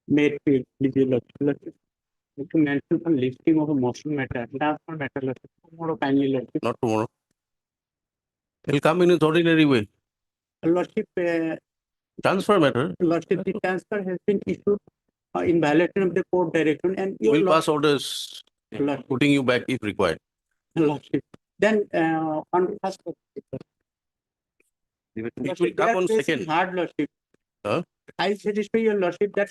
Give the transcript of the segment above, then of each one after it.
Made field, Lordship. To mention some listing of a motion matter, transfer matter, Lordship. Tomorrow, kindly, Lordship. Not tomorrow. It'll come in its ordinary way. Lordship, Transfer matter. Lordship, the transfer has been issued in violation of the court direction, and your We'll pass orders Lordship, putting you back if required. Lordship. Then on first, It will Lordship, come they are on pressing second. hard, Lordship. Huh? I satisfy your Lordship that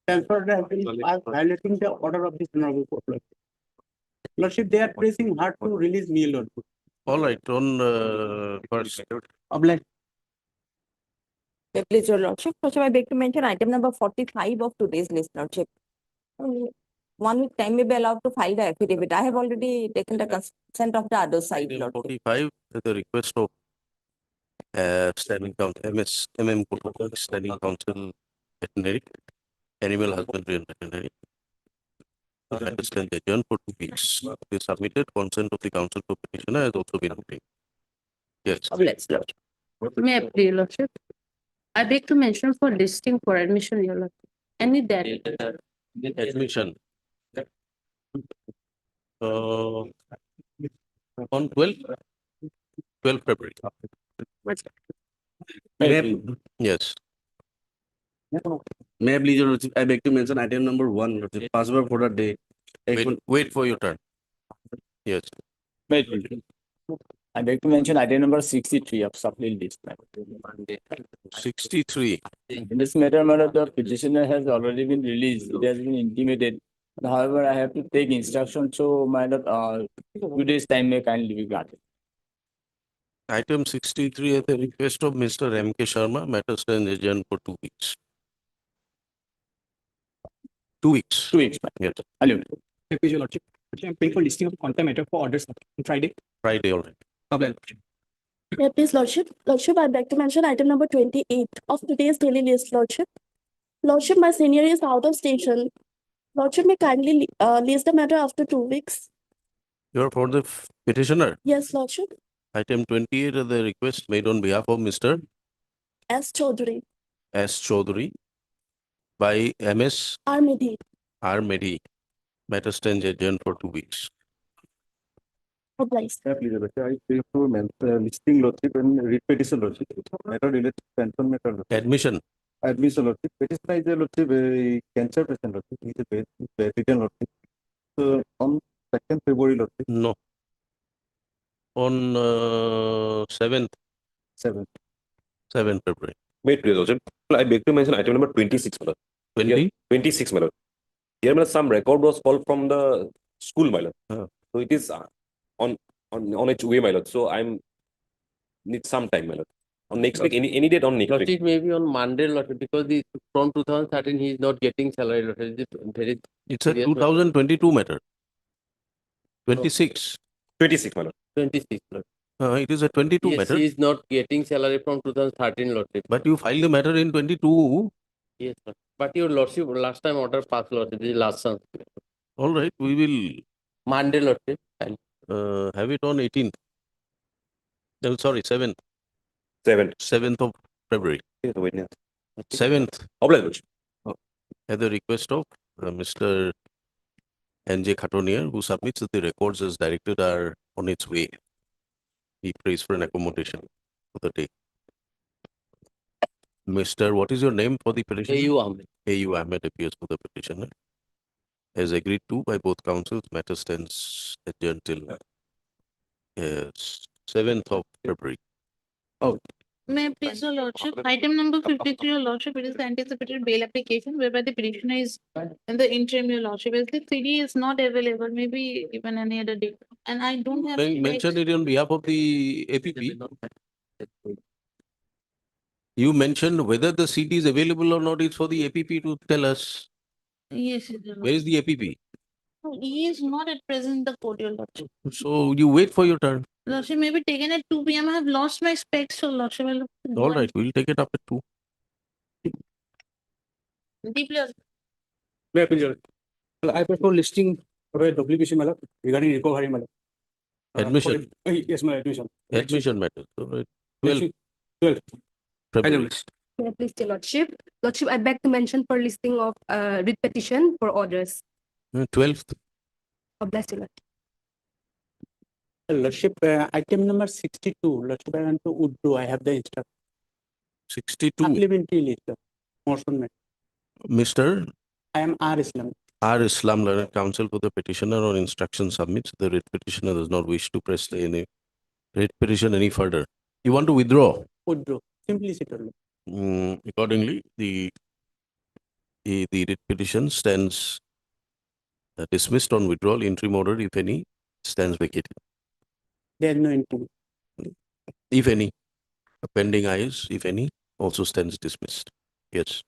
transfer has been violating the order of this honorable court, Lordship. Lordship, they are pressing hard to release me, Lordship. All right, on first. Obliged. Please, your Lordship. Lordship, I beg to mention item number 45 of today's list, Lordship. Only 1 week time may be allowed to file the affidavit. I have already taken the consent of the other side, Lordship. 45 at the request of standing council, MM Protocol, standing council, veterinary, animal husbandry and veterinary. I understand the adjourn for 2 weeks. They submitted consent of the council to petitioner has also been obtained. Yes. Obliged, Lordship. May I please, your Lordship? I beg to mention for listing for admission, your Lordship. Any that. Admission. On 12 February. Yes. May I please, Your Lordship, I beg to mention item number 1, Lordship, password for the day. Wait for your turn. Yes. I beg to mention item number 63 of supplement list. 63. In this matter, madam, the petitioner has already been released. It has been intimated. However, I have to take instruction, so madam, 2 days time may kindly be granted. Item 63 at the request of Mr. M.K. Sharma, matter stands adjourned for 2 weeks. 2 weeks. 2 weeks, madam. Yes. Allow. Your Lordship. I'm paying for listing of contempt matter for orders on Friday. Friday already. Yeah, please, Lordship. Lordship, I beg to mention item number 28 of today's daily list, Lordship. Lordship, my senior is out of station. Lordship, may kindly list the matter after 2 weeks. You are for the petitioner. Yes, Lordship. Item 28 of the request made on behalf of Mr. S. Chaudhary. S. Chaudhary by M.S. Armidi. R. Medi. Matter stands adjourned for 2 weeks. Obliged. Yeah, please, Lordship, I pay for listing, Lordship, and read petition, Lordship. Matter related to pension matter, Lordship. Admission. Admission, Lordship. Petitioner is a Lordship, a cancer patient, Lordship. He is a bedridden, Lordship. So on 2nd February, Lordship. No. On 7th 7th. February. Wait, please, Lordship. I beg to mention item number 26, madam. 20? 26, madam. Here, madam, some record was called from the school, my lord. So it is on its way, my lord. So I'm need some time, my lord. On next week, any date on next week. It may be on Monday, Lordship, because from 2013 he is not getting salary, Lordship. It's a 2022 matter. 26. 26, my lord. 26, Lordship. It is a 22 Yes, matter. he is not getting salary from 2013, Lordship. But you filed the matter in 22. Yes, sir. But your Lordship, last time order passed, Lordship, this is last month. All right, we will Monday, Lordship. have it on 18th. No, sorry, 7th. 7th of February. 7th. Obliged. At the request of Mr. N.J. Khatonier, who submits that the records as directed are on its way. He prays for an accommodation for the day. Mr. What is your name for the petition? A.U. Ahmed. A.U. Ahmed appears for the petitioner. As agreed to by both councils, matter stands adjourned till 7th of February. May I please, your Lordship? Item number 53, your Lordship, it is the anticipated bail application whereby the petitioner is in the interim, your Lordship. As the CD is not available, maybe even any other date. And I don't have. Mention it on behalf of the APP. You mentioned whether the CD is available or not is for the APP to tell us. Yes, your Lordship. Where is the APP? No, he is not at present in the court, your Lordship. So you wait for your turn. Lordship may be taken at 2 p.m. I have lost my specs, so Lordship. I'll All right, we'll take it up at 2. Deeply. May I please, Your Lordship? I prefer listing for a duplication matter regarding recovery matter. Admission. Yes, my admission. Admission matter. So, 12 12. February. May I please, your Lordship? Lordship, I beg to mention for listing of writ petition for orders. 12th, God bless you, Lord. Lordship, item number 62, Lordship, I want to withdraw. I have the instruction. 62. Supplementary list. Motion made. Mr. I am R. Islam. R. Islam, learned counsel for the petitioner on instruction submits. The writ petitioner does not wish to press any writ petition any further. You want to withdraw? Withdraw. Simplicity. Accordingly, the writ petition stands dismissed on withdrawal. Interim order, if any, stands vacated. There is no intent. If any, pending IS, if any, also stands dismissed. Yes.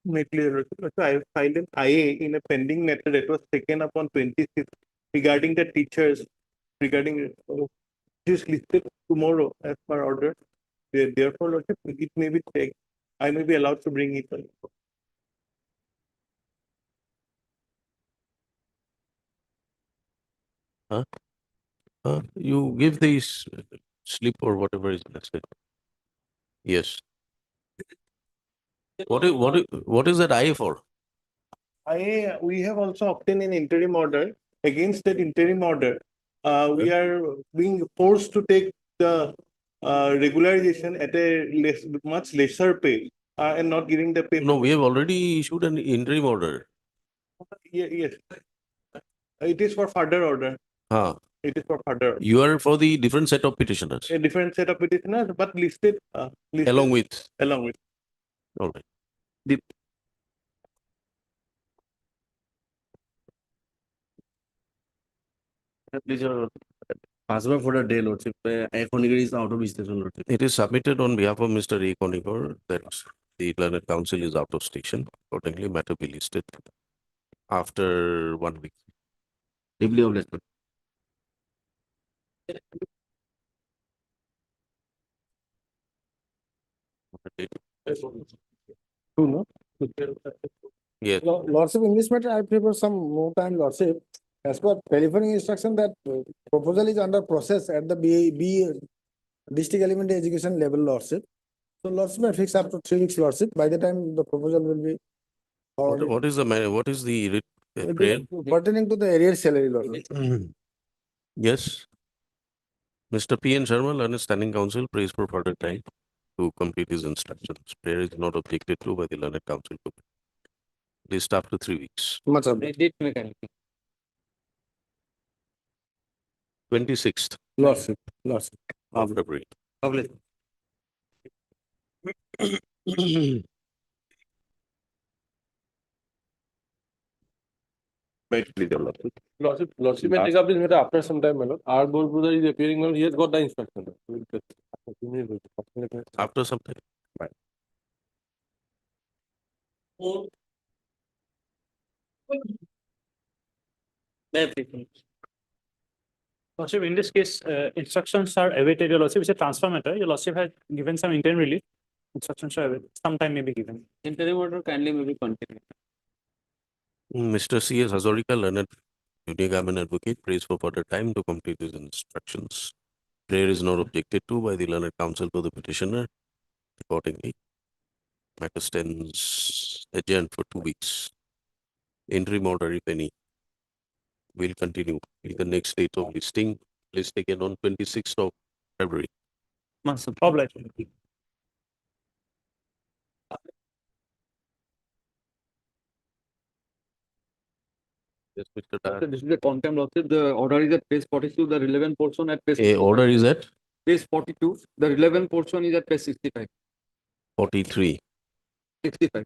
Make clear. So I filed an IA in a pending matter that was taken up on 26th regarding the teachers, regarding this listed tomorrow as per order. Therefore, Lordship, it may be taken. I may be allowed to bring it. You give these slip or whatever is necessary. Yes. What is that IA for? We have also obtained an interim order. Against that interim order, we are being forced to take the regularization at a much lesser pay and not giving the pay. No, we have already issued an interim order. Yes. It is for further order. It is for further. You are for the different set of petitioners. A different set of petitioners, but listed. Along with. Along with. All right. Please, password for the day, Lordship. Iconic is out of station, Lordship. It is submitted on behalf of Mr. A. Conifer that the learned counsel is out of station. Accordingly, matter be listed after 1 week. Deeply obliged, sir. Yes. Lordship, in this matter, I prefer some more time, Lordship. As per telephonic instruction that proposal is under process at the B district elementary education level, Lordship. So Lordship may fix up to 3 weeks, Lordship. By the time the proposal will be What is the writ it prayer? is pertaining to the arrears salary, Lordship. Yes. Mr. P. N. Sharma, learned standing counsel, prays for further time to complete his instructions. Prayer is not objected to by the learned counsel. List after 3 weeks. Much of 26th Lordship. of February. Lordship may take up this matter after some time, my lord. Our board brother is appearing, my lord. He has got the instruction. After some time. Lordship, in this case, instructions are awaited. Your Lordship, it's a transfer matter. Your Lordship has given some interim relief. Instructions are awaited. Some time may be given. Interim order kindly may be continued. Mr. C. S. Hazarika, learned junior government advocate, prays for further time to complete his instructions. Prayer is not objected to by the learned counsel for the petitioner. Accordingly, matter stands adjourned for 2 weeks. Interim order, if any, will continue with the next date of listing. List taken on 26th of February. Obliged. Yes, Mr. Dar. This is the contempt, Lordship. The order is at page 42, the relevant portion at page. A order is at Page 42, the relevant portion is at page 65. 43. 65.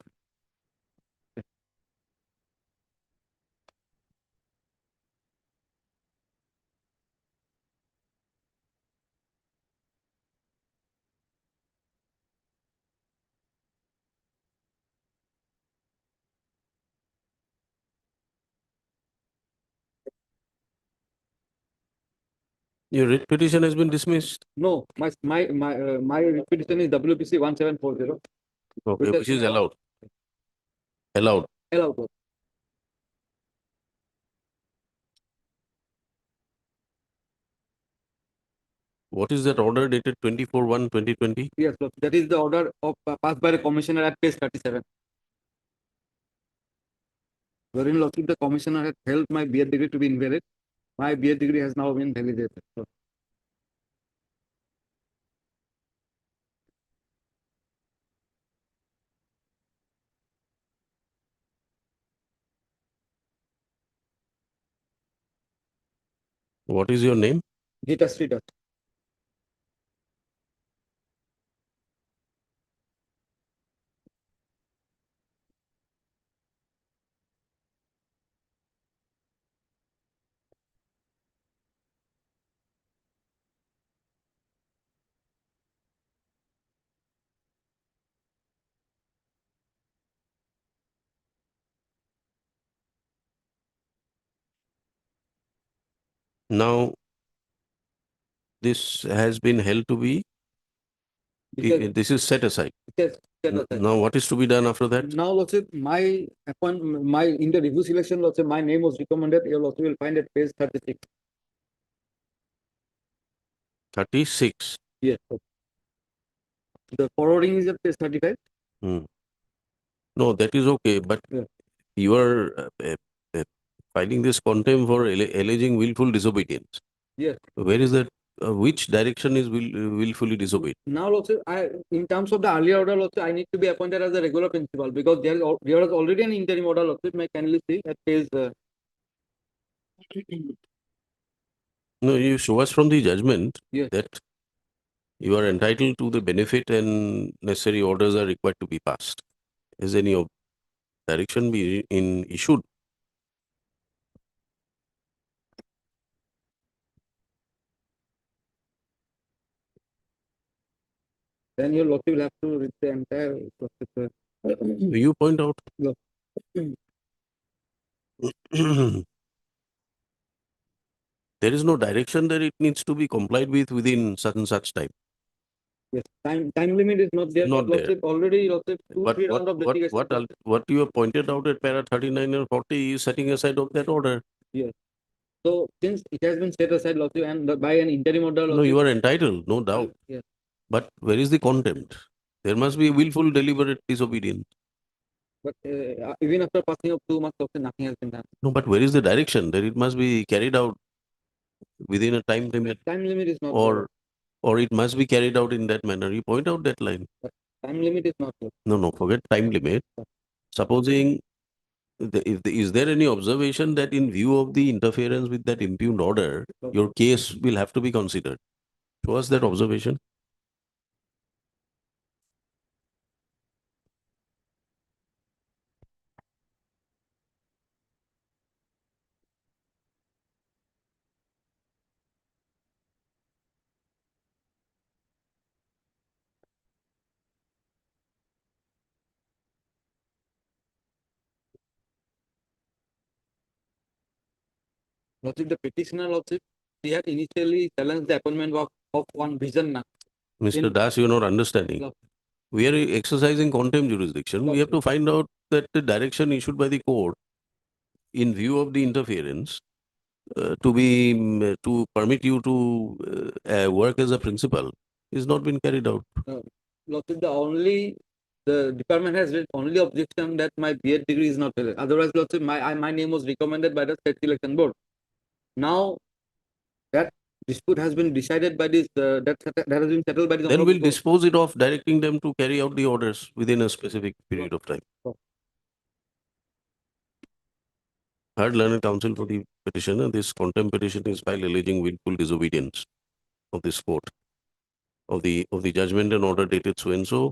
Your writ petition has been dismissed. No, my petition is WPC 1740. Okay, which is allowed. Allowed. Allowed. What is that order dated 24/1/2020? Yes, Lordship, that is the order of passed by the Commissioner at page 37. Wherein Lordship, the Commissioner had held my B.Ed degree to be invalid. My B.Ed degree has now been validated. So, What is your name? Gita Street. Now, this has been held to be, Because this is set aside. it has set aside. Now, what is to be done after that? Now, Lordship, my appointment, in the review selection, Lordship, my name was recommended. You also will find at page 36. 36. Yes. The forwarding is at page 35. Hmm. No, that is okay, but Yeah. you are filing this contempt for alleging willful disobedience. Yes. Where is that? Which direction is willfully disobeyed? Now, also, in terms of the earlier order, also, I need to be appointed as a regular principal because there is already an interim order. Also, may kindly see at page. No, you show us from the judgment Yes. that you are entitled to the benefit and necessary orders are required to be passed. Is any direction be issued? Then your lordship will have to read the entire process. Will you point out? No. There is no direction that it needs to be complied with within such and such time. Yes, time limit is not there. Not but lordship, already lordship, But 2-3 round of litigation. what you have pointed out at para 39 and 40 is setting aside of that order. Yes. So since it has been set aside, lordship, and by an interim order, No, lordship, you are entitled, no doubt. Yes. But where is the contempt? There must be willful, deliberate disobedience. But even after passing of 2 months, lordship, nothing has been done. No, but where is the direction? That it must be carried out within a time limit, Time limit is not there. or it must be carried out in that manner. You point out that line. Time limit is not there. No, forget time limit. Supposing, is there any observation that in view of the interference with that impugned order, your case will have to be considered? Show us that observation. Lordship, the petitioner, lordship, he had initially challenged the appointment of one Rejoiner. Mr. Das, you are not understanding. No. We are exercising contempt jurisdiction. We have to find out that the direction issued by the court in view of the interference to permit you to work as a principal is not been carried out. Lordship, the department has raised only objection that my B.Ed degree is not valid. Otherwise, lordship, my name was recommended by the State Selection Board. Now that dispute has been decided by this, that has been settled by this. Then honorable we'll court. dispose it of directing them to carry out the orders within a specific period of time. Heard learned counsel for the petitioner. This contempt petition is filed alleging willful disobedience of this court of the judgment and order dated so and so,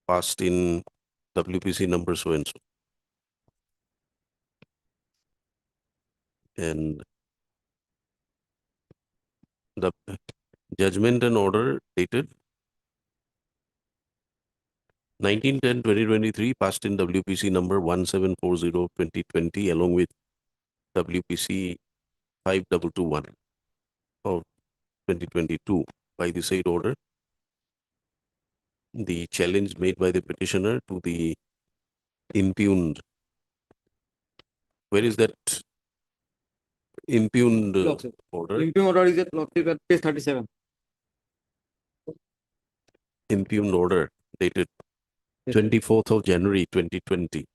passed in WPC number so and so. And the judgment and order dated 19/10/2023 passed in WPC number 1740/2020 along with WPC 5221 of 2022 by the said order. The challenge made by the petitioner to the impugned. Where is that impugned Lordship. order? Impugned order is at lordship at page 37. impugned order dated 24th of January 2020.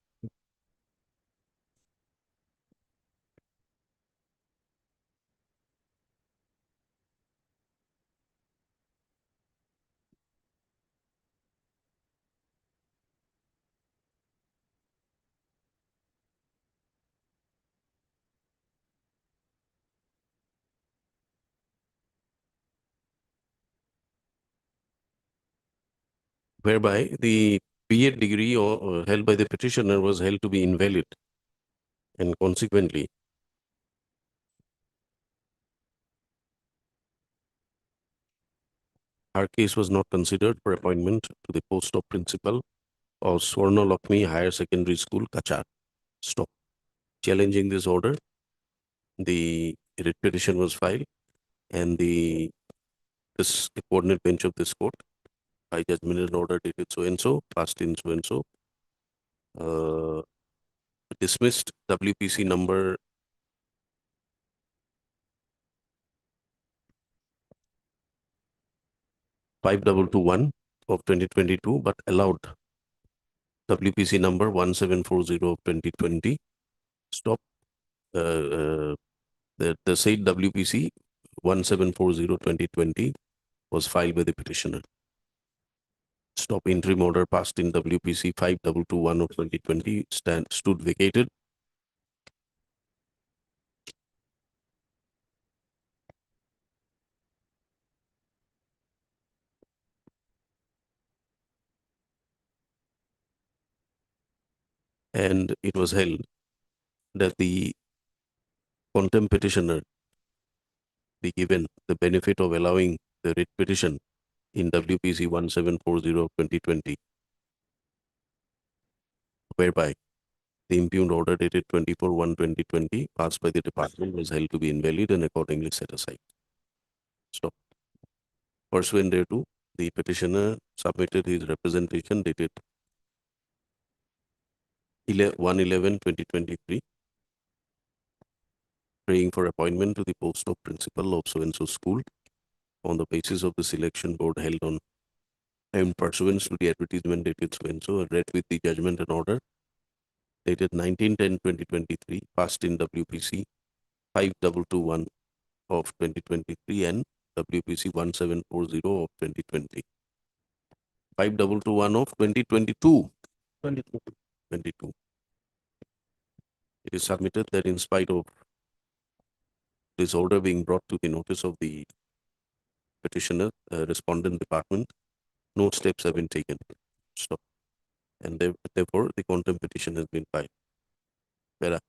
Whereby the B.Ed degree or held by the petitioner was held to be invalid, and consequently her case was not considered for appointment to the post of principal of Swarna Lakshmi Higher Secondary School, Kachar. Stop. Challenging this order, the writ petition was filed, and the coordinate bench of this court, by judgment and order dated so and so, passed in so and so, dismissed WPC number 5221 of 2022, but allowed WPC number 1740 of 2020. Stop. The said WPC 1740 2020 was filed by the petitioner. Stop. Interim order passed in WPC 5221 of 2020 stood vacated. And it was held that the contempt petitioner be given the benefit of allowing the writ petition in WPC 1740 of 2020, whereby the impugned order dated 24/1/2020 passed by the department was held to be invalid and accordingly set aside. Stop. Pursuant thereto, the petitioner submitted his representation dated 1/11/2023, praying for appointment to the post of principal of so-and-so school on the basis of the selection board held on and pursuant to the advertisement dated so-and-so, read with the judgment and order dated 19/10/2023, passed in WPC 5221 of 2023 and WPC 1740 of 2020. 5221 of 2022. 22. It is submitted that in spite of this order being brought to the notice of the petitioner, respondent department, no steps have been taken. Stop. And therefore, the contempt petition has been filed. Where,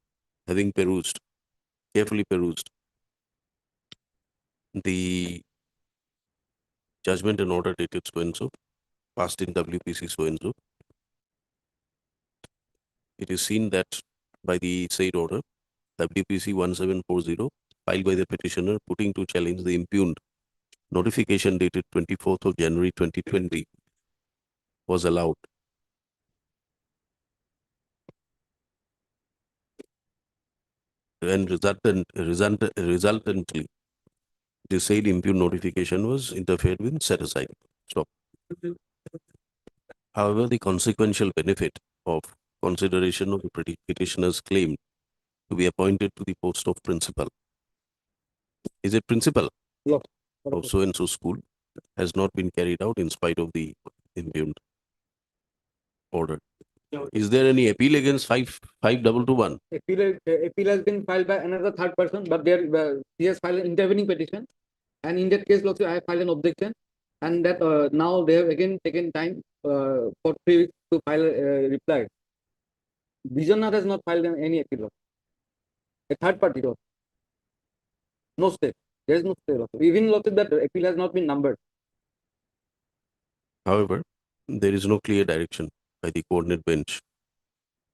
having carefully perused the judgment and order dated so and so, passed in WPC so and so, it is seen that by the said order, WPC 1740, filed by the petitioner putting to challenge the impugned notification dated 24th of January 2020, was allowed. And resultantly, the said impugned notification was interfered with, set aside. Stop. However, the consequential benefit of consideration of the petitioner's claim to be appointed to the post of principal. Is it principal? Yes. Of so-and-so school has not been carried out in spite of the impugned order. Is there any appeal against 5221? Appeal has been filed by another third person, but he has filed an intervening petition. And in that case, also, I have filed an objection. And that now they have again taken time for 3 weeks to file a reply. Rejoiner has not filed any appeal. A third party also. No stay. There is no stay also. Even also that appeal has not been numbered. However, there is no clear direction by the coordinate bench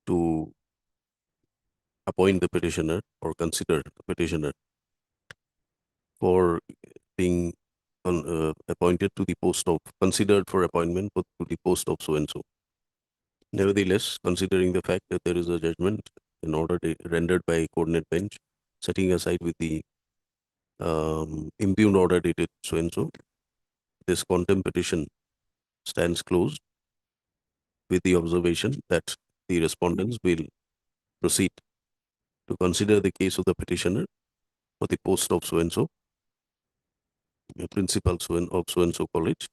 to appoint the petitioner or consider the petitioner for being appointed to the post of, considered for appointment to the post of so-and-so. Nevertheless, considering the fact that there is a judgment in order rendered by coordinate bench, setting aside with the impugned order dated so-and-so, this contempt petition stands closed with the observation that the respondents will proceed to consider the case of the petitioner for the post of so-and-so, principal of so-and-so college,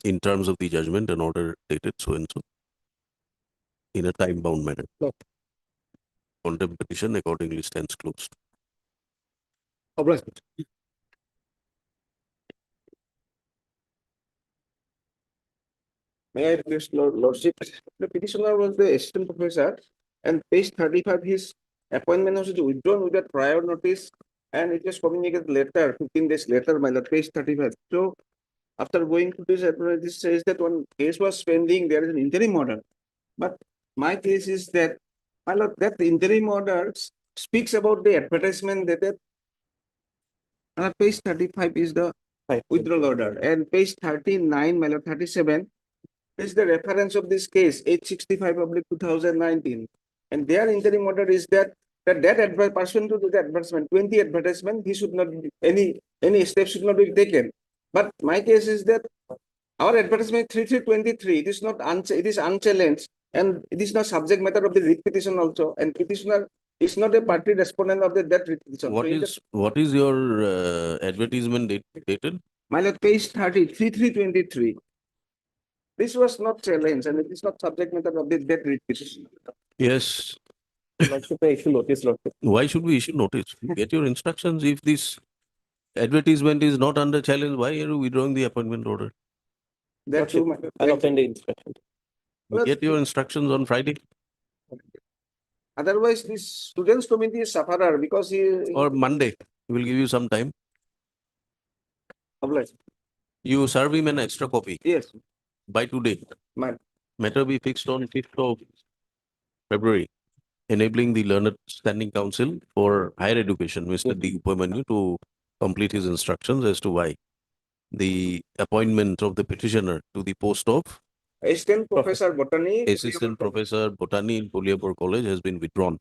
in terms of the judgment and order dated so-and-so, in a time-bound manner. Contempt petition accordingly stands closed. Obliged. May I request Lordship, the petitioner was the assistant professor and page 35, his appointment was withdrawn without prior notice and it was communicated later, 15 days later, by the page 35. So after going to this says that one case was pending, there is an interim order. But my case is that, my lord, that interim order speaks about the advertisement that page 35 is the withdrawal order and page 39, my lord, 37 is the reference of this case, 865/2019. And their interim order is that pursuant to the advertisement, 20 advertisement, he should not be, any steps should not be taken. But my case is that our advertisement 3323, it is not it is unchallenged and it is not subject matter of the writ petition also, and petitioner is not a party respondent of that writ petition. What is your advertisement dated? My lord, page 30, 3323. This was not challenged and it is not subject matter of the debt writ petition. Yes. Lordship, I issue notice, Lordship. Why should we issue notice? Get your instructions. If this advertisement is not under challenge, why are you withdrawing the appointment order? That too, I'll obtain the instruction. Get your instructions on Friday otherwise, this students committee is sufferer because he. or Monday. We will give you some time. Obliged. You serve him an extra copy Yes, by today. ma'am. Matter be fixed on 5th of February, enabling the Learned Standing Council for Higher Education, Mr. D. Upamanyu, to complete his instructions as to why the appointment of the petitioner to the post of Assistant Professor Botany. Assistant Professor Botany in Puliapur College has been withdrawn.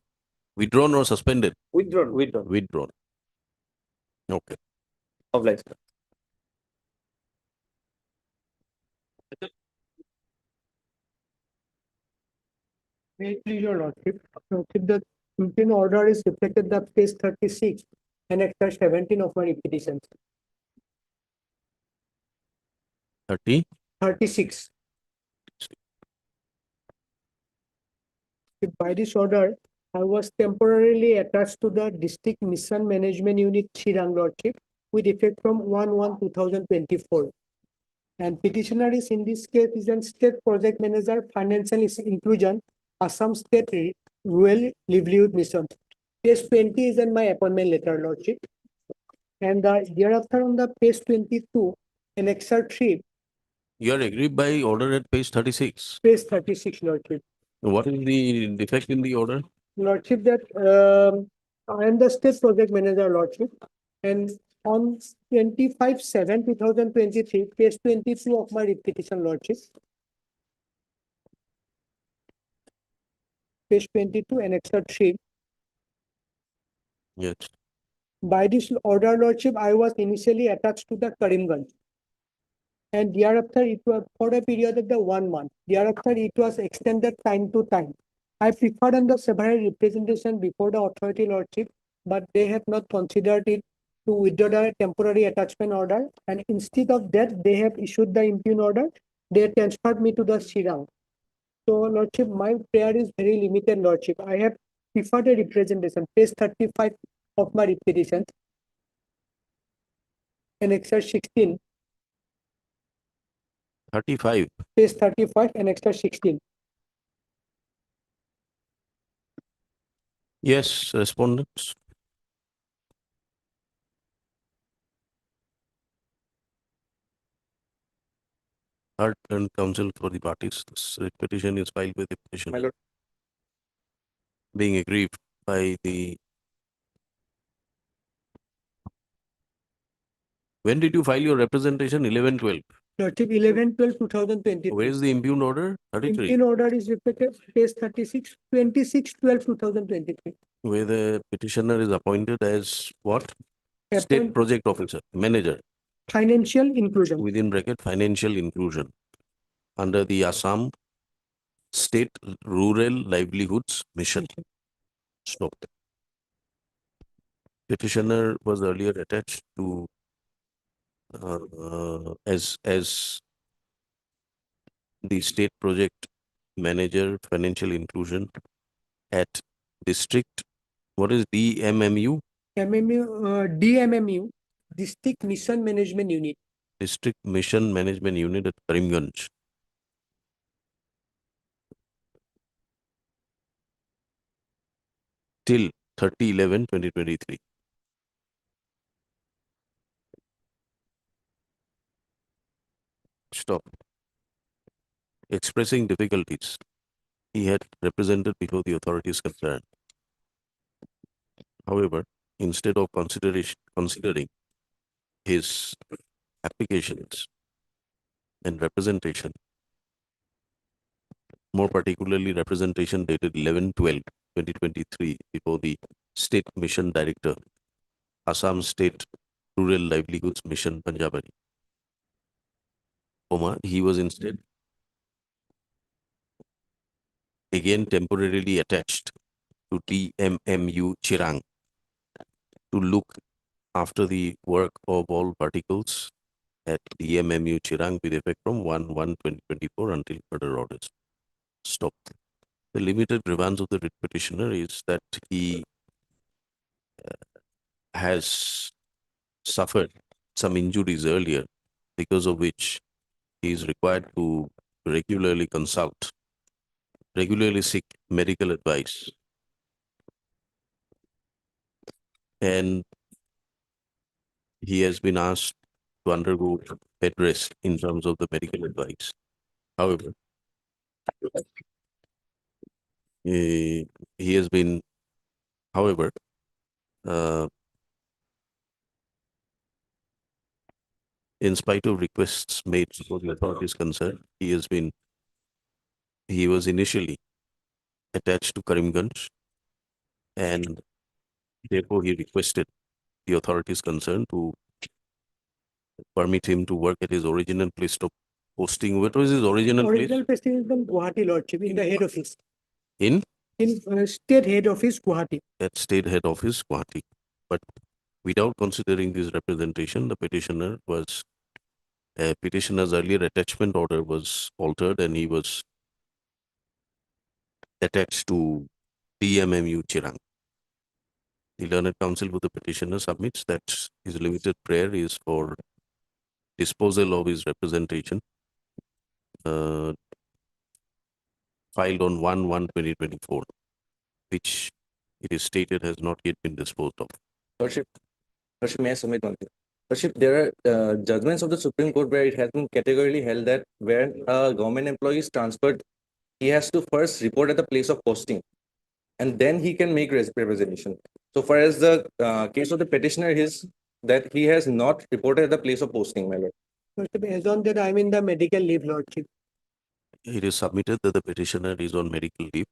Withdrawn or suspended? Withdrawn. Withdrawn. Okay. Obliged. May it please your lordship, the interim order is reflected the page 36 and extra 17 of my petitions. 30. 36. By this order, I was temporarily attached to the District Mission Management Unit Chirang Lordship with effect from 1/1/2024. And petitioner is in this case is a State Project Manager, Financial Inclusion, Assam State Rural Livelihood Mission. Page 20 is in my appointment letter, Lordship. And thereafter on the page 22, in excerpt 3. You are aggrieved by order at page 36. Page 36, Lordship. What is the defect in the order? Lordship, that I am the State Project Manager, Lordship, and on 25/7/2023, page 22 of my petition, Lordship. Page 22 and excerpt 3. Yes. By this order, Lordship, I was initially attached to the Karimganj. And thereafter, it was for a period of the 1 month. Thereafter, it was extended time to time. I preferred under several representation before the authority, Lordship, but they have not considered it to withdraw the temporary attachment order. And instead of that, they have issued the impugn order. They transferred me to the Shirang. So, Lordship, my prayer is very limited, Lordship. I have preferred a representation, page 35 of my petition, and excerpt 16. 35. Page 35 and extra 16. Yes, respondents. Third and counsel for the parties. This petition is filed with the petition. My lord. Being aggrieved by the. When did you file your representation? 11/12. Lordship, 11/12/2023. Where is the impugned order? 33. Impugn order is reflected page 36, 26/12/2023. Where the petitioner is appointed as what? State Appoint- project officer, manager. financial inclusion. within bracket financial inclusion under the Assam State Rural Livelihoods Mission. Stop. Petitioner was earlier attached to as the state project manager financial inclusion at district. What is DMMU? DMMU, District Mission Management Unit. District Mission Management Unit at Karimganj. Till 30/11/2023. Stop. Expressing difficulties he had represented before the authorities concerned. However, instead of considering his applications and representation, more particularly representation dated 11/12/2023 before the State Mission Director, Assam State Rural Livelihoods Mission, Punjabari. He was instead again temporarily attached to DMMU Chirang to look after the work of all particles at DMMU Chirang with effect from 1/1/2024 until further orders. Stop. The limited grievance of the writ petitioner is that he has suffered some injuries earlier, because of which he is required to regularly seek medical advice. And he has been asked to undergo bed rest in terms of the medical advice. However, he has been, however, in spite of requests made before the authorities concerned, he was initially attached to Karimganj, and therefore he requested the authorities concerned to permit him to work at his original place of posting. What was his original place? Original place is in Guwahati, Lordship, in the head office. In State head office, Guwahati. at state head office, Guwahati. But without considering this representation, the petitioner's earlier attachment order was altered, and he was attached to DMMU Chirang. The learned counsel for the petitioner submits that his limited prayer is for disposal of his representation filed on 1/1/2024, which it is stated has not yet been disposed of. Lordship, may I submit one thing? Lordship, there are judgments of the Supreme Court where it has been categorically held that where a government employee is transferred, he has to first report at the place of posting, and then he can make representation. So far as the case of the petitioner is that he has not reported at the place of posting, my lord. Lordship, as on that I'm in the medical leave, Lordship. It is submitted that the petitioner is on medical leave,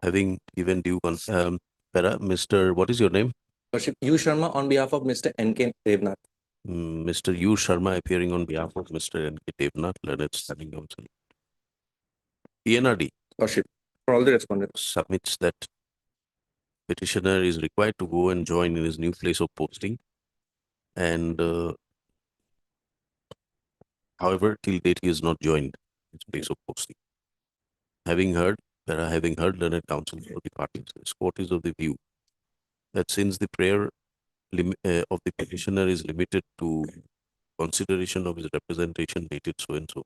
having given due Mr. What is your name? Lordship, U. Sharma on behalf of Mr. N.K. Devnath. Mr. U. Sharma appearing on behalf of Mr. N.K. Devnath, learned standing counsel. PNRD. Lordship, for all the respondents. Submits that petitioner is required to go and join in his new place of posting, and however, till date he has not joined his place of posting. Having heard learned counsel for the parties, this court is of the view that since the prayer of the petitioner is limited to consideration of his representation dated so and so,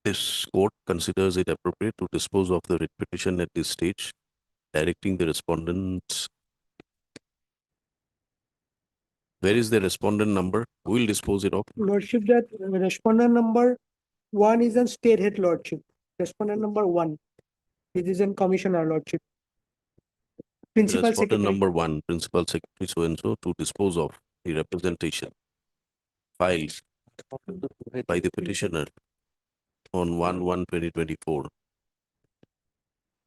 this court considers it appropriate to dispose of the writ petition at this stage, directing the respondents. Where is the respondent number? Who will dispose it of? Lordship, that respondent number 1 is on state head, Lordship. Respondent number 1. It is in commissioner, Lordship. Principal Respondent secretary. number 1, principal secretary so and so, to dispose of the representation filed by the petitioner on 1/1/2024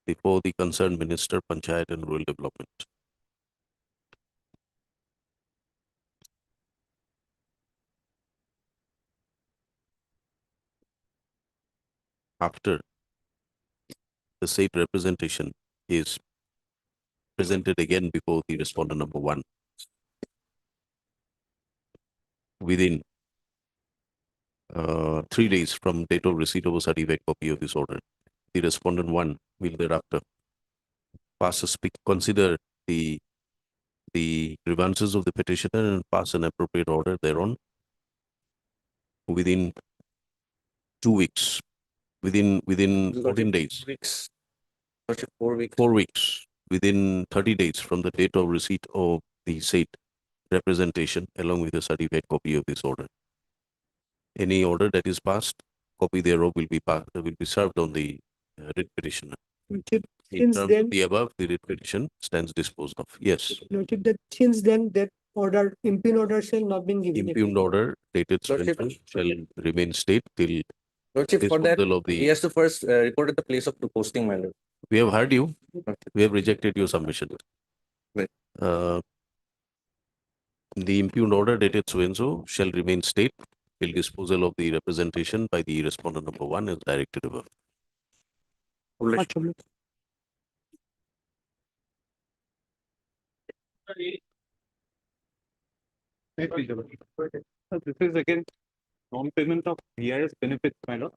before the concerned minister, Panchayat and Rural Development. after the said representation is presented again before the respondent number one within 3 days from date of receipt of a certified copy of this order, the respondent one will thereafter consider the grievances of the petitioner and pass an appropriate order thereon within 2 weeks, within 14 days, Weeks. Lordship, 4 weeks. 4 weeks, within 30 days from the date of receipt of the said representation along with a certified copy of this order. Any order that is passed, copy thereof will be served on the writ petitioner. Lordship, In since terms then, of the above, the writ petition stands disposed of. Yes. Lordship, that since then that order, impugned order shall not be given. Impugned order dated Lordship. shall remain state till Lordship, for that, disposal of he the. has to first report at the place of the posting, my lord. We have heard you. We have rejected your submission. Right. The impugned order dated so and so shall remain state till disposal of the representation by the respondent number one as directed above. Much obliged. This is against non-payment of VRS benefits, my lord.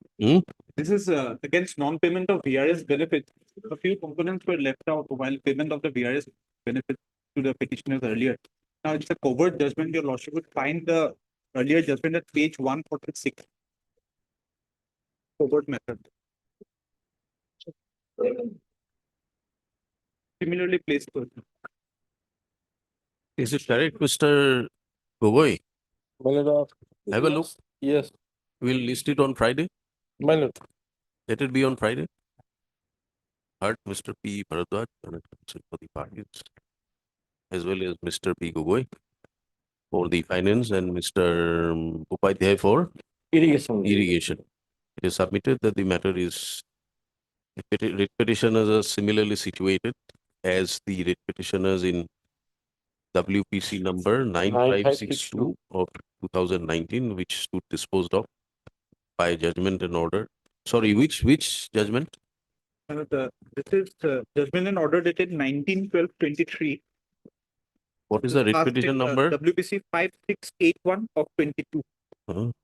This is against non-payment of VRS benefits. A few components were left out while payment of the VRS benefits to the petitioners earlier. Now it's a covert judgment. Your lordship would find the earlier judgment at page 146. Covert method. Similarly placed person. Is it correct, Mr. Gogoi? My lord. Have a look. Yes, We'll list it on Friday. my lord. Let it be on Friday. Heard Mr. P. Bharadwaj, Counsel for the parties, as well as Mr. P. Gogoi for the finance and Mr. Upadhyay for irrigation. It is submitted that the matter is, writ petitioners are similarly situated as the writ petitioners in WPC number 9562 of 2019, which stood disposed of by judgment and order. Sorry, which judgment? This is judgment and order dated 19/12/23. What is the writ petition number? WPC 5681 of 22.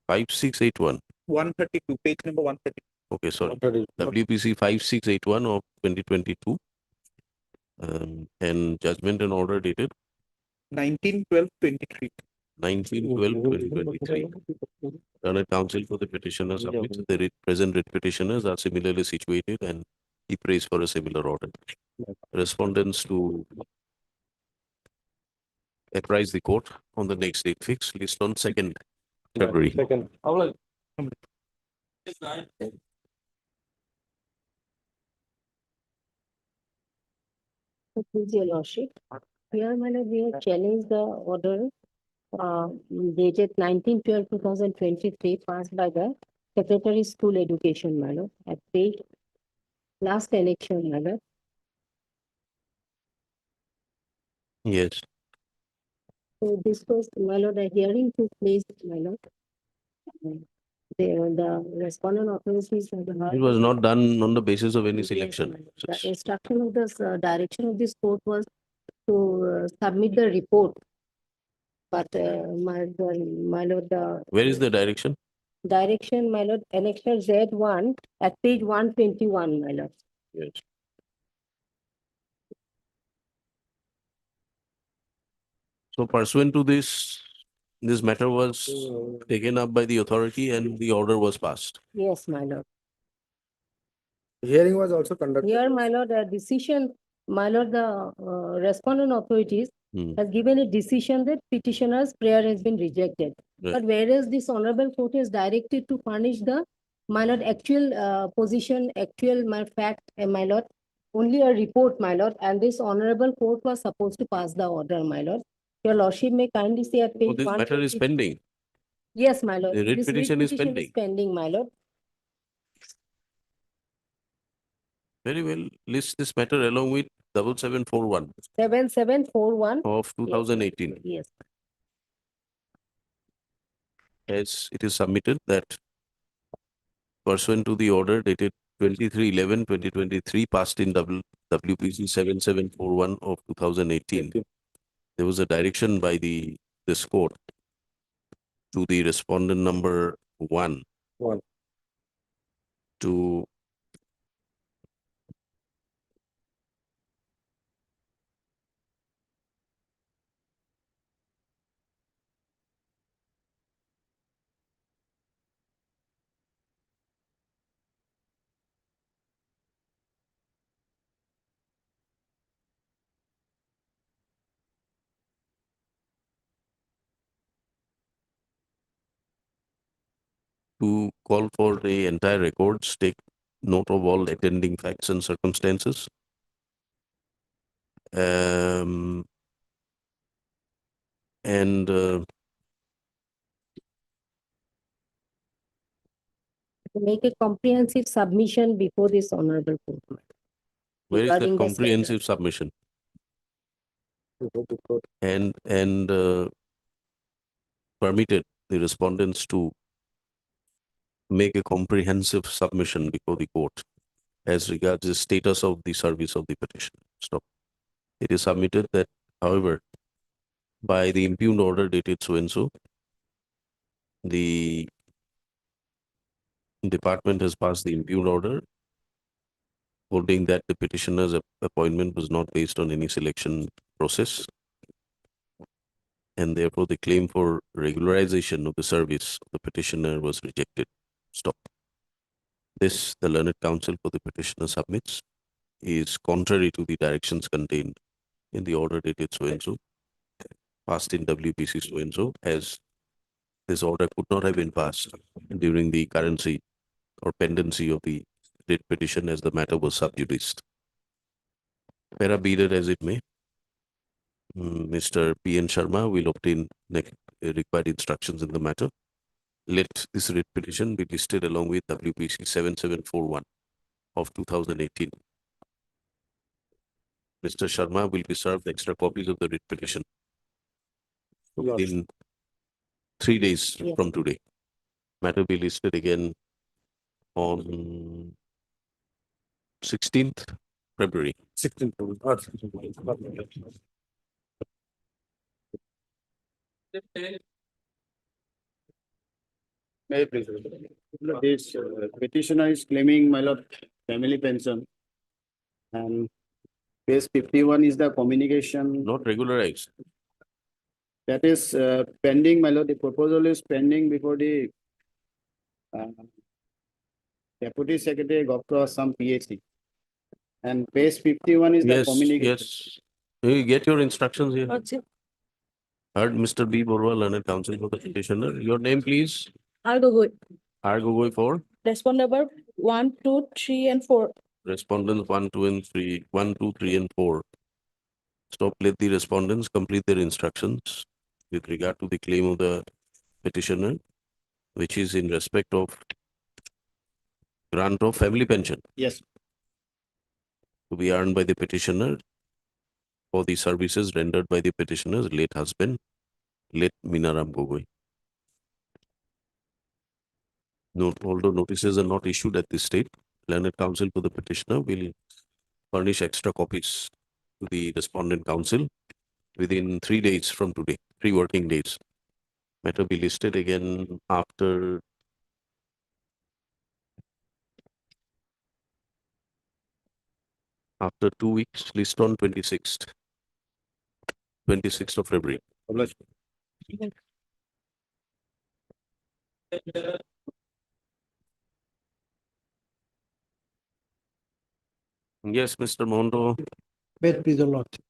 5681. 132, page number 130. Okay, sorry. WPC 5681 of 2022. And judgment and order dated 19/12/23. 19/12/2023. Learned counsel for the petitioner submits the present writ petitioners are similarly situated and he prays for a similar order. Respondents to apprise the court on the next date fixed, list on 2nd February. Second. Please, your lordship. Here, my lord, we have challenged the order dated 19/12/2023 passed by the Secretary School Education, my lord, at page last election, my lord. Yes. So this was, my lord, a hearing took place, my lord. The respondent authorities. It was not done on the basis of any selection. The instruction of this direction of this court was to submit the report. But my lord, the Where is the direction? direction, my lord, annexure Z1 at page 121, my lord. Yes. So pursuant to this matter was taken up by the authority and the order was passed. Yes, my lord. Hearing was also conducted. Here, my lord, a decision, my lord, the respondent authorities has given a decision that petitioner's prayer has been rejected. Right. But whereas this honorable court is directed to furnish the, my lord, actual position, actual my fact, my lord, only a report, my lord, and this honorable court was supposed to pass the order, my lord. Your lordship may kindly say at page So this matter is pending. Yes, my lord. The writ This petition is pending, my lord. Very well. List this matter along with 7741 7741 of 2018. Yes. As it is submitted that pursuant to the order dated 23/11/2023 passed in WPC 7741 of 2018, there was a direction by this court to the respondent number one to call for the entire records, take note of all attending facts and circumstances. And Make a comprehensive submission before this honorable court. where is that regarding this matter. comprehensive submission? And permitted the respondents to make a comprehensive submission before the court as regards the status of the service of the petition. Stop. It is submitted that, however, by the impugned order dated so and so, the department has passed the impugned order holding that the petitioner's appointment was not based on any selection process, and therefore the claim for regularization of the service of the petitioner was rejected. Stop. This, the learned counsel for the petitioner submits, is contrary to the directions contained in the order dated so and so, passed in WPC so and so, as this order could not have been passed during the currency or pendency of the writ petition, as the matter was sub judice. Para be that as it may, Mr. P.N. Sharma will obtain required instructions in the matter. Let this writ petition be listed along with WPC 7741 of 2018. Mr. Sharma will be served extra copies of the writ petition within 3 days from today. Matter be listed again on 16th February. 16th. May I please? This petitioner is claiming, my lord, family pension. And page 51 is the communication. Not regularized. That is pending, my lord. The proposal is pending before the Deputy Secretary Gopro Assam PhD. And page 51 is the communication. Yes. You get your instructions here. Heard Mr. B. Borwa, learned counsel for the petitioner. Your name, please. R. Gogoi. R. Gogoi for Respond number 1, 2, 3, and 4. respondents 1, 2, and 3. 1, 2, 3, and 4. Stop. Let the respondents complete their instructions with regard to the claim of the petitioner, which is in respect of grant of family pension. Yes. To be earned by the petitioner for the services rendered by the petitioner's late husband, late Minaram Gogoi. Although notices are not issued at this stage, learned counsel for the petitioner will furnish extra copies to the respondent counsel within 3 days from today, 3 working days. Matter be listed again after after 2 weeks, list on 26th of February. Yes, Mr. Mondo. Wait, please, Your Lordship.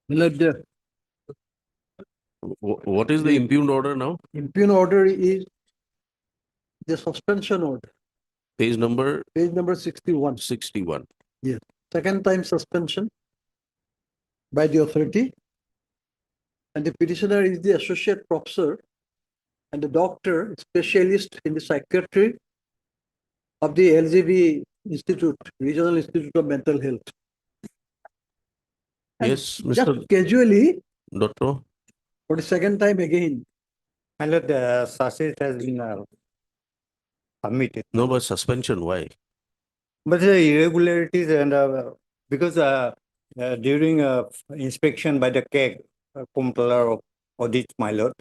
Milord, What is the impugned order now? impugned order is the suspension order, Page number page number 61. 61. Yes, second time suspension by the authority. And the petitioner is the associate professor and the doctor, specialist in the psychiatry of the LGB Institute, Regional Institute of Mental Health. And Yes, Mr. just casually, Doctor. for the second time again, My lord, Sashit has been submit it. No, but suspension, why? But the irregularities and because during inspection by the CAG, Comptroller of Audit, my lord,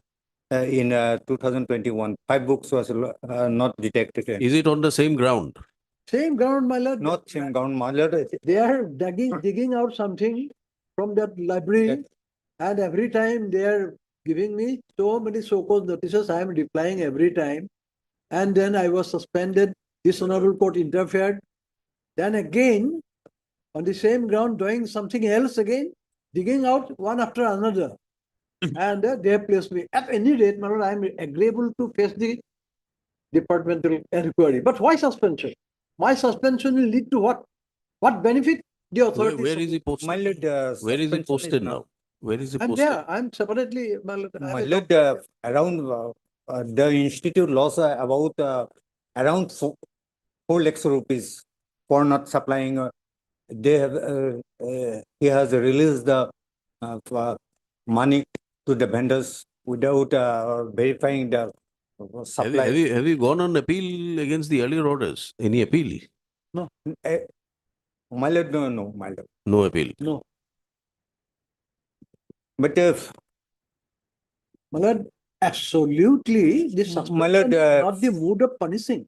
in 2021, 5 books was not detected. Is it on the same ground? Same ground, my lord. Not same ground, my lord. They are digging out something from that library, and every time they are giving me so many so-called notices. I am replying every time, and then I was suspended. This honorable court interfered. Then again, on the same ground, doing something else again, digging out one after another, and they have placed me. At any rate, my lord, I am agreeable to face the departmental inquiry. But why suspension? My suspension will lead to what? What benefit? The authorities. Where is he posted? My lord, Where is he suspension posted not- now? Where is he I'm posted? there. I'm separately, my lord. I have My a lord, around the institute lost about around 4 lakhs rupees for not supplying. They have he has released the money to the vendors without verifying the supply. Have you gone on appeal against the earlier orders? Any appeal? No, my lord, no, my lord. No appeal. No. But My lord, absolutely, this my lord, suspension is not the mood of punishing.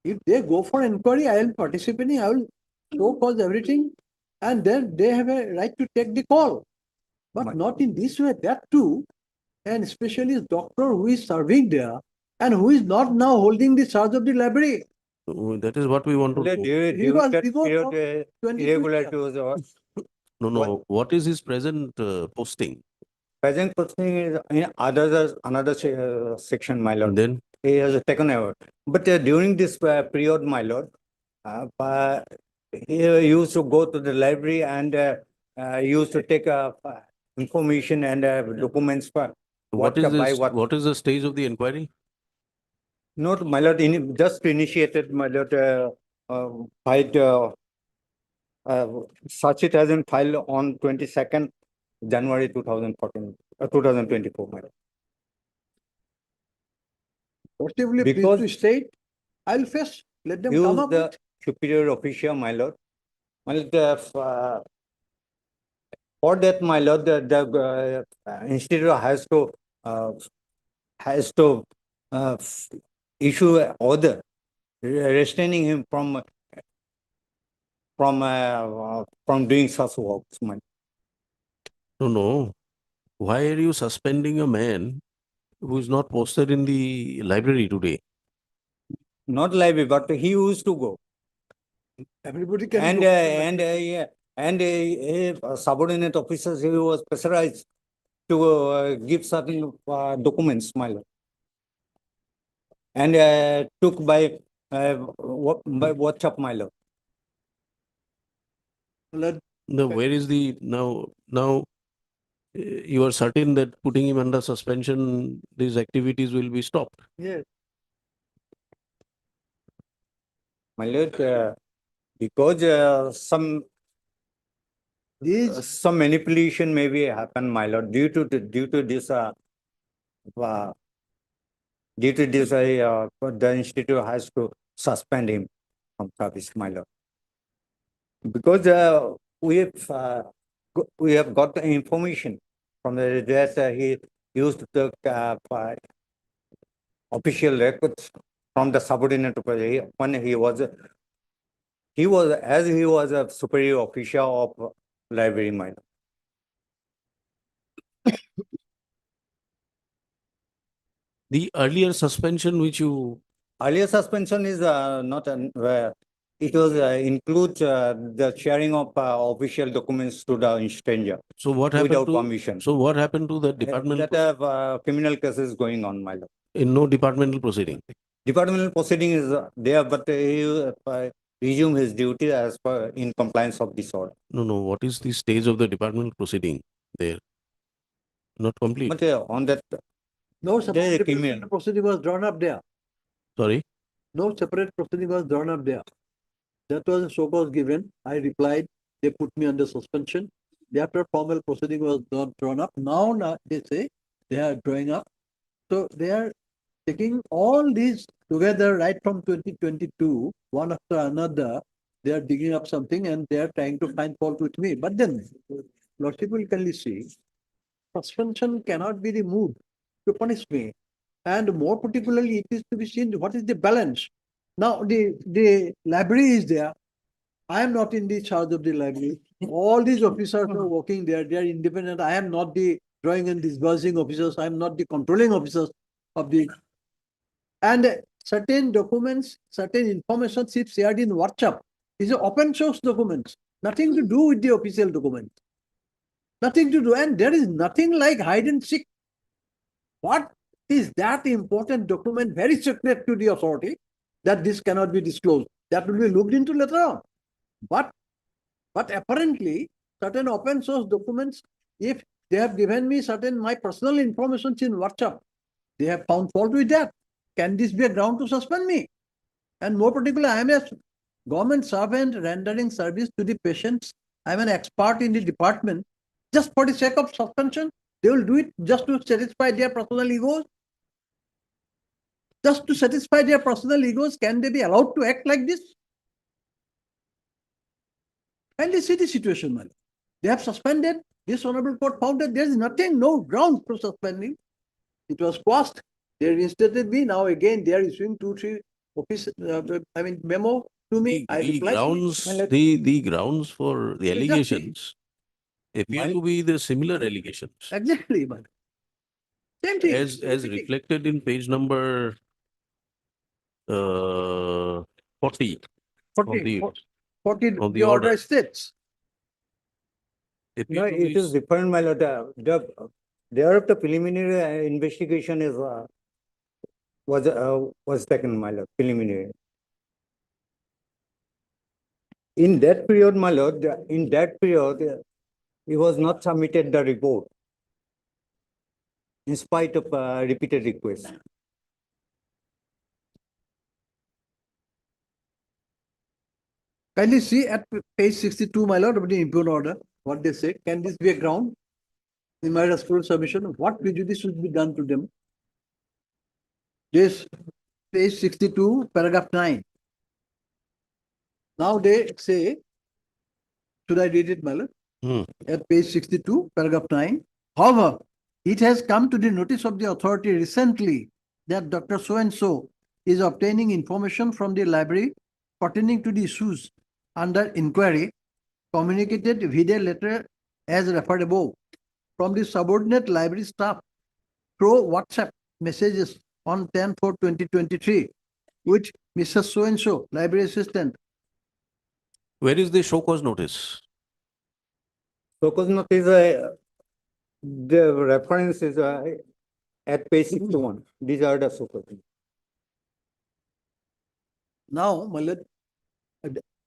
If they go for inquiry, I will participating, I will show cause everything, and then they have a right to take the call. But not in this way, that too, and especially a doctor who is serving there and who is not now holding the charge of the library. That is what we want to know. He was before 22 irregularity was No. What is his present posting? present posting is in another section, my lord. Then he has taken over. But during this period, my lord, he used to go to the library and used to take information and documents for what is by this? what. What is the stage of the inquiry? Not, my lord, just initiated, my lord, filed, such it has been filed on 22nd January 2014, 2024, my lord. Possibly, Because please to state, I'll face, let them use come up the with. superior official, my lord. My lord, for that, my lord, the institute has to issue an order restraining him from doing such works, my. No. Why are you suspending a man who is not posted in the library today? Not library, but he used to go. Everybody can And go. subordinate officers, he was pressurized to give certain documents, my lord. And took by WhatsApp, my lord. No, where is the now? You are certain that putting him under suspension, these activities will be stopped. Yes. My lord, because some manipulation maybe happen, my lord, due to this the institute has to suspend him from service, my lord. Because we have got the information from the that he used the official records from the subordinate when he was a superior official of library, my lord. The earlier suspension which you Earlier suspension is not it was includes the sharing of official documents to the stranger. So what happened without to permission? So what happened to the department? That criminal cases going on, my lord. In no departmental proceeding. Departmental proceeding is there, but he resume his duty as per in compliance of this order. No. What is the stage of the departmental proceeding there? Not complete. But on that, No there is separate criminal. proceeding was drawn up there. Sorry. No separate proceeding was drawn up there. That was a show cause given. I replied. They put me under suspension. Thereafter, formal proceeding was not drawn up. Now they say they are drawing up. So they are taking all these together right from 2022, one after another, they are digging up something and they are trying to find fault with me. But then, Lordship will clearly see, suspension cannot be removed to punish me. And more particularly, it is to be seen what is the balance. Now, the library is there. I am not in the charge of the library. All these officers are working there. They are independent. I am not the drawing and disbursing officers. I am not the controlling officers of the. And certain documents, certain information is shared in WhatsApp. These are open source documents. Nothing to do with the official document. Nothing to do. And there is nothing like hide and seek. What is that important document very secret to the authority that this cannot be disclosed? That will be looked into later on. But apparently, certain open source documents, if they have given me certain my personal information in WhatsApp, they have found fault with that. Can this be a ground to suspend me? And more particularly, I am a government servant rendering service to the patients. I am an expert in the department. Just for the sake of suspension, they will do it just to satisfy their personal egos. Just to satisfy their personal egos, can they be allowed to act like this? Kindly see the situation, man. They have suspended. This honorable court found that there is nothing, no ground for suspending. It was quashed. They reinstated me. Now again, they are issuing 2-3 office, memo to me. I replied. The grounds for the allegations appear to be the similar allegations. Exactly, man. Same thing. As reflected in page number 40. 40 of the order states. No, it is different, my lord. Thereafter preliminary investigation is was taken, my lord, preliminary. In that period, my lord, he was not submitted the report in spite of repeated requests. Kindly see at page 62, my lord, of the impugn order, what they say. Can this be a ground in my respectful submission? What prejudice should be done to them? This page 62, paragraph 9. Now they say, should I read it, my lord? At page 62, paragraph 9. However, it has come to the notice of the authority recently that Dr. So-and-so is obtaining information from the library pertaining to the issues under inquiry, communicated via letter as referred above from the subordinate library staff through WhatsApp messages on 10/4/2023, which Mr. So-and-so, library assistant. Where is the show cause notice? Show cause notice, the reference is at page 61. These are the show cause. Now, my lord,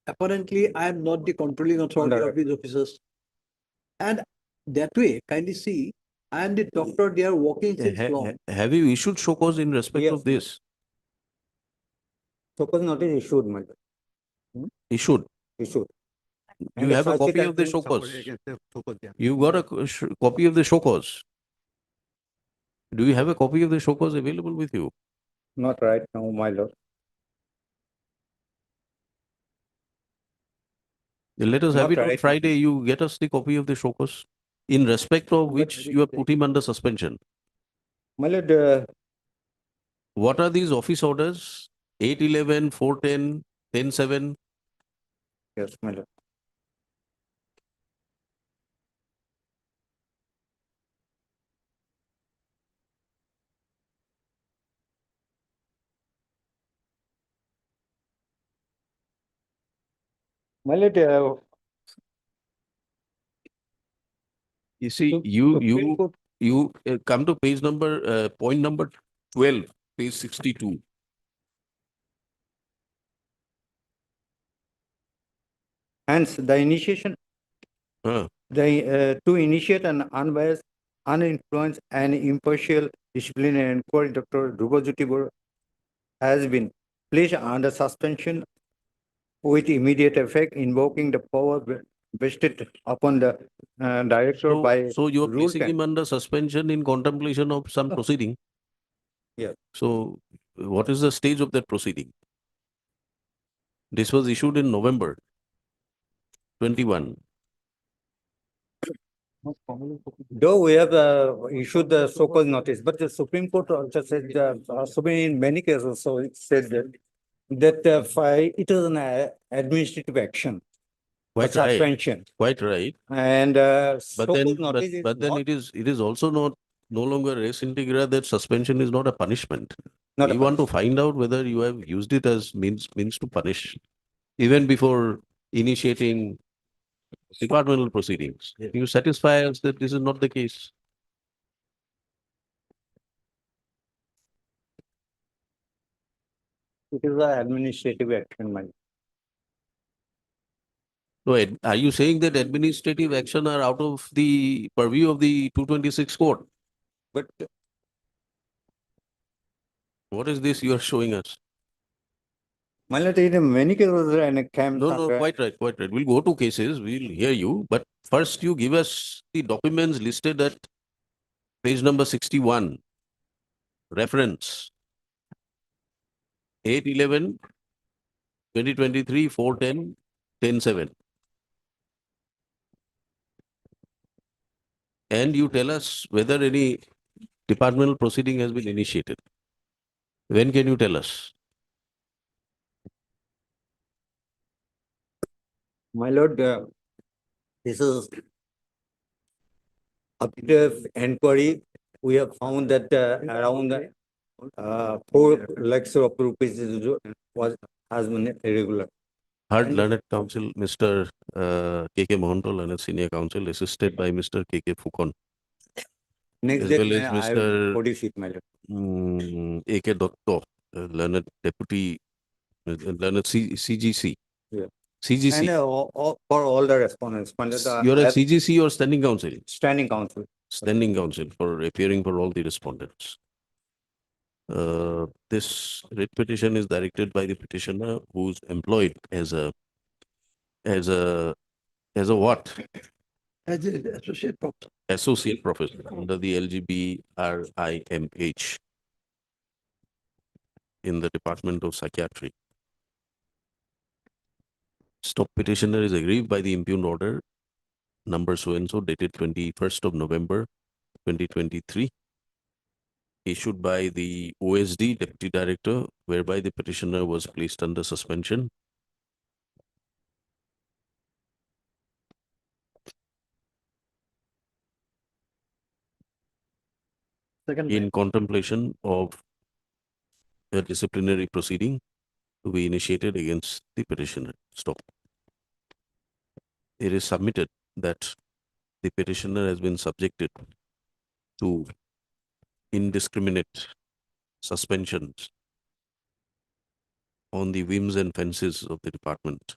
apparently I am not the controlling authority of these officers. And that way, kindly see, I am the doctor they are working since long. Have you issued show cause in respect of this? Show cause notice issued, my lord. Issued. Issued. You have a copy of the show cause. You got a copy of the show cause. Do you have a copy of the show cause available with you? Not right now, my lord. Let us have Not it on right. Friday. You get us the copy of the show cause in respect of which you have put him under suspension. My lord, What are these office orders? 811, 410, 107. yes, my lord. My lord, You see, you come to page number, point number 12, page 62. hence the initiation, to initiate an unbiased, uninfluenced, and impartial disciplinary inquiry, Dr. Dhruva Bora has been placed under suspension with immediate effect, invoking the power vested upon the director by So you are Rule placing 10. him under suspension in contemplation of some proceeding. Yes. So what is the stage of that proceeding? This was issued in November 21. Though we have issued the so-called notice, but the Supreme Court also said, so in many cases, so it said that it is an administrative action. Quite suspension. right. Quite right. And But then, so-called notice is but then not- it is also not no longer res integra that suspension is not a punishment. Not a We want to find out whether you have used it as means to punish, even before initiating departmental proceedings. You satisfy us that this is not the case. It is an administrative action, my. No, are you saying that administrative action are out of the purview of the 226 court? But What is this you are showing us? my lord, in many cases, and camps. No, quite right, quite right. We'll go to cases, we'll hear you, but first you give us the documents listed at page number 61. Reference 811, 2023, 410, 107. And you tell us whether any departmental proceeding has been initiated. When can you tell us? My lord, this is after inquiry, we have found that around 4 lakhs of rupees has been irregular. Heard learned counsel, Mr. K.K. Mohanto, learned senior counsel, assisted by Mr. K.K. Fukon. Next As day, well as I Mr. produce it, my lord. A.K. Dotto, learned deputy, learned CGC. Yeah. CGC. And for all the respondents, my lord, You're I a have CGC or standing counsel? standing counsel. Standing counsel for appearing for all the respondents. This writ petition is directed by the petitioner who's employed as a what? As an associate professor. Associate professor under the LGBRIMH in the Department of Psychiatry. Stop petitioner is aggrieved by the impugned order number so and so dated 21st of November 2023 issued by the OSD Deputy Director, whereby the petitioner was placed under suspension. In contemplation of a disciplinary proceeding to be initiated against the petitioner. Stop. It is submitted that the petitioner has been subjected to indiscriminate suspensions on the whims and fancies of the department.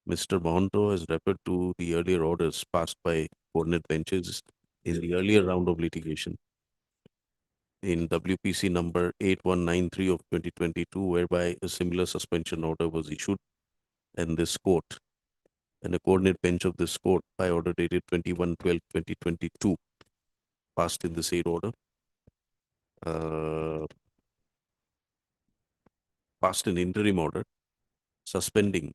Mr. Mohanto has referred to the earlier orders passed by coordinate benches in the earlier round of litigation in WPC number 8193 of 2022, whereby a similar suspension order was issued, and this court and a coordinate bench of this court by order dated 21/12/2022 passed in the said order. Passed an interim order suspending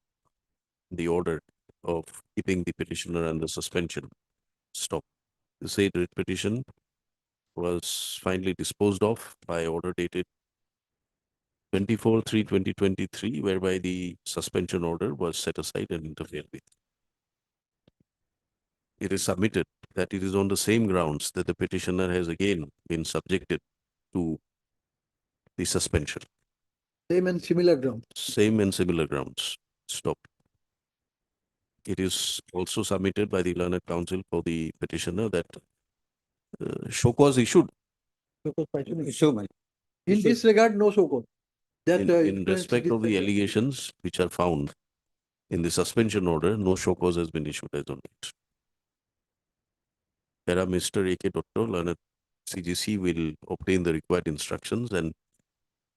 the order of keeping the petitioner under suspension. Stop. The said writ petition was finally disposed of by order dated 24/3/2023, whereby the suspension order was set aside and interfered with. It is submitted that it is on the same grounds that the petitioner has again been subjected to the suspension. Same and similar ground. Same and similar grounds. Stop. It is also submitted by the learned counsel for the petitioner that show cause issued. In this regard, no so called. That In respect of the allegations which are found in the suspension order, no show cause has been issued as on it. There are Mr. A.K. Dotto, learned CGC will obtain the required instructions and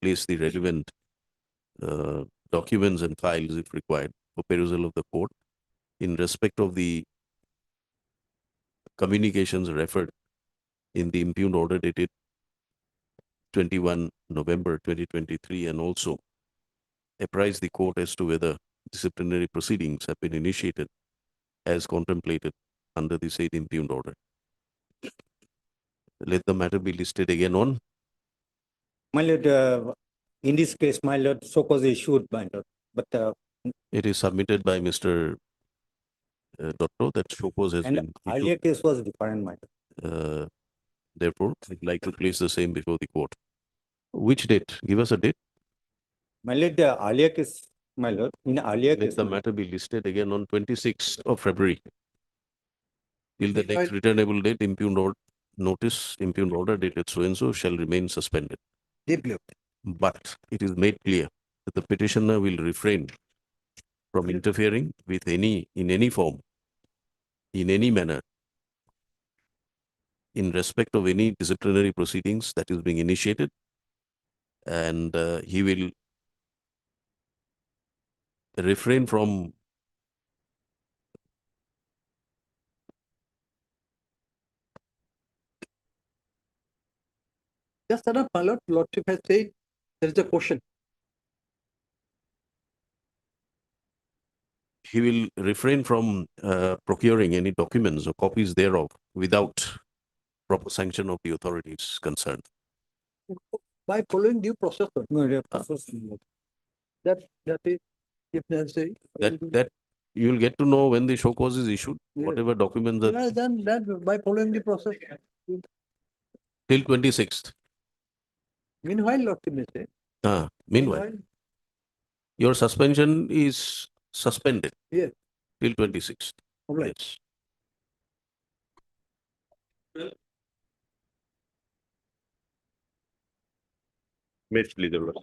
place the relevant documents and files if required for perusal of the court. In respect of the communications referred in the impugned order dated November 2023, and also apprise the court as to whether disciplinary proceedings have been initiated as contemplated under the said impugned order. Let the matter be listed again on. My lord, in this case, my lord, so cause issued, my lord, but It is submitted by Mr. Dotto that show cause has and been earlier issued. case was different, my lord. Therefore, I'd like to place the same before the court. Which date? Give us a date. My lord, the earlier case, my lord, in earlier Let case, the my lord. matter be listed again on 26th of February. Till the Meanwhile- next returnable date, impugned order, notice, impugned order dated so-and-so shall remain suspended. Deeply. But it is made clear that the petitioner will refrain from interfering with in any form, in any manner, in respect of any disciplinary proceedings that is being initiated, and he will refrain from Just enough, my lord, lordship has said, there is a question. he will refrain from procuring any documents or copies thereof without proper sanction of the authorities concerned. By following due process, sir. No, the process, that is, if necessary. That you will get to know when the show cause is issued, Yeah. whatever documents Yeah, that then that by following the process. till 26th. Meanwhile, lordship may say. Meanwhile, your suspension is suspended Yes. till 26th. All right. Yes.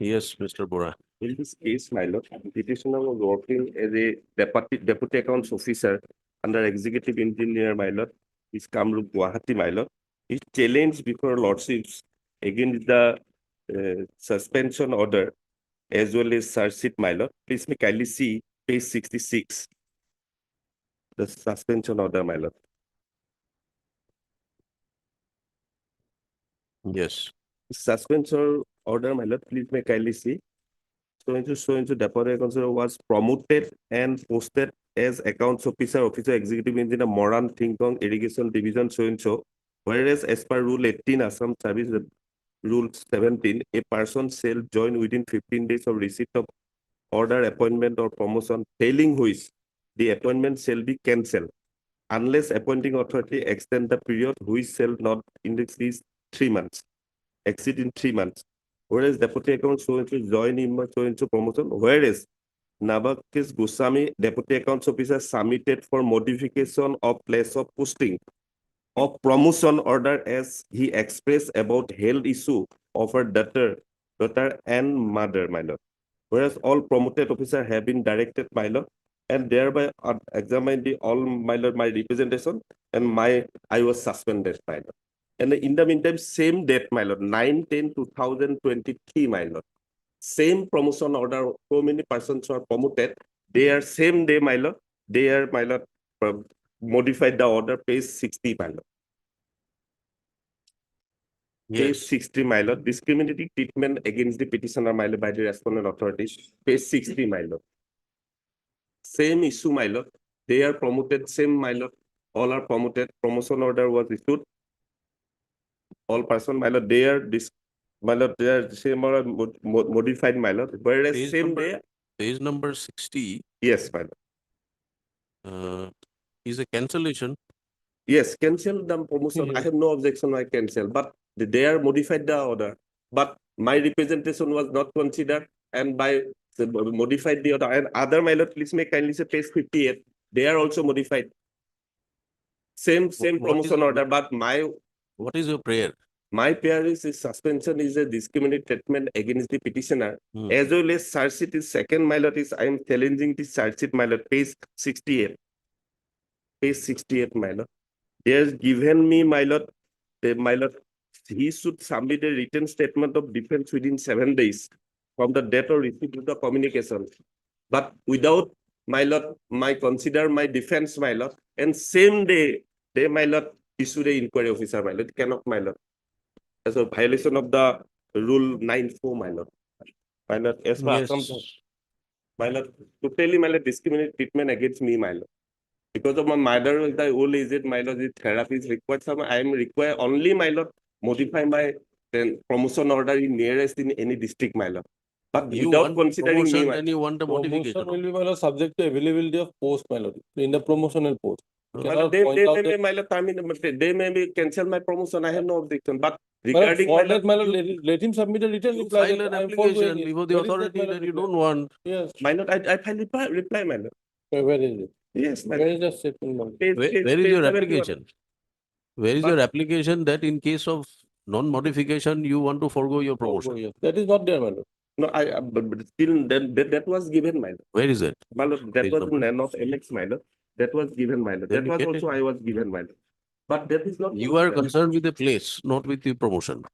Yes, Mr. Bora. In this case, my lord, petitioner was working as a deputy accounts officer under executive engineer, my lord, is Kamrup Guwahati, my lord. He challenged before lordships against the suspension order as well as search sheet, my lord. Please may kindly see page 66, the suspension order, my lord. Yes. Suspension order, my lord, please may kindly see. So into Deputy Accounts was promoted and posted as accounts officer, executive engineer, Moran Tingkong Irrigation Division, so. Whereas as per Rule 18, Assam Service Rule 17, a person shall join within 15 days of receipt of order, appointment or promotion, failing which the appointment shall be cancelled unless appointing authority extend the period which shall not exceed 3 months. Exceed in 3 months. Whereas Deputy Accounts so-and-so join in so-and-so promotion, whereas Nabakis Goswami, Deputy Accounts Officer, submitted for modification of place of posting of promotion order as he expressed about health issue of her daughter and mother, my lord. Whereas all promoted officers have been directed, my lord, and thereby examined the all, my lord, my representation, and I was suspended, my lord. And in the meantime, same date, my lord, 9/10/2023, my lord. Same promotion order, so many persons are promoted. They are same day, my lord. They are, my lord, modified the order, page 60, my lord. Page 60, my lord. Discriminating treatment against the petitioner, my lord, by the respondent authorities. Page 60, my lord. Same issue, my lord. They are promoted, same, my lord. All are promoted. Promotion order was issued. All person, my lord, they are my lord, they are same or modified, my lord. Whereas Page same number- day. Page number 60 Yes, my lord. Is a cancellation. Yes, cancel the promotion. I have no objection, I cancel, but they are modified the order. But my representation was not considered, and by modified the order. And other, my lord, please may kindly say page 58. They are also modified. Same promotion order, but what is your prayer? My prayer is suspension is a discriminatory treatment against the petitioner. As well as search sheet is second, my lord, is I am challenging the search sheet, my lord, page 68. Page 68, my lord. They has given me, my lord, he should submit a written statement of defense within 7 days from the date of receipt of the communication. But without, my lord, consider my defense, my lord, and same day, my lord, issued a inquiry officer, my lord, cannot, my lord. As a violation of the Rule 9(4), my lord. My lord, as per Yes. Assam, my lord, totally, my lord, discriminate treatment against me, my lord. Because of my mother is the old age, my lord, the therapy is required. Some I am required only, my lord, modify my then promotion order in nearest in any district, my lord. But You without want considering me, promotion, my then you want a modification. Promotion will be, my lord, subject to availability of post, my lord, in the promotional post. You my cannot lord, they point out may be, that- my lord, they may be cancel my promotion. I have no objection. But My lord, regarding, for my that, my lord, you- let him submit a written You reply file that an I am for doing application it. before the Where is that, authority my lord, that you reply? don't want. Yes, my lord, I file reply, my lord. where is it? Yes, my Where lord. is that statement, my lord? Where is Page your 71. application? Where is But- your application that in case of non-modification, you want to forego your promotion? Yes, that is not there, my lord. No, but still, that was given, my lord. Where is it? My lord, that Page was number. none of MX, my lord. That was given, my lord. Then That you was get also it. I was given, my lord. But that is not. You are concerned with the place, not with the promotion.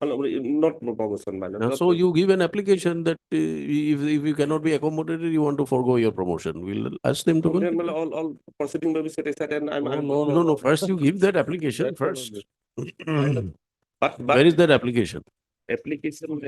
Not promotion, my lord. And Not so you give an application that if you cannot be accommodated, you want to forego your promotion. We'll ask them to then, continue. all proceeding will be set aside, and I'm. No. First, you give that application That cannot first. But Where is that application? application.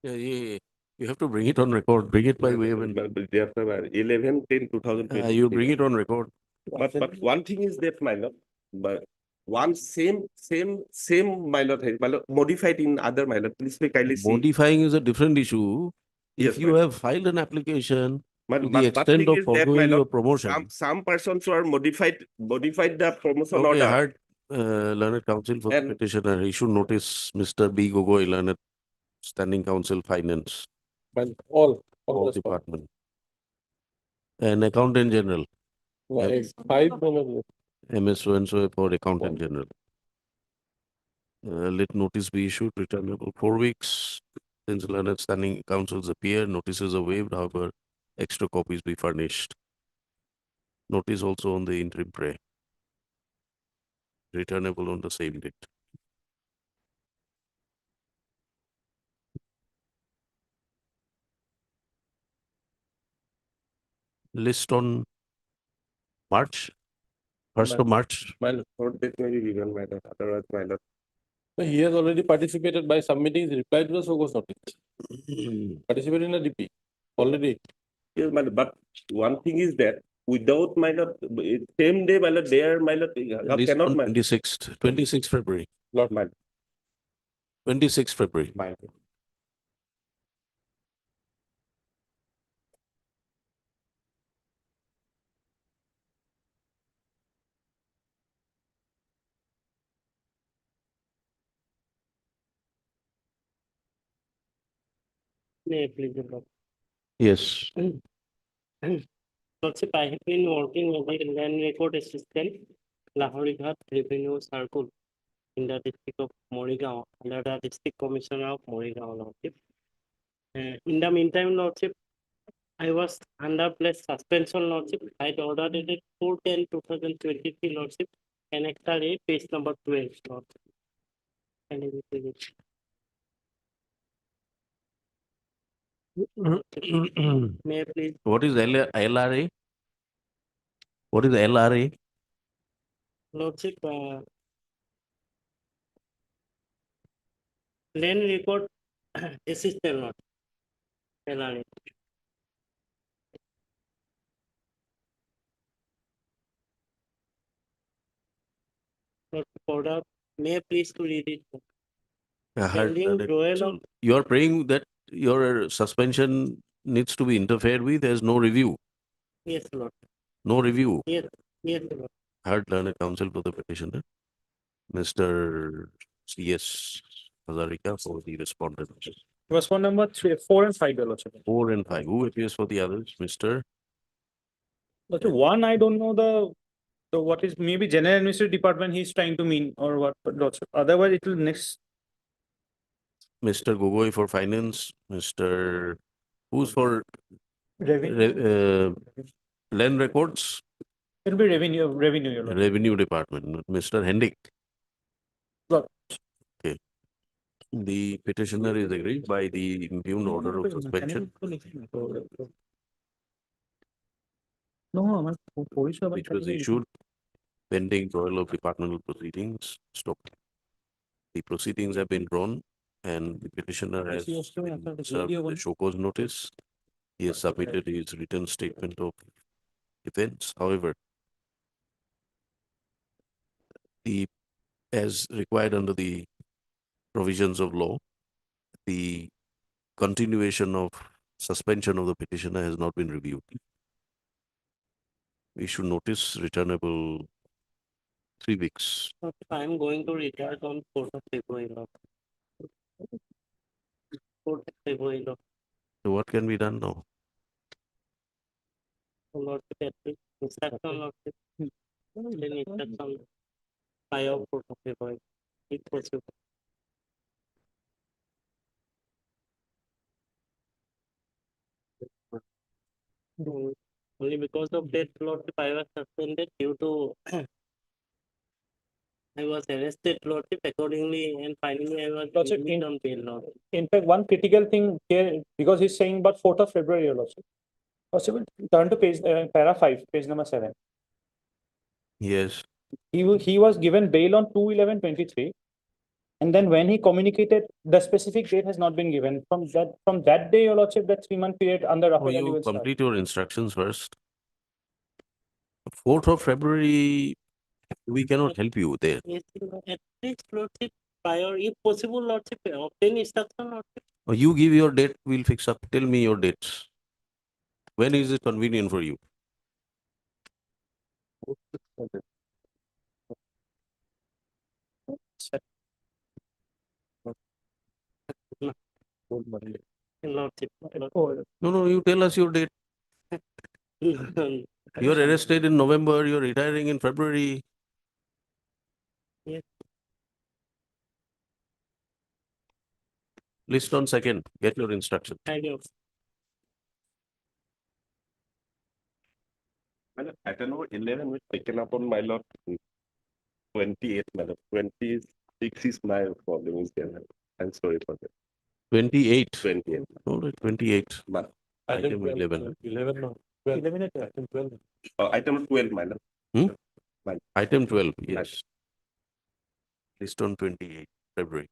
Yeah. You have to bring it on record. Bring it by way of. 11/10/2020. You bring it on record. But one thing is that, my lord, but one same, my lord, modified in other, my lord. Please kindly see. Modifying is a different issue. Yes, If you have filed an application But, to but, the but extent thing of is that, my foregoing your lord, promotion. some persons who are modified the promotion Okay, order. heard learned counsel for the And- petitioner. Issue notice Mr. B. Gogoi, learned standing counsel finance, But all all the department. And accountant general, five, my lord. MS so and so for accountant general. Let notice be issued, returnable 4 weeks. Since learned standing counsels appear, notices are waived, however, extra copies be furnished. Notice also on the interim pray. Returnable on the same date. List on March, 1st of March. My lord. Court date may be given, my lord. Otherwise, my lord. So he has already participated by submitting his reply to the SOGOS notice. Participated in a DP already. Yes, my lord. But one thing is that without, my lord, same day, my lord, there, my lord, List cannot, on my 26th February. Lord, my 26th February. my May I please report? Yes. Lordship, I have been working as a land record assistant, Lahorighat Revenue Circle in the district of Morigaon, under the district commissioner of Morigaon, Lordship. In the meantime, Lordship, I was under place suspension, Lordship. I ordered it at 4/10/2023, Lordship, and extra A, page number 12, Lordship. And it is- May I please? What is LRA? What is LRA? Lordship, land record assistant, Lord. LRA. Order, may I please to read it? I heard Pending that. withdrawal So of- you are praying that your suspension needs to be interfered with. There's no review. Yes, Lord. No review. Yes, Lord. Heard learned counsel for the petitioner, Mr. C.S. Hazarika for the respondent. Respond number 4 and 5, your lordship. 4 and 5. Who appears for the others? Mr. Lordship, one, I don't know the what is maybe general administrative department he's trying to mean or what, but lordship. Otherwise, it will next. Mr. Gogoi for finance, Mr. Who's for Revenue. land records? It'll be revenue, your lordship. Revenue department, Mr. Hendick. Lord. Okay. The petitioner is agreed by the impugned order of suspension, No, which was issued pending trial of departmental proceedings, stop. The proceedings have been drawn and the petitioner has been served the show cause notice. He has submitted his written statement of defense. However, the, as required under the provisions of law, the continuation of suspension of the petitioner has not been reviewed. We should notice returnable 3 weeks. I am going to retire on 4th of February. 4th of February. So what can be done now? Lordship, at least instruction, Lordship. Then instruction 5 of 4th of February. If possible. Only because of that, Lordship, I was suspended due to I was arrested, Lordship, accordingly, and finally I was Lordship, released on bail, Lordship. In fact, one critical thing here, because he's saying about 4th of February, Your Lordship. Possible, turn to page, para 5, page number 7. Yes. He was given bail on 2/11/23. And then when he communicated, the specific date has not been given. From that day, Your Lordship, that 3-month period under Oh, Rafael you will start. complete your instructions first. 4th of February, we cannot help you there. Yes, at least, Lordship, prior, if possible, Lordship, obtain instruction, Lordship. Oh, you give your date, we'll fix up. Tell me your dates. When is it convenient for you? Lordship. No, you tell us your date. You're arrested in November, you're retiring in February. Yes. List on 2nd, get your instruction. Thank you. Item number 11 was taken up on my lot 28, madam. 26 is my problem is there. I'm sorry for that. 28. 28. All right, 28. Madam. Item 11. 11, no. 11 at item 12. Item 12, madam. Item 12, yes. List on 28, February.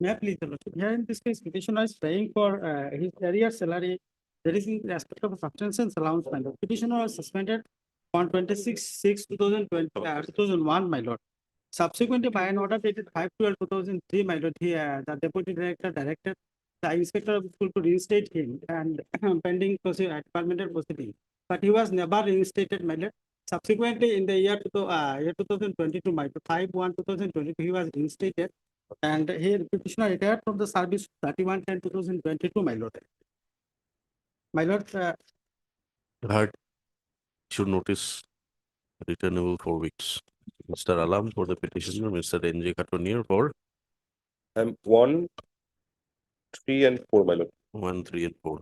May I please, Your Lordship? Here in this case, petitioner is paying for his arrears salary. There is in respect of a subsistence allowance, my lord. Petitioner was suspended on 26/6/2020, 2001, my lord. Subsequently, by an order dated 5/12/2003, my lord, the deputy director directed the inspector of school to reinstate him and pending departmental proceeding. But he was never reinstated, my lord. Subsequently, in the year 2022, my lord, 5/1/2022, he was reinstated. And here petitioner retired from the service 31/10/2022, my lord. My lord, Heard. Should notice returnable 4 weeks. Mr. Alam for the petitioner, Mr. N.J. Katonier for 1, 3, and 4, my lord. 1, 3, and 4.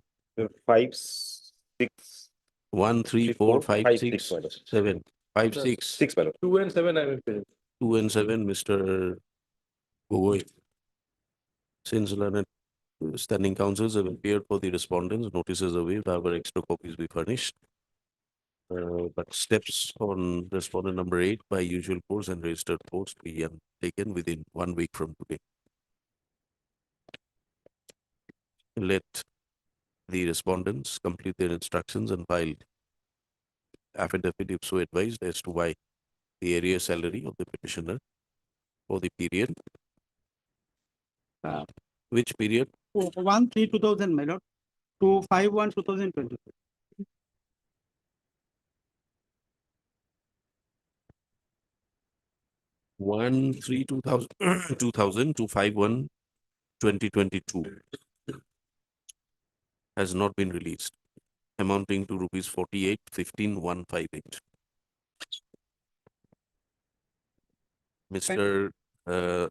5, 6. 1, 3, 4, 5, 6, 7. 5, 6. 6, my lord. 2 and 7, I will pay. 2 and 7, Mr. Gogoi. Since learned standing counsels have appeared for the respondents, notices are waived, however, extra copies be furnished. But steps on respondent number 8 by usual course and registered post be taken within 1 week from today. Let the respondents complete their instructions and file affidavit if so advised as to why the area salary of the petitioner for the period. Which period? 1/3/2000, my lord, to 5/1/2020. 1/3/2000 2000 to 5/1/2022 has not been released, amounting to rupees 48,15,158. Mr.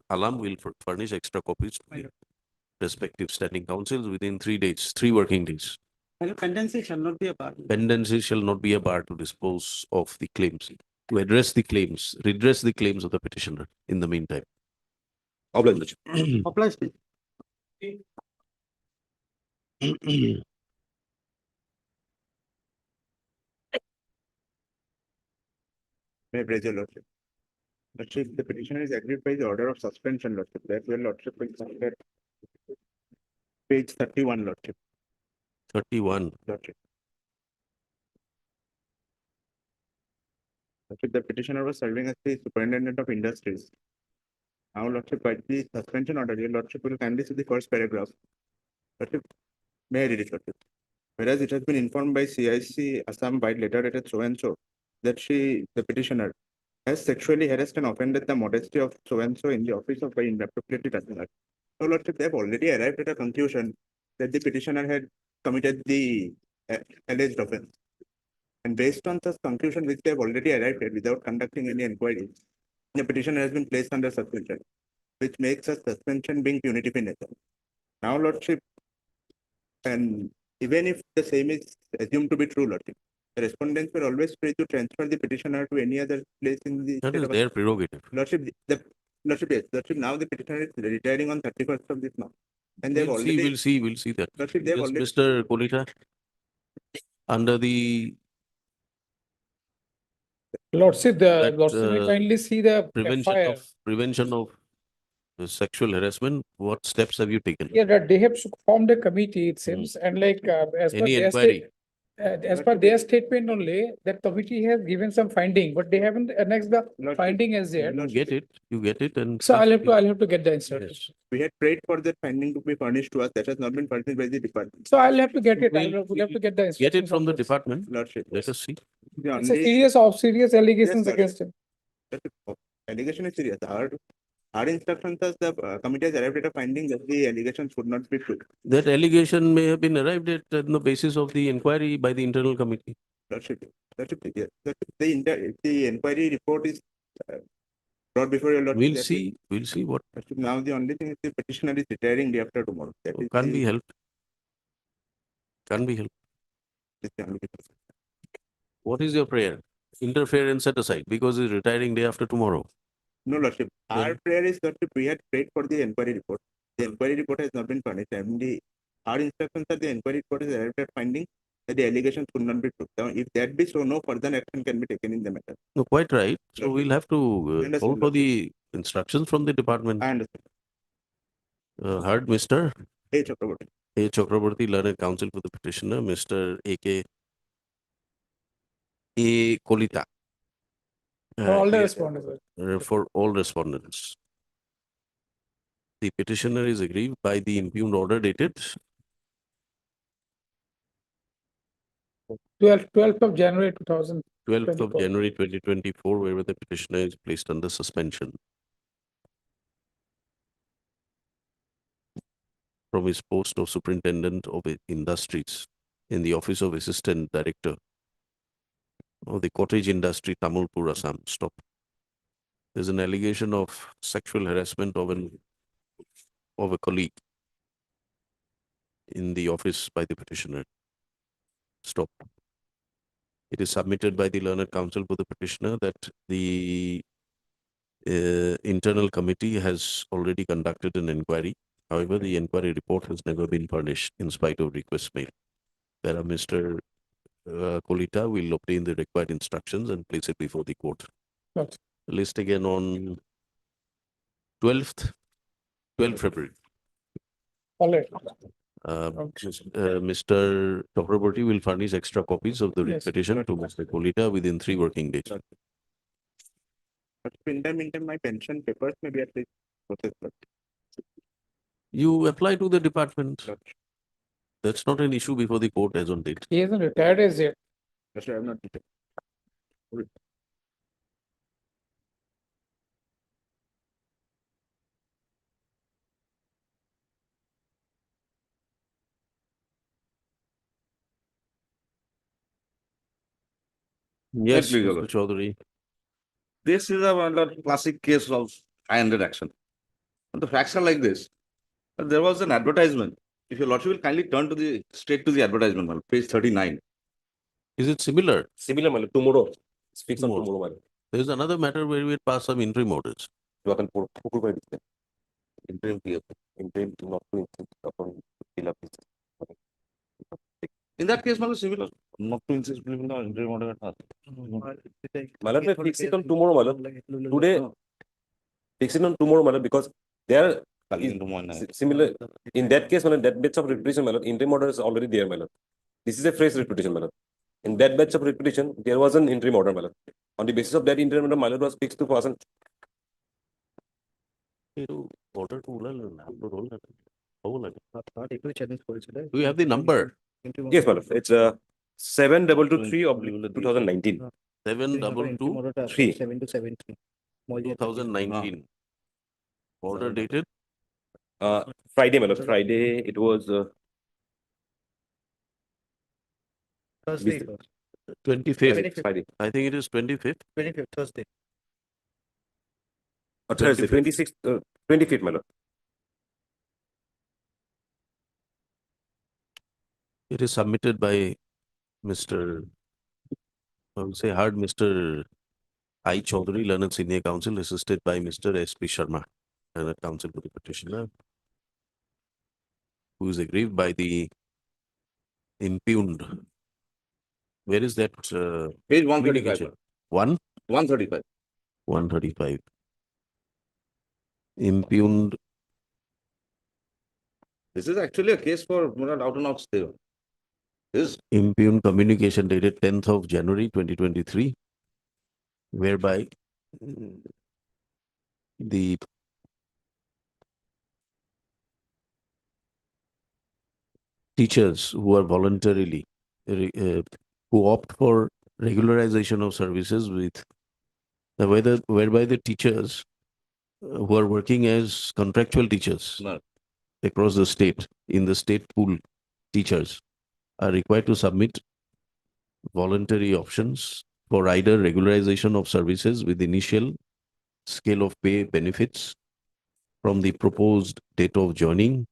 Alam will furnish extra copies to the respective standing councils within 3 days, 3 working days. My lord, pendency shall not be a bar. Pendency shall not be a bar to dispose of the claims, to address the claims, redress the claims of the petitioner in the meantime. Oblige, please. May I praise your lordship? Lordship, the petitioner is agreed by the order of suspension, lordship. That your lordship will consider page 31, lordship. 31. Lordship. Lordship, the petitioner was serving as the superintendent of industries. Now, lordship, by the suspension order, your lordship will kindly see the first paragraph. Lordship, may I read it, lordship? Whereas it has been informed by CIC Assam by letter dated so and so that she, the petitioner, has sexually harassed and offended the modesty of so and so in the office of by inappropriately touching her. So, lordship, they have already arrived at a conclusion that the petitioner had committed the alleged offense. And based on such conclusion which they have already arrived at without conducting any inquiry, the petitioner has been placed under suspension, which makes a suspension being punitive in nature. Now, lordship, and even if the same is assumed to be true, lordship, the respondents were always free to transfer the petitioner to any other place in the That state is of their prerogative. Lordship, yes, lordship, now the petitioner is retiring on 31st of this month. And they've We'll already. we'll see that. Lordship, they've Yes, already. Mr. Kolita, under the Lordship, that, Lordship may kindly see the FIR. prevention of sexual harassment, what steps have you taken? Yeah, that they have formed a committee, it seems, and like, as per Any their inquiry? as per their statement only, that committee has given some finding, but they haven't annexed the finding as yet. You get it and. So I'll have to get the instructions. We had prayed for that finding to be furnished to us. That has not been furnished by the department. So I'll have to get it. We'll have to get the instructions. Get it from the this. department. Lordship. Let us see. It's a serious allegations Yes, against him. Allegation is serious. Our instructions as the committee has arrived at a finding that the allegations would not be true. That allegation may have been arrived at on the basis of the inquiry by the internal committee. Lordship, yes. The inquiry report is brought before your lordship. We'll see what. Lordship, now the only thing is the petitioner is retiring day after tomorrow. That is Can't the- be helped. Can't be helped. this is the only difference. What is your prayer? Interfere and set aside because he's retiring day after tomorrow. No, lordship. Our Then- prayer is that we had prayed for the inquiry report. The inquiry report has not been furnished. And our instructions are the inquiry report is arrived at finding that the allegations could not be true. Now, if that be so, no further action can be taken in the matter. No, quite right. So we'll have to Understood, call for the instructions from the department. I understand. Heard Mr. Hey, Chakraborty. A. Chakraborty, learned counsel for the petitioner, Mr. A.K. A. Kolita. For all the He- respondents. For all respondents. The petitioner is aggrieved by the impugned order dated 12th of January 2000. 12th of January 2024, where the petitioner is placed under suspension from his post of superintendent of industries in the office of assistant director of the cottage industry, Tamulpur, Assam. Stop. There's an allegation of sexual harassment of a colleague in the office by the petitioner. Stop. It is submitted by the learned counsel for the petitioner that the internal committee has already conducted an inquiry. However, the inquiry report has never been furnished in spite of requests made. There Mr. Kolita will obtain the required instructions and place it before the court. Right. List again on 12th February. All right. Mr. Chakraborty will furnish extra copies of the Yes. petition to Mr. Kolita within 3 working days. But in the meantime, my pension papers may be at least processed. You apply to the department. That's not an issue before the court as on date. He hasn't retired as yet. That's why I have not. Yes, please, Mr. Chaudhary. This is a classic case of high-handed action. And the facts are like this. There was an advertisement. If your lordship will kindly turn to straight to the advertisement, madam, page 39. Is it similar? Similar, my lord. Tomorrow. Speaks on Tomorrow. tomorrow, my lord. There is another matter where we had passed some interim orders. You can put by this. Interim clear. Interim not to insist upon fill up this. In that case, Malad, similar, not to insist, believe in the interim order at all. Malad, may fix it on tomorrow, Malad. Today, fix it on tomorrow, Malad, because there is similar. In that case, Malad, that batch of repetition, Malad, interim order is already there, Malad. This is a fresh repetition, Malad. In that batch of repetition, there was an interim order, Malad. On the basis of that interim order, Malad was fixed to person. Order to do you have the number? Yes, Malad. It's 7223 of 2019. 7223 7-7-3. 2019. Order dated Friday, Malad. Friday, it was Thursday. 25th. Friday. I think it is 25th. 25th, Thursday. Thursday, 26th, 25th, Malad. It is submitted by Mr. I will say hard Mr. I. Chaudhary, Learned Senior Counsel, assisted by Mr. S.P. Sharma, Learned Counsel to the petitioner, who is aggrieved by the impugned. Where is that? Page 135. communication? 135. 135. Impugned. This is actually a case for out and out stay. This Impugned communication dated 10th of January 2023, whereby the teachers who are voluntarily who opt for regularization of services with whereby the teachers who are working as contractual teachers across the state in the state pool teachers are required to submit voluntary options for either regularization of services with initial scale of pay benefits from the proposed date of joining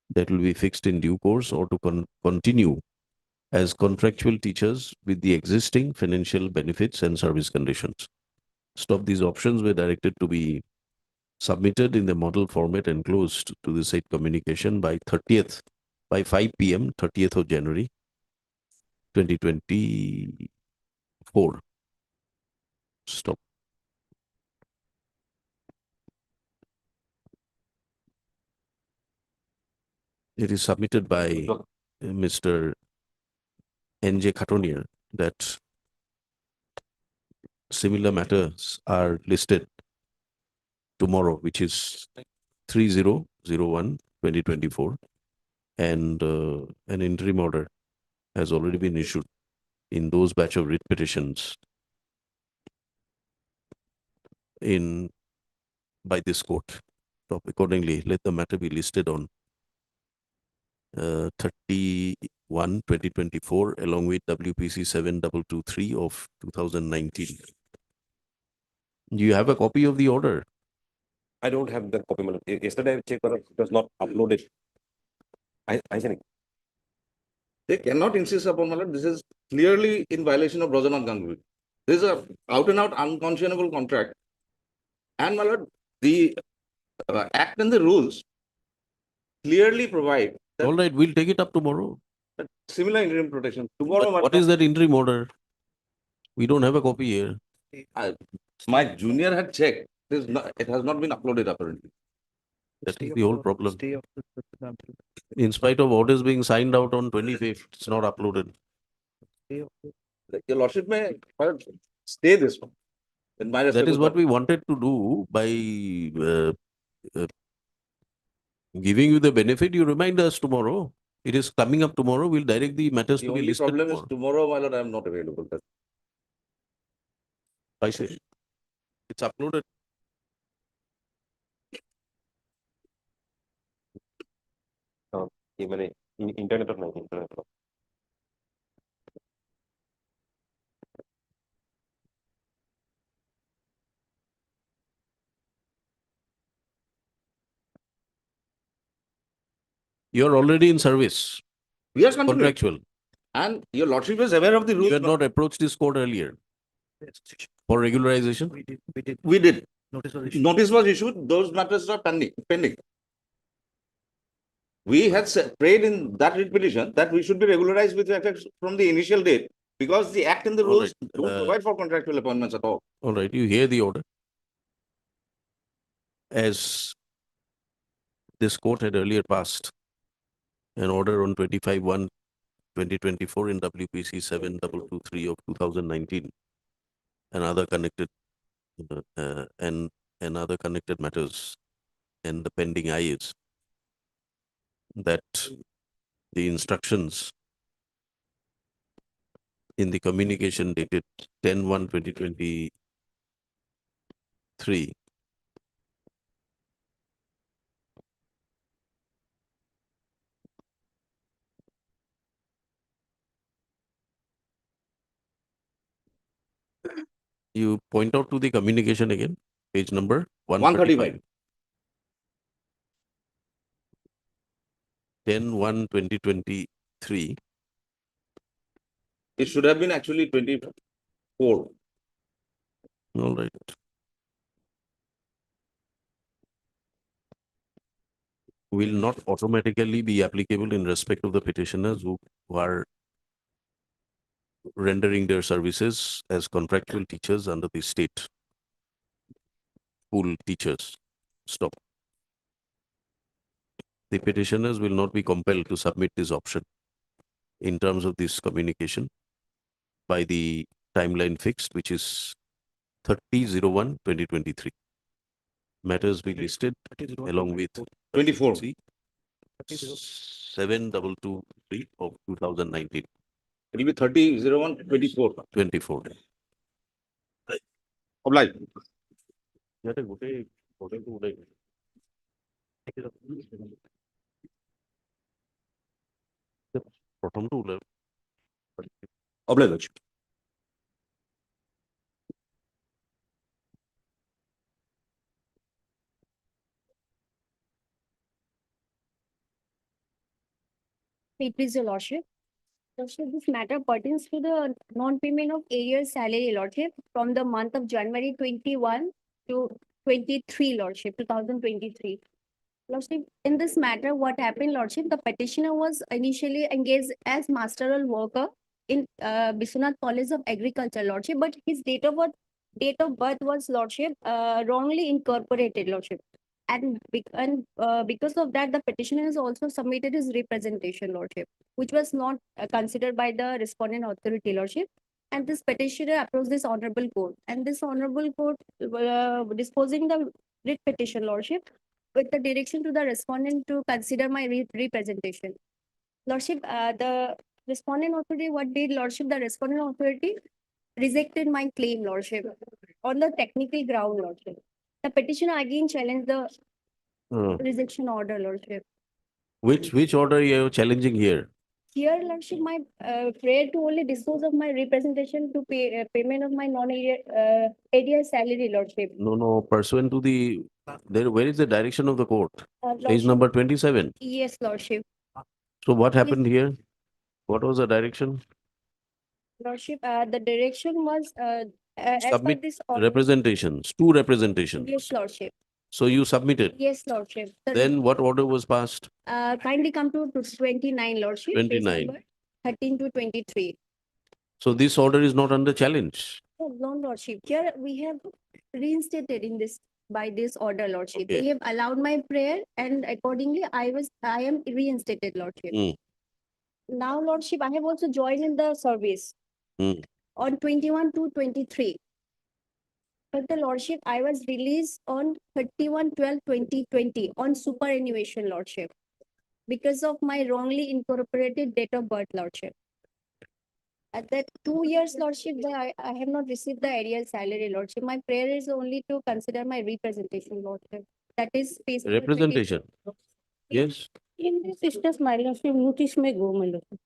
that will be fixed in due course, or to continue as contractual teachers with the existing financial benefits and service conditions. Stop these options were directed to be submitted in the model format enclosed to the said communication by 5 p.m. 30th of January 2024. Stop. It is submitted by Mr. N.J. Khatonier that similar matters are listed tomorrow, which is 30/01/2024, and an interim order has already been issued in those batch of writ petitions by this court. So accordingly, let the matter be listed on 30/1/2024 along with WPC 7223 of 2019. Do you have a copy of the order? I don't have the copy. Malad. Yesterday I checked, but it was not uploaded. I think. they cannot insist upon, Malad. This is clearly in violation of Rajanath Ganguly. This is a out and out unconscionable contract. And Malad, the act and the rules clearly provide that All right, we'll take it up tomorrow. similar interim protection. Tomorrow, What is that interim order? We don't have a copy here. My junior had checked. It has not been uploaded apparently. That is the whole problem. In spite of orders being signed out on 25th, it's not uploaded. Your Lordship may stay this one. That is what we wanted to do by giving you the benefit. You remind us tomorrow. It is coming up tomorrow. We'll direct the matters The to be only listed problem is tomorrow. tomorrow, my lord, I am not available. I say it's uploaded. Internet or not? Internet. You're already in service. We are continuing. Contractual. And your Lordship is aware of the rules. You had not approached this court earlier for regularization? We did. Notice was issued. Notice was issued. Those matters are pending. We had prayed in that writ petition that we should be regularized with effect from the initial date because the act and the All rules right, don't provide for contractual appointments at all. All right, you hear the order. As this court had earlier passed an order on 25/1/2024 in WPC 7223 of 2019 and other connected and other connected matters and the pending IAs, that the instructions in the communication dated 10/1/2023 you point out to the communication again, page number 135. 10/1/2023. It should have been actually 24. All right. Will not automatically be applicable in respect of the petitioners who are rendering their services as contractual teachers under the state school teachers. Stop. The petitioners will not be compelled to submit this option in terms of this communication by the timeline fixed, which is 30/01/2023. Matters be listed along with 24. 7223 of 2019. It will be 30/01/24. 24. Obliged. প্রথমটা উল্লেখ Obliged. Please, Your Lordship. Lordship, this matter pertains to the non-payment of arrears salary, Lordship, from the month of January 21 to 23, Lordship, 2023. Lordship, in this matter, what happened, Lordship, the petitioner was initially engaged as masteral worker in Biswanath College of Agriculture, Lordship, but his date of birth was, Lordship, wrongly incorporated, Lordship. And because of that, the petitioner has also submitted his representation, Lordship, which was not considered by the respondent authority, Lordship. And this petitioner approached this honorable court, and this honorable court disposing the writ petition, Lordship, with the direction to the respondent to consider my representation. Lordship, the respondent authority, what did, Lordship? The respondent authority rejected my claim, Lordship, on the technical ground, Lordship. The petitioner again challenged the rejection order, Lordship. Which order you are challenging here? Here, Lordship, my prayer to only dispose of my representation to pay payment of my non-area salary, Lordship. No, pursuant to the, where is the direction of the court? Page Lordship, number 27. yes, Lordship. So what happened here? What was the direction? Lordship, the direction was as per Submit this order. representations, two representations. Yes, Lordship. So you submitted. Yes, Lordship. Then what order was passed? Kindly come to 29, Lordship. Page 29. number 13 to 23. So this order is not under challenge. No, Lordship. Here we have reinstated in this by this order, Lordship. Okay. They have allowed my prayer, and accordingly, I am reinstated, Lordship. Now, Lordship, I have also joined in the service on 21 to 23. But the Lordship, I was released on 31/12/2020 on superannuation, Lordship, because of my wrongly incorporated date of birth, Lordship. At that 2 years, Lordship, I have not received the arrears salary, Lordship. My prayer is only to consider my representation, Lordship. That is page number 22. Representation. Yes. In this instance, my Lordship, notice may go, my Lordship.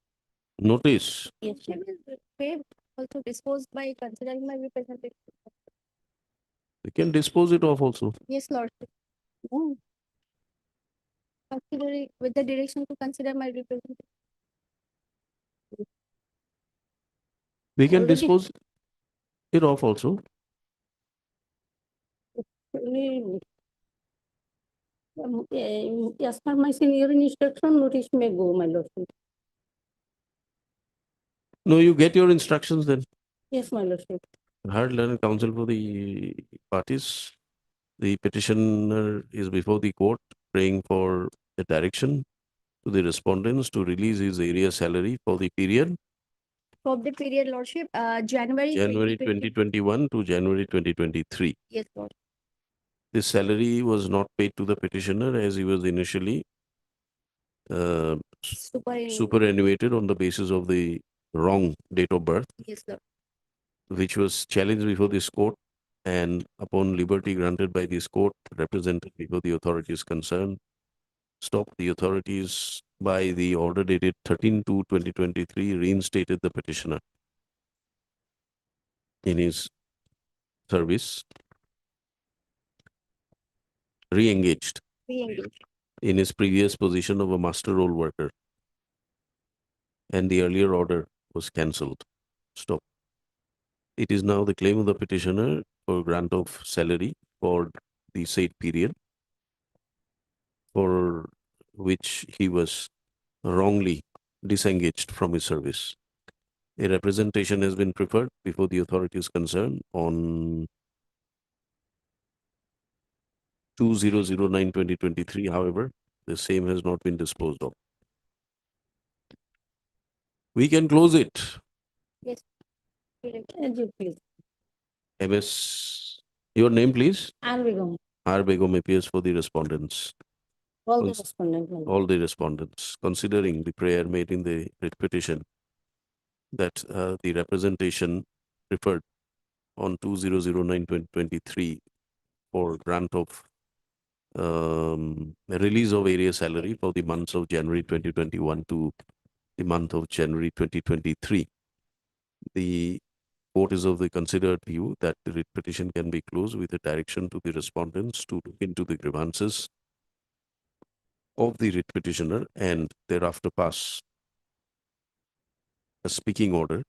Notice. Yes, I will pay also disposed by considering my representation. You can dispose it off also. Yes, Lordship. Consider with the direction to consider my representation. We can Already- dispose it off also. As per my senior instruction, notice may go, my lordship. No, you get your instructions then. Yes, my lordship. Heard learned counsel for the parties. The petitioner is before the court praying for a direction to the respondents to release his area salary for the period For the period, lordship, January January 2020. 2021 to January 2023. Yes, lord. This salary was not paid to the petitioner as he was initially uh, superannuated on the basis of the wrong date of birth, Yes, lord. which was challenged before this court, and upon liberty granted by this court, represented before the authorities concerned, stopped the authorities by the order dated 13/2/2023, reinstated the petitioner in his service, re-engaged Re-engage. in his previous position of a master roll worker, and the earlier order was cancelled. Stop. It is now the claim of the petitioner for grant of salary for the said period for which he was wrongly disengaged from his service. A representation has been preferred before the authorities concerned on 2009/2023. However, the same has not been disposed of. We can close it. Yes. As you please. MS, your name please? And we go. R. Begum appears for the respondents. All the Cons- respondents. All the respondents, considering the prayer made in the writ petition that the representation preferred on 2009/2023 for grant of release of area salary for the months of January 2021 to the month of January 2023. The court is of the considered view that the writ petition can be closed with a direction to the respondents to look into the grievances of the writ petitioner and thereafter pass a speaking order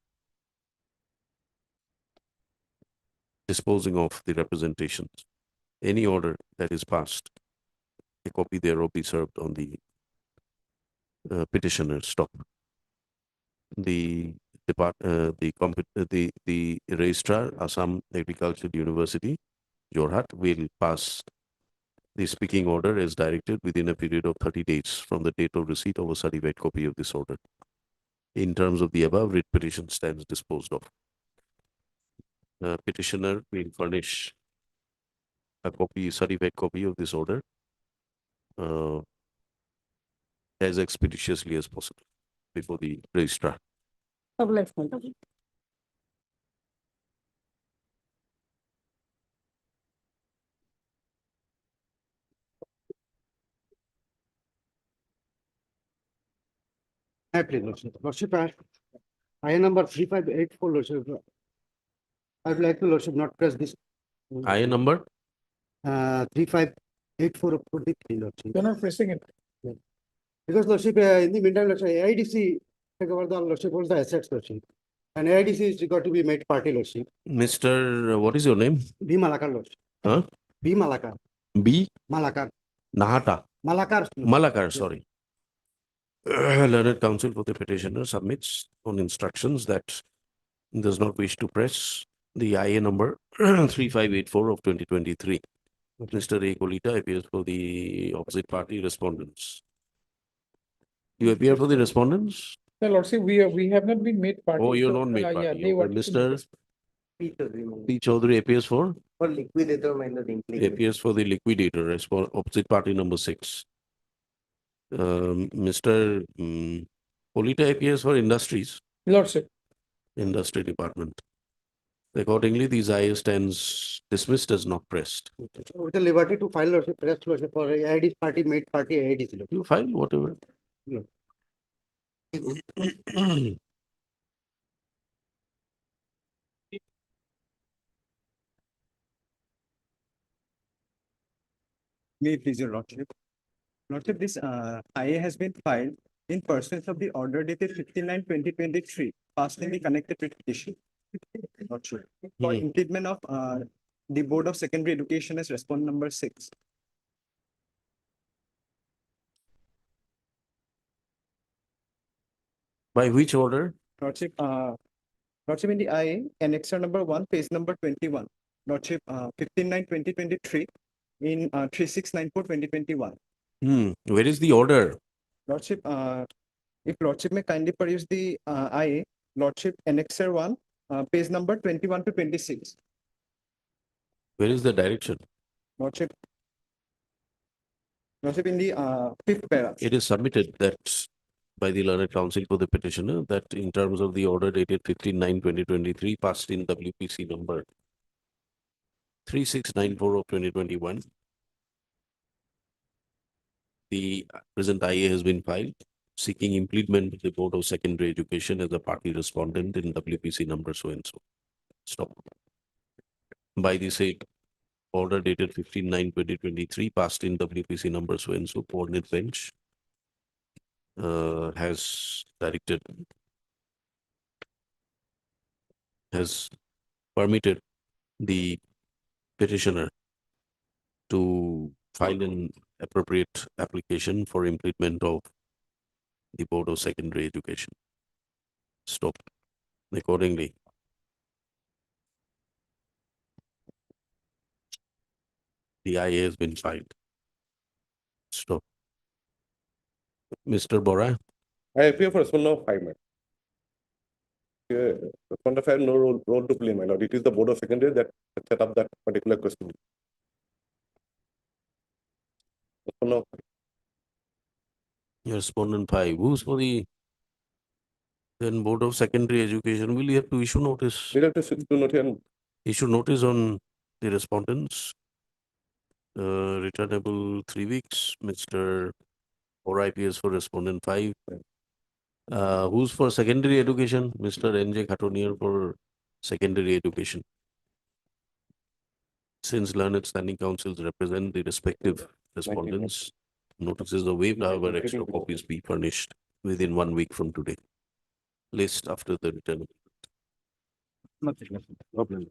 disposing of the representations. Any order that is passed, a copy thereof be served on the petitioner's stop. The the registrar, Assam Agricultural University, Jorhat, will pass the speaking order as directed within a period of 30 days from the date of receipt of a certified copy of this order. In terms of the above, writ petition stands disposed of. Petitioner will furnish a certified copy of this order as expeditiously as possible before the registrar. Please, Lordship. Lordship, I number 3584, Lordship. I would like to, Lordship, not press this. IA number? 3584 of 43, Lordship. You're not pressing it. Because, Lordship, in the meantime, Lordship, AIDC take over the, Lordship, all the assets, Lordship. And AIDC is got to be made party, Lordship. Mr. What is your name? B. Malakar, Lordship. Huh? B. Malakar. B. Malakar. Nahata. Malakar. Malakar, sorry. Learned counsel for the petitioner submits on instructions that does not wish to press the IA number 3584 of 2023. Mr. A. Kolita appears for the opposite party respondents. You appear for the respondents? No, Lordship, we have not been made party. Oh, you're so, not made yeah, party. they Okay. wanted to make Mr. P. Chaudhary appears for? For liquidator, my lord, impleadment. Appears for the liquidator as for opposite party number 6. Mr. Kolita appears for industries. Lordship. Industry department. Accordingly, these IA stands dismissed as not pressed. With the liberty to file, Lordship, press, Lordship, for AIDC party, made party, AIDC. You file whatever. Yeah. May it please your Lordship. Lordship, this IA has been filed in pursuance of the order dated 59/2023, passed in the connected writ petition. Lordship, for impleadment of the Board of Secondary Education as respondent number 6. By which order? Lordship, Lordship in the IA, annexure number 1, page number 21. Lordship, 15/9/2023 in 3694/2021. Where is the order? Lordship, if Lordship may kindly produce the IA, Lordship, annexure 1, page number 21 to 26. Where is the direction? Lordship, Lordship in the fifth para. It is submitted that by the learned counsel to the petitioner that in terms of the order dated 15/9/2023 passed in WPC number 3694 of 2021, the present IA has been filed seeking impleadment with the Board of Secondary Education as a party respondent in WPC number so and so. Stop. By the said order dated 15/9/2023 passed in WPC number so and so, coordinate bench has directed, has permitted the petitioner to file an appropriate application for impleadment of the Board of Secondary Education. Stop. Accordingly, the IA has been filed. Stop. Mr. Bora, I appear for respondent of 5 minutes. Respondent of 5 no role to play, my lord. It is the Board of Secondary that set up that particular question. Respondent of your respondent 5, who's for the then Board of Secondary Education? Will you have to issue notice? we'll have to note here and Issue notice on the respondents. Returnable 3 weeks. Mr. Or IPS for respondent 5. Who's for secondary education? Mr. NJ Khatonier for secondary education. Since learned standing councils represent the respective respondents, notices are waived, however, extra copies be furnished within 1 week from today. List after the return. Nothing. problem.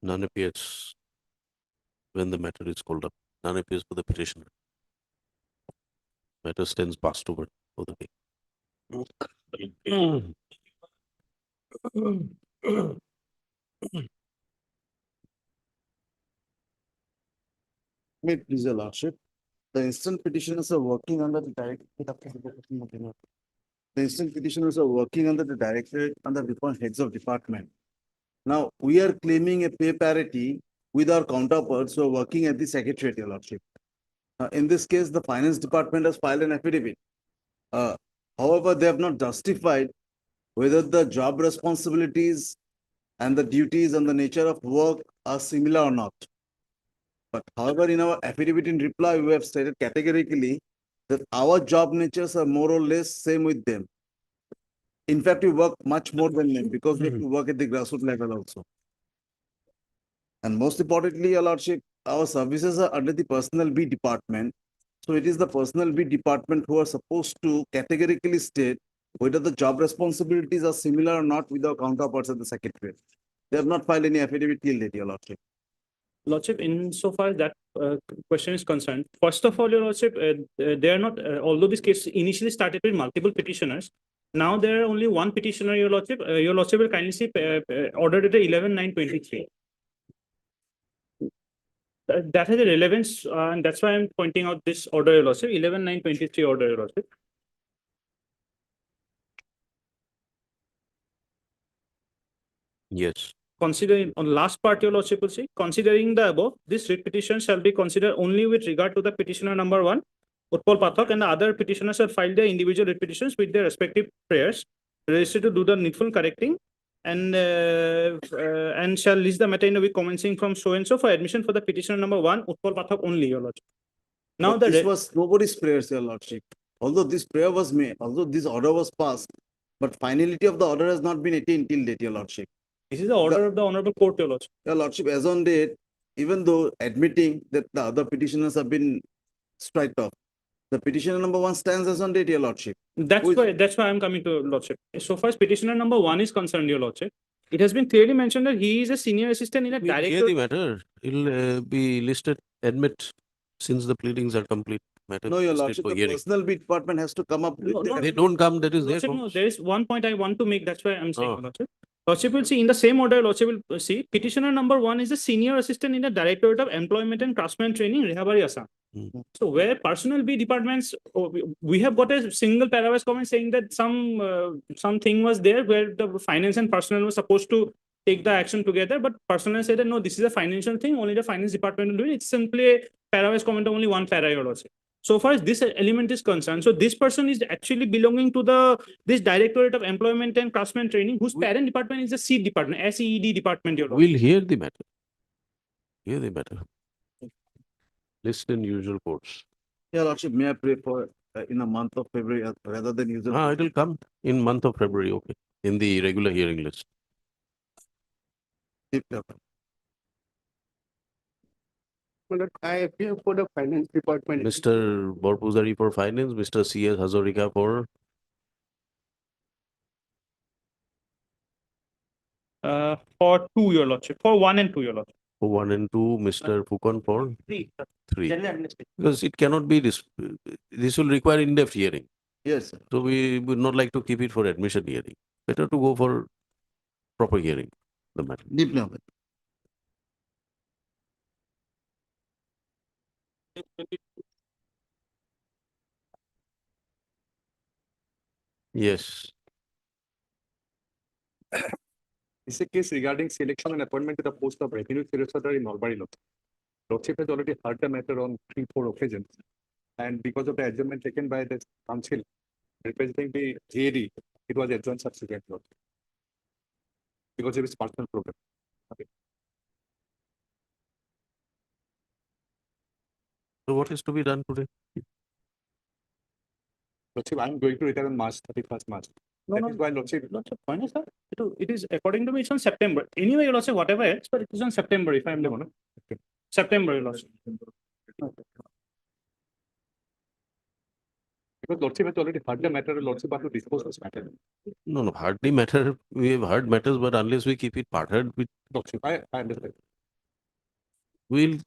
None appears when the matter is called up. None appears for the petitioner. Matter stands passed over for the day. May it please your lordship. The instant petitioners are working under the directorate under different heads of department. Now, we are claiming a pay parity with our counterparts who are working at the secretariat, your lordship. In this case, the finance department has filed an affidavit. However, they have not justified whether the job responsibilities and the duties and the nature of work are similar or not. But however, in our affidavit in reply, we have stated categorically that our job natures are more or less same with them. In fact, we work much more than them because we have to work at the grassroots level also. And most importantly, your lordship, our services are under the Personnel B department. So it is the Personnel B department who are supposed to categorically state whether the job responsibilities are similar or not with our counterparts at the secretariat. They have not filed any affidavit till date, your lordship. Lordship, insofar as that question is concerned, first of all, your lordship, they are not, although this case initially started with multiple petitioners, now there are only one petitioner, your lordship. Your lordship will kindly see order dated 11/9/23. That has a relevance, and that's why I'm pointing out this order, your lordship, 11/9/23 order, your lordship. Yes. Considering on last part, your lordship will see, considering the above, this writ petition shall be considered only with regard to the petitioner number 1, Utpal Pathak, and the other petitioners have filed their individual writ petitions with their respective prayers, registered to do the needful correcting, and shall list the matter in a week commencing from so and so for admission for the petitioner number 1, Utpal Pathak only, your lordship. Now But this was nobody's prayers, your lordship. Although this prayer was made, although this order was passed, but finality of the order has not been attained till date, your lordship. This is the order of the Honorable Court, Your Lordship. Your Lordship, as on date, even though admitting that the other petitioners have been striked off, the petitioner number 1 stands as on date, Your Lordship. That's why I'm coming to Your Lordship. So far as petitioner number 1 is concerned, Your Lordship, it has been clearly mentioned that he is a senior assistant in a We'll hear director. the matter. It'll be listed, admit, since the pleadings are complete. Matter No, Your listed Lordship, for the hearing. personal department has to come up with No, They don't come, that is their Lordship, no, fault. there is one point I want to make. That's why I'm saying, Oh. Lordship. Lordship will see in the same order. Lordship will see petitioner number 1 is a senior assistant in the Directorate of Employment and Craftsman Training, Rehabari, Assam. So where personnel B departments, we have got a single paragraph comment saying that something was there where the finance and personnel was supposed to take the action together, but personnel said that no, this is a financial thing. Only the finance department will do it. It's simply a paragraph comment of only one paragraph. Also. So far as this element is concerned, so this person is actually belonging to this Directorate of Employment and Craftsman Training, whose parent department is the SEED department, SEED department. Your We'll hear the matter. Hear the matter. List in usual courts. Your Lordship, may I pray for in a month of February rather than usual? It will come in month of February, okay, in the regular hearing list. I appear for the finance department. Mr. Borpuzari for finance, Mr. C.S. Hazarika for for 2, Your Lordship, for 1 and 2, Your Lordship. 1 and 2, Mr. Fukon for 3. 3. General administration. Because it cannot be this will require in-depth hearing. Yes, sir. So we would not like to keep it for admission hearing. Better to go for proper hearing, the matter. Deeply noted. Yes. It's a case regarding selection and appointment to the post of revenue solicitor in Albury. Lordship has already heard the matter on 3-4 occasions. And because of the adjournment taken by the council representing the AD, it was adjourned subsequently. Because of his personal program. Okay. So what is to be done today? Lordship, I'm going to retire on March 31st March. That is why Lordship. Lordship, fine, sir. It is according to me, it's on September. Anyway, Your Lordship, whatever else, but it is on September, if I'm the one. Okay. September, Your Lordship. Because Lordship has already heard the matter, Lordship has to dispose this matter. No, hardly matter. We have heard matters, but unless we keep it parted, Lordship, I understand. we'll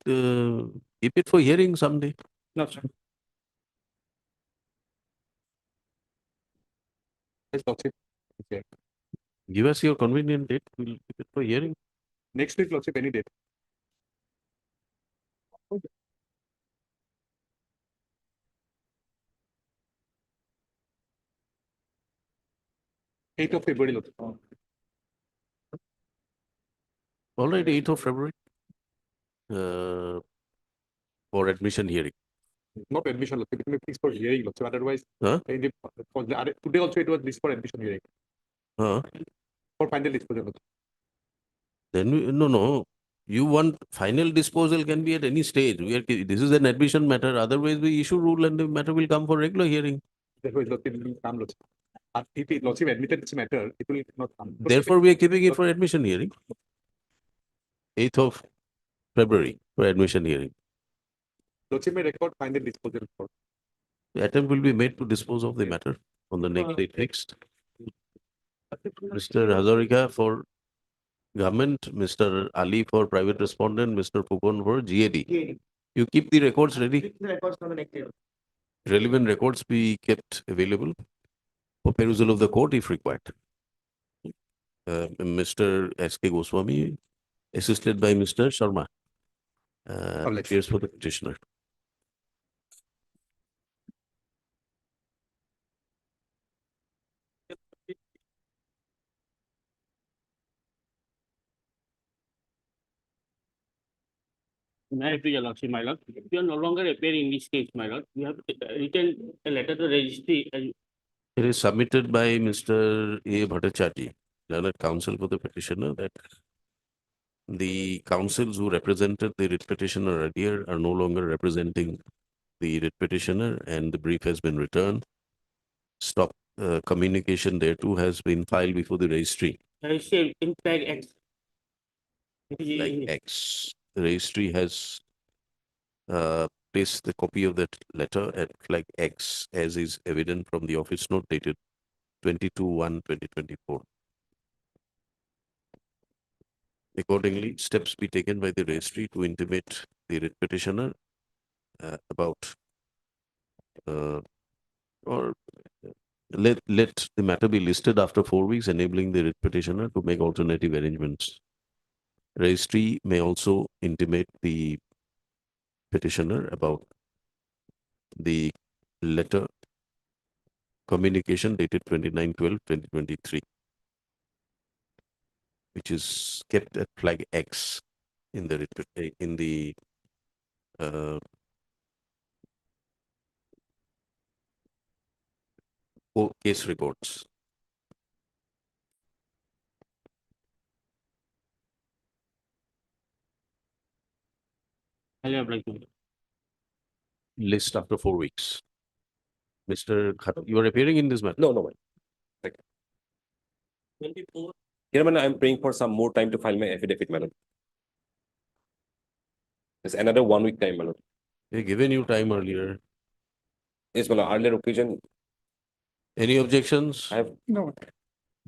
keep it for hearing someday. No, sir. Yes, Lordship. Okay. Give us your convenient date. We'll keep it for hearing. Next week, Lordship, any date. Okay. Eighth of February, Lordship. All right, 8th of February. For admission hearing. Not admission, Lordship. It may fix for hearing, Lordship. Otherwise, Huh? today also it was list for admission hearing. Huh? For final disposal, Lordship. Then no. You want final disposal can be at any stage. This is an admission matter. Otherwise, we issue rule and the matter will come for regular hearing. Therefore, Lordship will come, Lordship. If Lordship admitted this matter, it will not come. Therefore, we are keeping it for admission hearing. 8th of February for admission hearing. Lordship may record final disposal for. The attempt will be made to dispose of the matter on the next date fixed. Mr. Hazarika for government, Mr. Ali for private respondent, Mr. Fukon for GAD. You keep the records ready. Keep the records for the next year. Relevant records be kept available for perusal of the court if required. Mr. S.K. Goswami, assisted by Mr. Sharma, appears for the petitioner. May I please, Your Lordship, my lord, you are no longer appearing in this case, my lord. You have written a letter to registry. It is submitted by Mr. A. Bhattacharya, learned counsel for the petitioner, that the counsels who represented the writ petitioner earlier are no longer representing the writ petitioner, and the brief has been returned. Stop communication thereto has bin filed before the registry. I say, in fact, like X. The registry has placed the copy of that letter at flag X, as is evident from the office note dated 22/1/2024. Accordingly, steps be taken by the registry to intimate the writ petitioner about or let the matter be listed after 4 weeks, enabling the writ petitioner to make alternative arrangements. Registry may also intimate the petitioner about the letter communication dated 29/12/2023, which is kept at flag X in the case reports. List after 4 weeks. Mr. Khat, you are appearing in this matter? No, no. Here, man, I'm praying for some more time to file my affidavit, madam. It's another 1 week time, madam. They given you time earlier. Yes, madam. Earlier occasion. Any objections? I have No.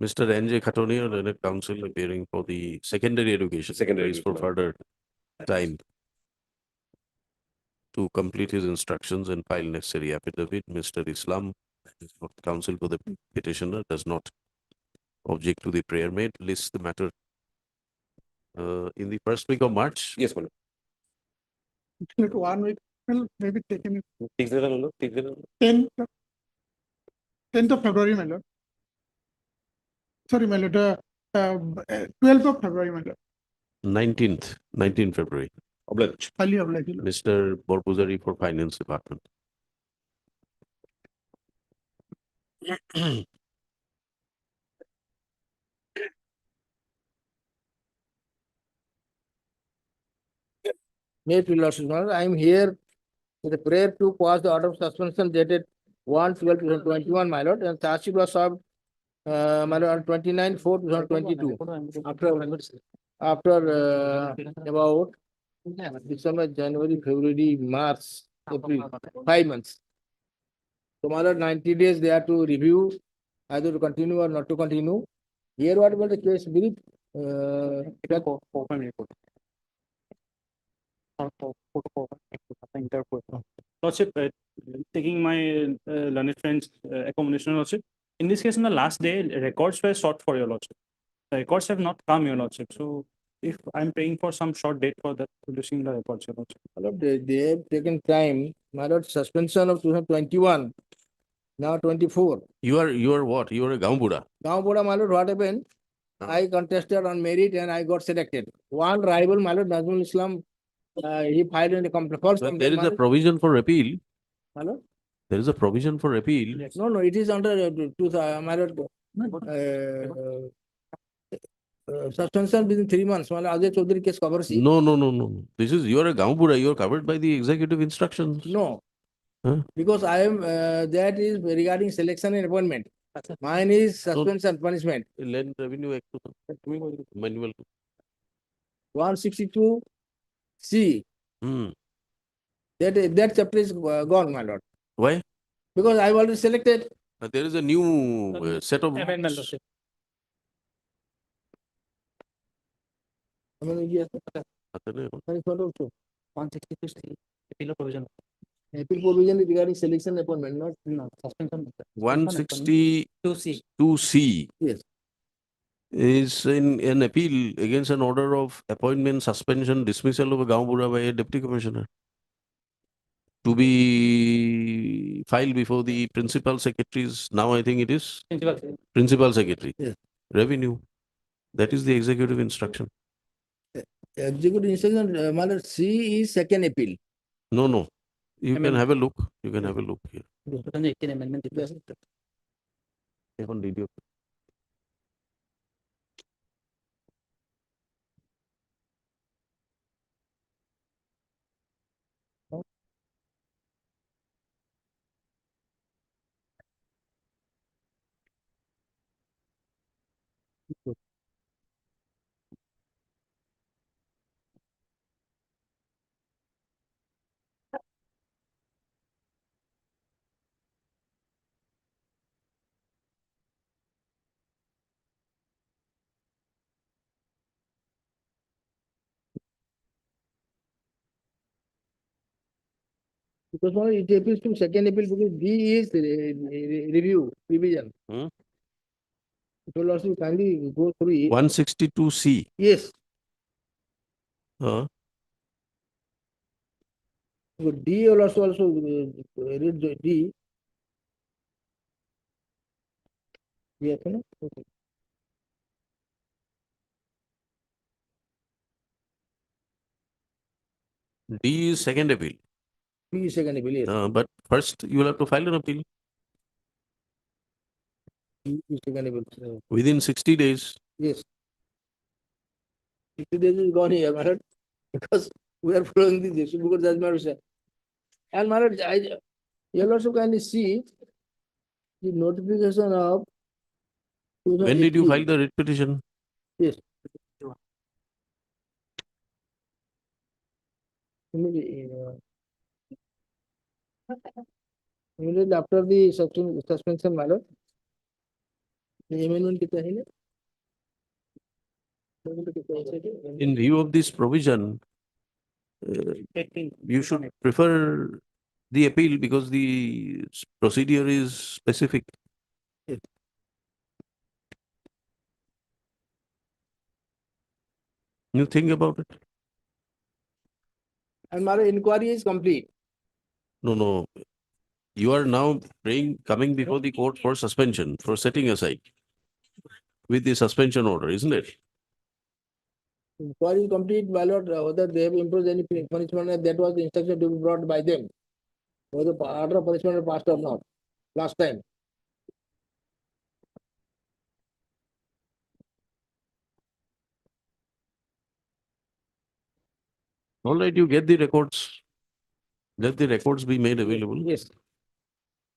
Mr. N.J. Khatoniya, Learned Counsel, appearing for the secondary education. Secondary Prays for education. further time to complete his instructions and file necessary affidavit. Mr. Islam, counsel for the petitioner, does not object to the prayer made. Lists the matter in the first week of March. Yes, madam. Like 1 week, well, maybe taken it. Take the look, take the look. 10th of February, my lord. Sorry, my lord, 12th of February, my lord. 19th February. Oblige. Highly obliged. Mr. Borpuzari for Finance Department. May it Lordship, my lord, I am here with a prayer to pass the order of suspension dated 1/12/2021, my lord, and charge sheet was served, my lord, on 29/4/2022. After about December, January, February, March, April, 5 months. So, my lord, 90 days they have to review either to continue or not to continue. Here, what about the case brief? Lordship, taking my learned friend's accommodation, Lordship. In this case, in the last day, records were sought for your Lordship. The records have not come, your Lordship. So, if I'm praying for some short date for that, producing the records, your Lordship. My lord, they have taken time. My lord, suspension of 2021, now 24. You are what? You are a Gaumbuda. Now, my lord, what happened? I contested on merit and I got selected. One rival, my lord, Nazmul Islam, he filed in the complaint. But there is a provision for appeal. My lord? There is a provision for appeal. No, it is under my lord, suspension within 3 months. My lord, Ajay Chaudhary case covers it. No. This is, you are a Gaumbuda. You are covered by the executive instructions. No. Huh? Because I am, that is regarding selection and appointment. Mine is suspension, punishment. Land Revenue Act, manual. 162C. That chapter is gone, my lord. Why? Because I already selected. There is a new set of Amendment, rules. Lordship. How many years? 162C, appeal provision. Appeal provision is regarding selection and appointment, not Suspension. 162C. Yes. Is in an appeal against an order of appointment, suspension, dismissal of a Gaumbuda by a deputy commissioner, to be filed before the principal secretaries. Now I think it is principal secretary. Yes. Revenue. That is the executive instruction. Executive instruction, my lord, C is second appeal. No. You can have a look. You can have a look here. 2018 amendment. On video. Because my it appeals to second appeal because D is review, revision. Hmm? So also kindly go through it. 162C. Yes, Huh? so D will also read the D. Yes, no? Okay. D is second appeal. D is second appeal, yes. But first you will have to file an appeal D is second appeal. within 60 days. Yes. 60 days is gone here, Maharaj, because we are following the Supreme Court judgment. Sir. And Maharaj, you will also kindly see the notification of When did you 2018. file the writ petition? Yes. Immediately after the suspension, my lord. The amendment कितना है ना? In view of this provision, you should prefer the appeal because the procedure is specific. You think about it? And my inquiry is complete. No. You are now coming before the court for suspension, for setting aside with the suspension order, isn't it? Inquiry is complete, my lord, whether they have imposed any punishment, that was the instruction to be brought by them. Whether the order of punishment passed or not, last time. All right, you get the records. Let the records be made available. Yes.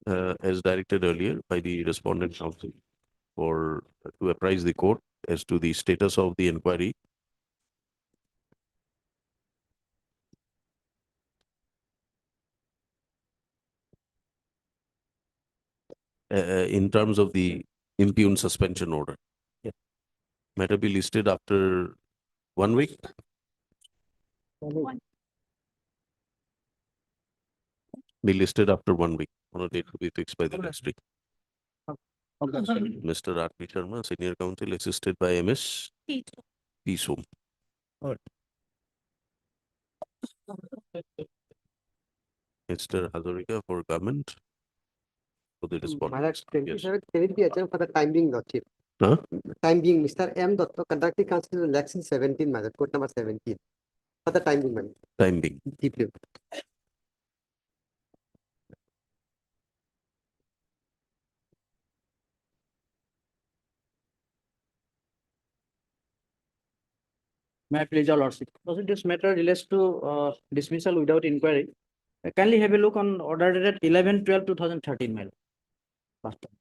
As directed earlier by the respondent counsel to apprise the court as to the status of the inquiry. In terms of the impugned suspension order. Yeah. Matter be listed after 1 week. Be listed after 1 week on a date to be fixed by the registry. Mr. R.P. Sharma, Senior Counsel, assisted by MS P. Soom. Mr. Hazarika for government. For the respondent. Yes. Can it be adjourned for the time being, Lordship? Huh? Time being, Mr. M. Dotto conducting constitutional election 17, Madam, court number 17. For the time being, Madam. Time being. Deeply. May I please your lordship? Also, this matter relates to dismissal without inquiry. Kindly have a look on order dated 11/12/2013, my lord. Last time.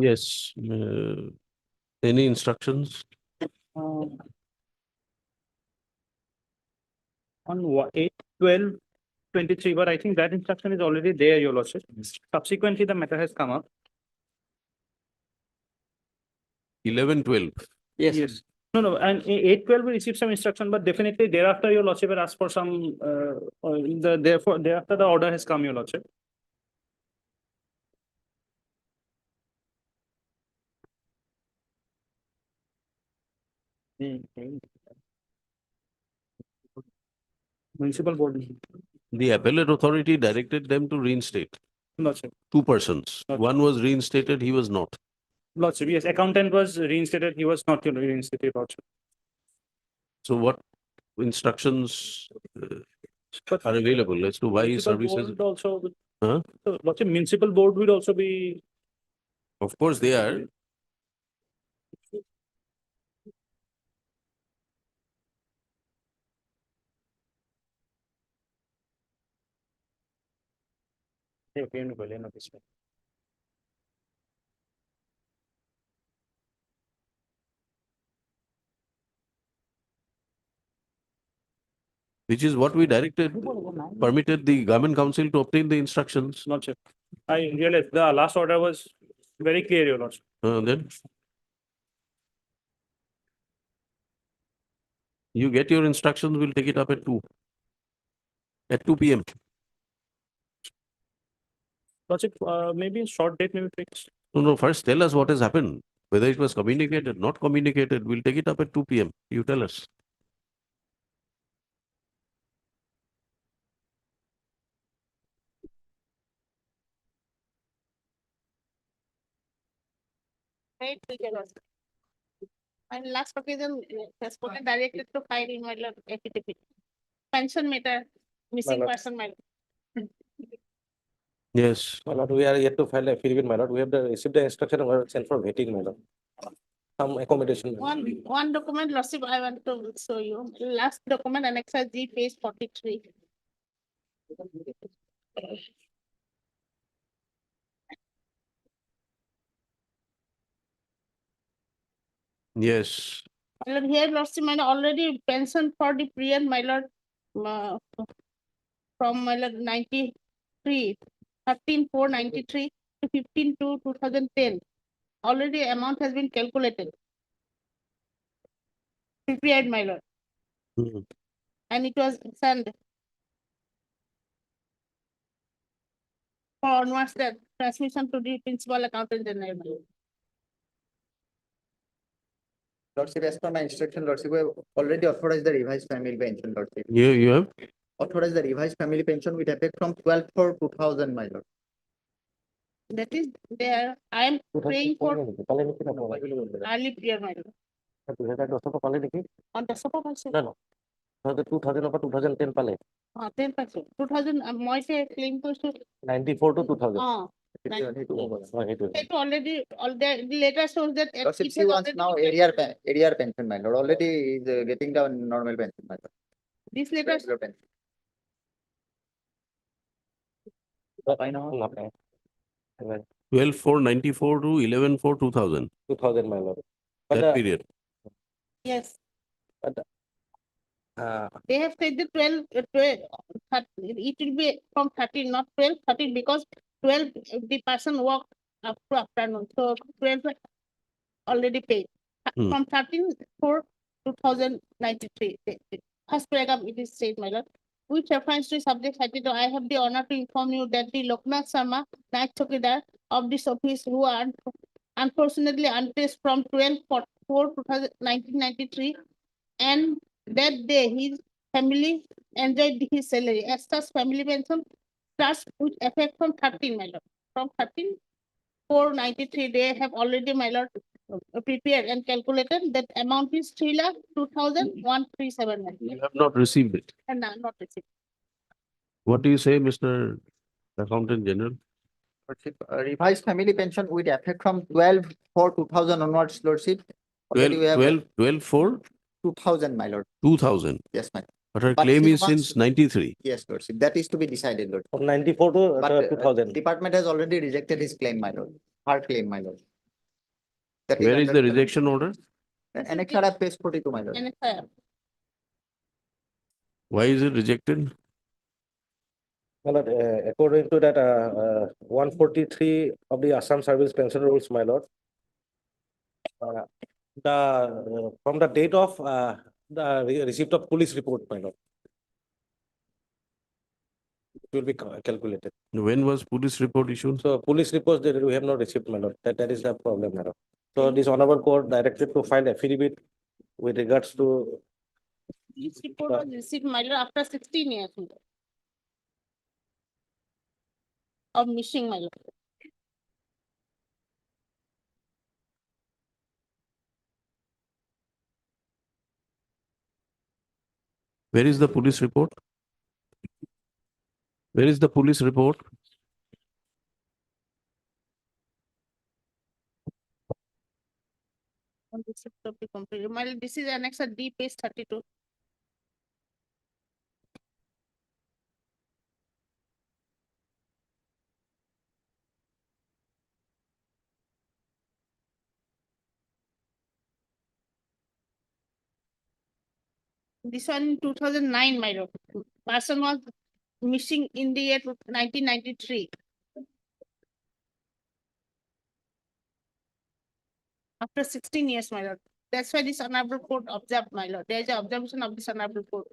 Yes. Any instructions? On 8/12/23, but I think that instruction is already there, your lordship. Subsequently, the matter has come up. 11/12. Yes. No, and 8/12 we received some instruction, but definitely thereafter your lordship had asked for some, therefore thereafter the order has come, your lordship. Municipal board. The appellate authority directed them to reinstate. Lordship. 2 persons. One was reinstated, he was not. Lordship, yes, accountant was reinstated, he was not reinstated, lordship. So what instructions are available as to why Municipal services? board also, Huh? so, lordship, municipal board will also be. Of course they are. Okay, no, no, this one. which is what we directed, permitted the government council to obtain the instructions. Not sure. I realized the last order was very clear, Your Lordship. Then you get your instructions, we'll take it up at 2. At 2 p.m. Lordship, maybe a short date may be fixed. No, first tell us what has happened. Whether it was communicated, not communicated, we'll take it up at 2 p.m. You tell us. Right, Your Lordship. And last occasion, has spoken directed to file in my lord affidavit. Pension matter, missing lord. person matter. Yes. My lord, we are yet to file affidavit, my lord. We have received the instruction and we are sent for vetting, my lord. Some accommodation. One document, Lordship, I want to show you. Last document, Annexa G, page 43. Yes. My lord, here, Lordship, my lord, already pension for the period, my lord, from my lord 93, 13,493 to 15/2/2010. Already amount has been calculated. Prepared, my lord. And it was sent for onwards the transmission to the principal accountant general. Lordship, as per my instruction, Lordship, we have already authorized the revised family pension, Lordship. You have? Authorized the revised family pension with effect from 12/4/2000, my lord. That is there. I am praying for early prayer, my lord. On the support also. No. The 2000 over 2010 pale. 10%. 2000, মই সে claim করছো 94 to 2000. It already, all the letter shows that Lordship, it she has wants already now been area pension, my lord. Already is getting the normal pension, my lord. this letter. Regular pension. I know. 12,494 to 11,4/2000. 2000, my lord. That period. Yes. But They have said the 12, it will be from 13, not 12, 13, because 12, the person worked up to afternoon. So 12 already paid. From 13/4/2093. First paragraph, it is said, my lord. Which reference to subject cited, I have the honor to inform you that the Loknath Sharma, night chokidar of this office, who are unfortunately untraced from 12/4/1993, and that day his family enjoyed his salary. As such, family pension starts with effect from 13, my lord. From 13/4/93, they have already, my lord, prepared and calculated that amount is 3,02,137. You have not received it. And not received. What do you say, Mr. Accountant General? Lordship, revised family pension with effect from 12/4/2000 onwards, Lordship. Already we have 12/4? 2000, my lord. 2000. Yes, my. But her But claim she is wants- since 93. Yes, Lordship. That is to be decided, Lord. from 94 to But 2000. department has already rejected his claim, my lord. Her claim, my lord. That Where is under the rejection order? Annexed at page 42, my lord. And Why is it rejected? My lord, according to that 143 of the Assam Service Pension Rules, my lord, from the date of the receipt of police report, my lord, it will be calculated. When was police report issued? So police reports that we have not received, my lord. That is the problem, my lord. So this honorable court directed to file affidavit with regards to this report was received, my lord, after 16 years of missing, my lord. Where is the police report? Where is the police report? On this topic completely. My lord, this is Annex D, page 32. This one in 2009, my lord. Person was missing in the year 1993. After 16 years, my lord. That's why this honorable court observed, my lord. There is an observation of this honorable court.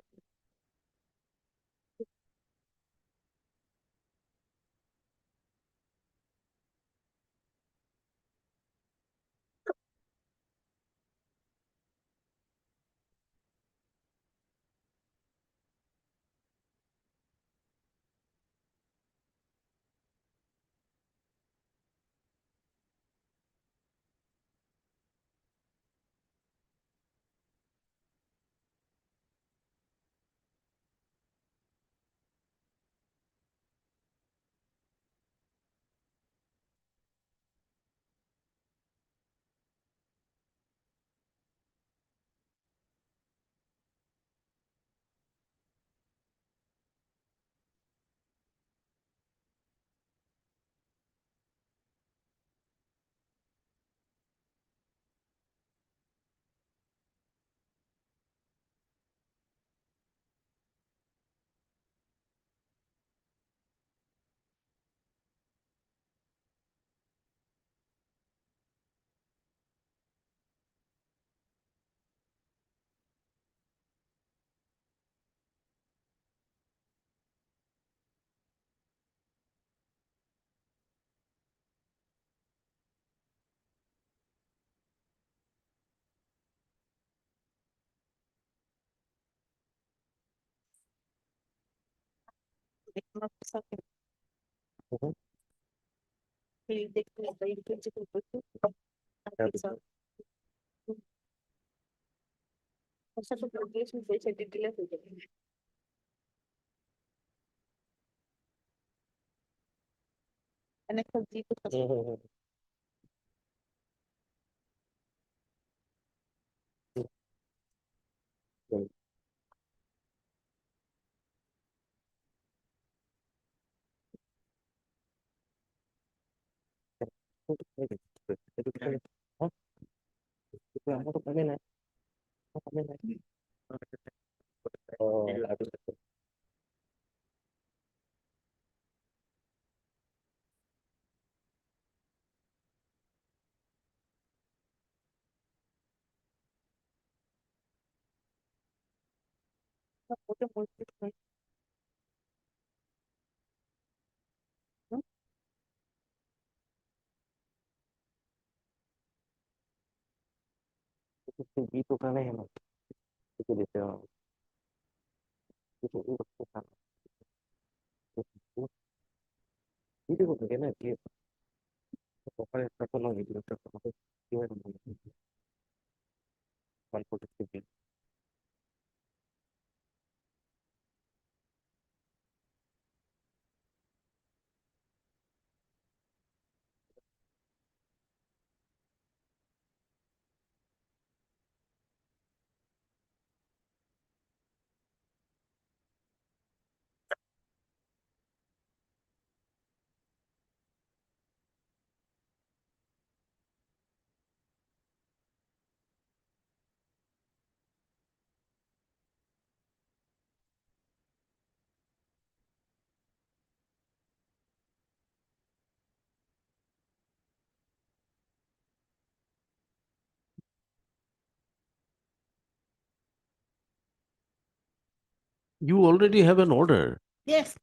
You already have an order. Yes.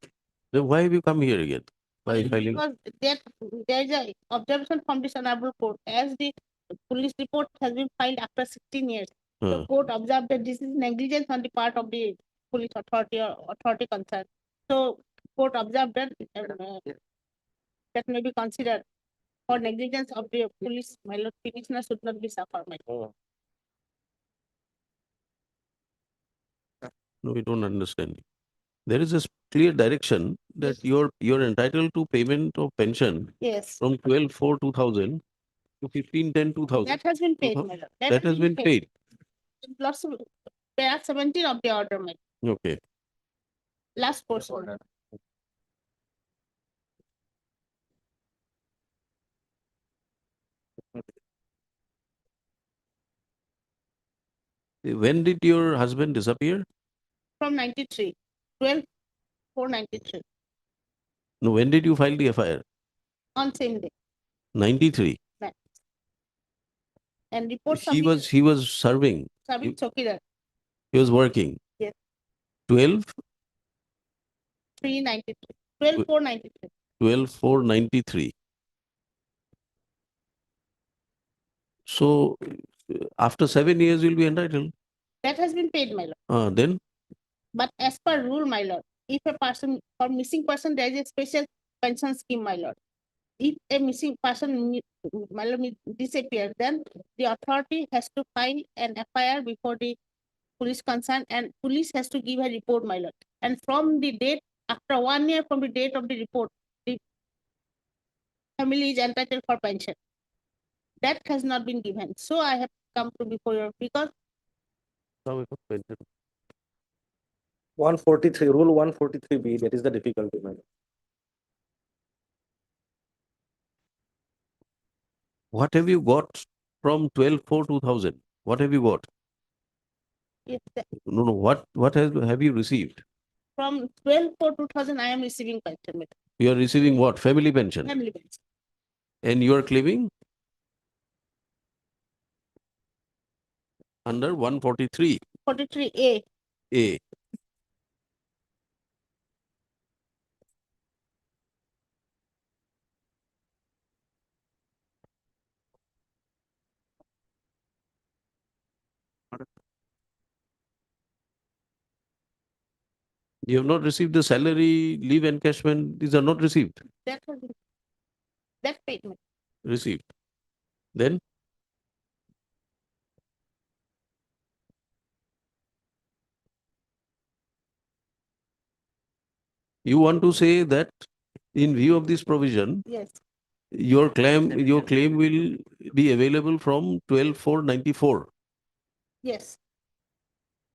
Then why have you come here again? By filing? Because there is a observation from this honorable court, as the police report has been filed after 16 years. The court observed that this is negligence on the part of the police authority or authority concerned. So court observed that that may be considered for negligence of the police, my lord, petitioner should not be suffered, my lord. No, we don't understand. There is a clear direction that you're entitled to payment of pension Yes. from 12/4/2000 to 15/10/2000. That has been paid, my lord. That has been paid. Lots of, there are 17 of the order, my lord. Okay. Last portion. When did your husband disappear? from 93, 12/4/93, No, when did you file the FIR? on same day. 93. Right. And report He was serving. Submit Chokidar, He was working. yes, 12, 3/93, 12/4/93. 12/4/93. So after 7 years, you'll be entitled. That has been paid, my lord. Then But as per rule, my lord, if a person, for missing person, there is a special pension scheme, my lord. If a missing person, my lord, disappears, then the authority has to file an FIR before the police concerned, and police has to give a report, my lord. And from the date, after 1 year from the date of the report, the family is entitled for pension. That has not been given. So I have come to before you because 143, rule 143B, that is the difficulty, man. what have you got from 12/4/2000? What have you got? if the, No. What have you received? from 12/4/2000, I am receiving pension, madam. You are receiving what? Family pension. Family pension. And you are claiming under 143 43A. A. You have not received the salary, leave encashment. These are not received. That has been, that paid, madam. Received. Then you want to say that in view of this provision, Yes, your claim will be available from 12/4/94 yes.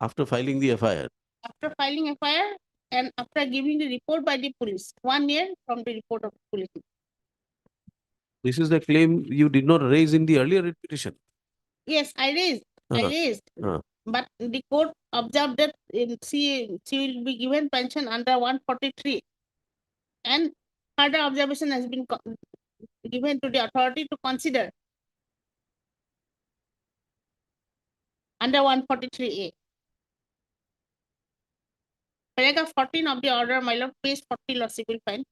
after filing the FIR. After filing FIR and after giving the report by the police, 1 year from the report of police. This is the claim you did not raise in the earlier writ petition. Yes, I raised. But the court observed that she will be given pension under 143. And further observation has been given to the authority to consider under 143A. Paragraph 14 of the order, my lord, page 40, lordship will find.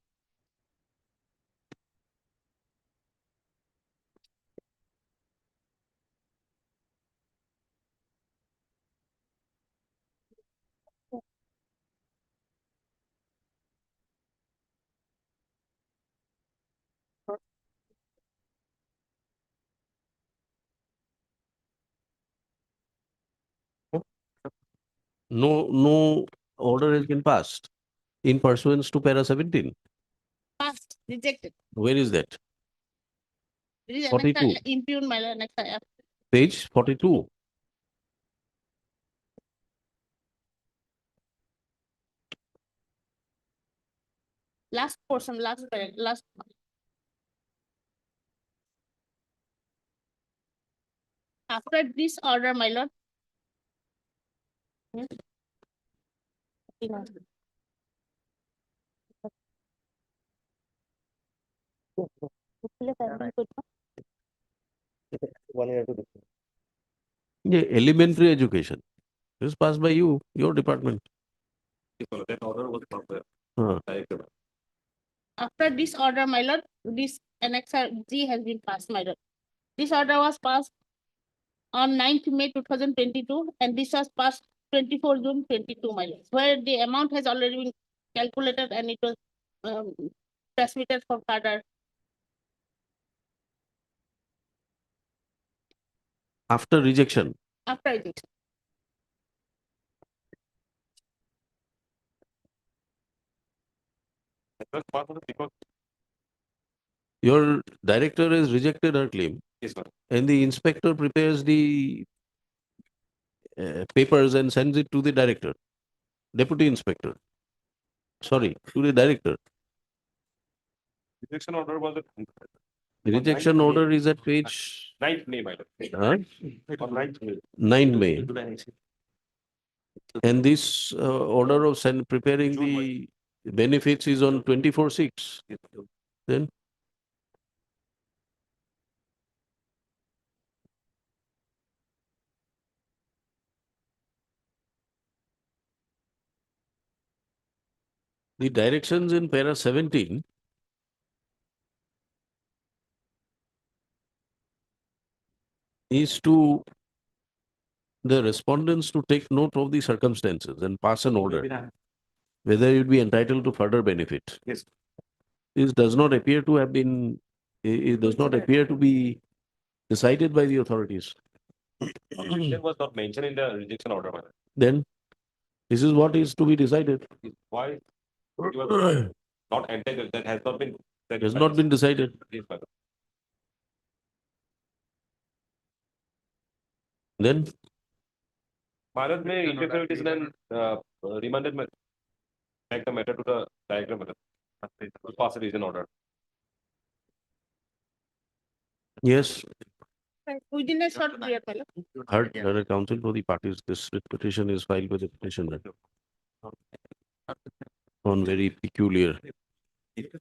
No order has been passed in pursuance to para 17. Passed, rejected. Where is that? It is 42. impugned, my lord, next Page 42. last portion, last paragraph, last. After this order, my lord. Yes. Yeah, elementary education. It was passed by you, your department. That order was proper. After this order, my lord, this annexer G has been passed, my lord. This order was passed on 9th May 2022, and this was passed 24 June 22, my lord, where the amount has already been calculated and it was transmitted for further. After rejection. After rejection. Your director has rejected her claim. Yes, sir. And the inspector prepares the papers and sends it to the director, deputy inspector. Sorry, to the director. Rejection order was Rejection order is at page 9th May, my lord. huh? On 9th May. 9 May. And this order of preparing the benefits is on 24/6. Then the directions in para 17 is to the respondents to take note of the circumstances and pass an order, whether you'd be entitled to further benefit. Yes. This does not appear to have been, it does not appear to be decided by the authorities. Rejection was not mentioned in the rejection order, my lord. Then this is what is to be decided. Why you are not entitled, that has not been. That Has not been decided. Yes, my lord. Then My lord may interfere with this and remanded back the matter to the diagram matter. Pass it is in order. yes, Within a short period, my lord. heard counsel for the parties. This writ petition is filed by the petitioner on very peculiar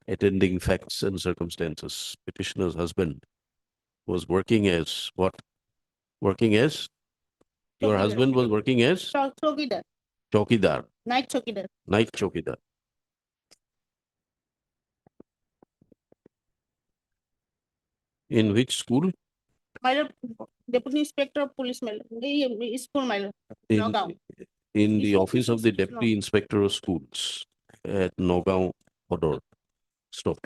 attending facts and circumstances. Petitioner's husband was working as what? Working as? Your Chokidar. husband was working as Chokidar, chowkidar, night chokidar. night chowkidar. In which school? My lord, Deputy Inspector of Police, my lord. School, my lord. In, Nagaon. in the office of the No. Deputy Inspector of Schools at Nagaon, Hodor. Stop.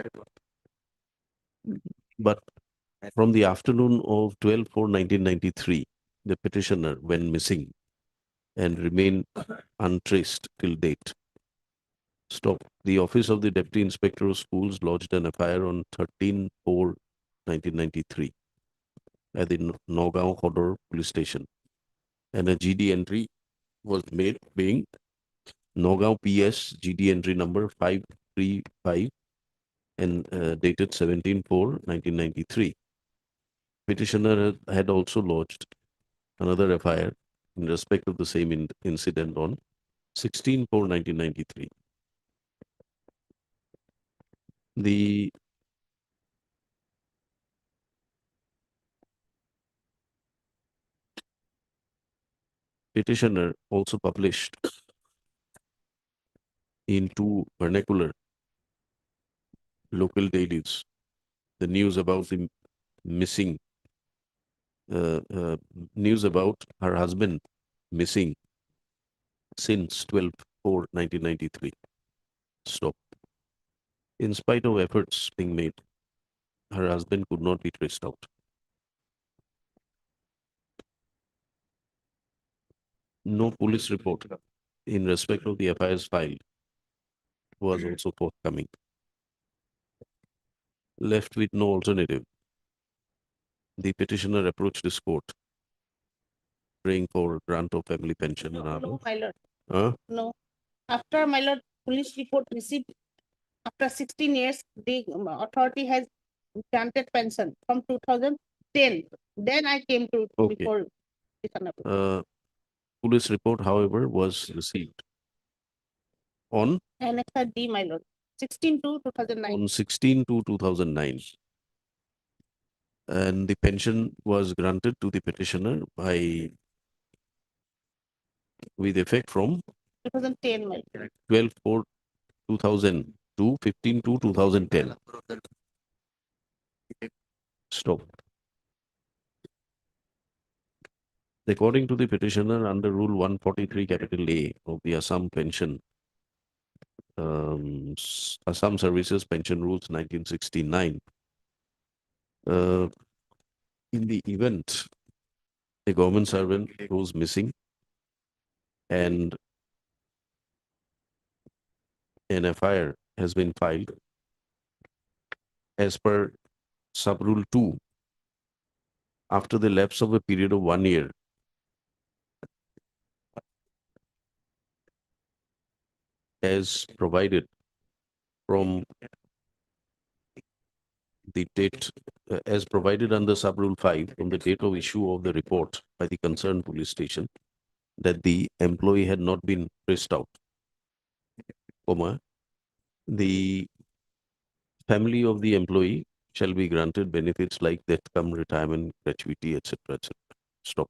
But from the afternoon of 12/4/1993, the petitioner went missing and remained untraced till date. Stop. The office of the Deputy Inspector of Schools lodged an FIR on 13/4/1993 at the Nagaon Hodor Police Station, and a GD entry was made being Nagaon PS GD entry number 535 and dated 17/4/1993. Petitioner had also lodged another FIR in respect of the same incident on 16/4/1993. The petitioner also published in two vernacular local dailies the news about the missing, news about her husband missing since 12/4/1993. Stop. In spite of efforts being made, her husband could not be traced out. No police report in respect of the FIRs filed was also forthcoming. Left with no alternative, the petitioner approached this court, praying for grant of family pension and other. No, my lord. Huh? No. After my lord, police report received, after 16 years, the authority has granted pension from 2010. Then I came to Okay. before. Police report, however, was received on Annexa D, my lord, 16 to 2009. on 16/2/2009, and the pension was granted to the petitioner by with effect from 2010, my lord. 12/4/2000 to 15/2/2010. Stop. According to the petitioner, under Rule 143 capital A of the Assam Pension, Assam Services Pension Rules 1969, in the event a government servant goes missing and an FIR has been filed, as per Sub-Rule 2, after the lapse of a period of 1 year, as provided from the date as provided under sub rule 5 from the date of issue of the report by the concerned police station that the employee had not been traced out, comma, the family of the employee shall be granted benefits like death cum, retirement, gratuity, etc. etc. Stop.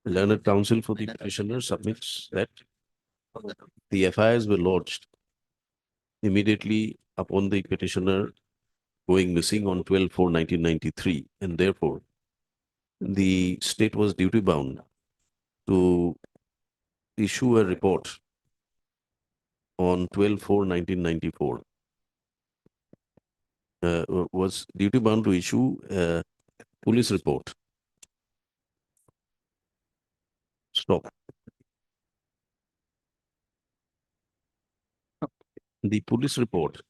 Learned counsel for the petitioner submits that the FIRs were lodged immediately upon the petitioner going missing on 12/4/1993, and therefore the state was duty bound to issue a report on 12/4/1994. Was duty bound to issue a police report. Stop. The police report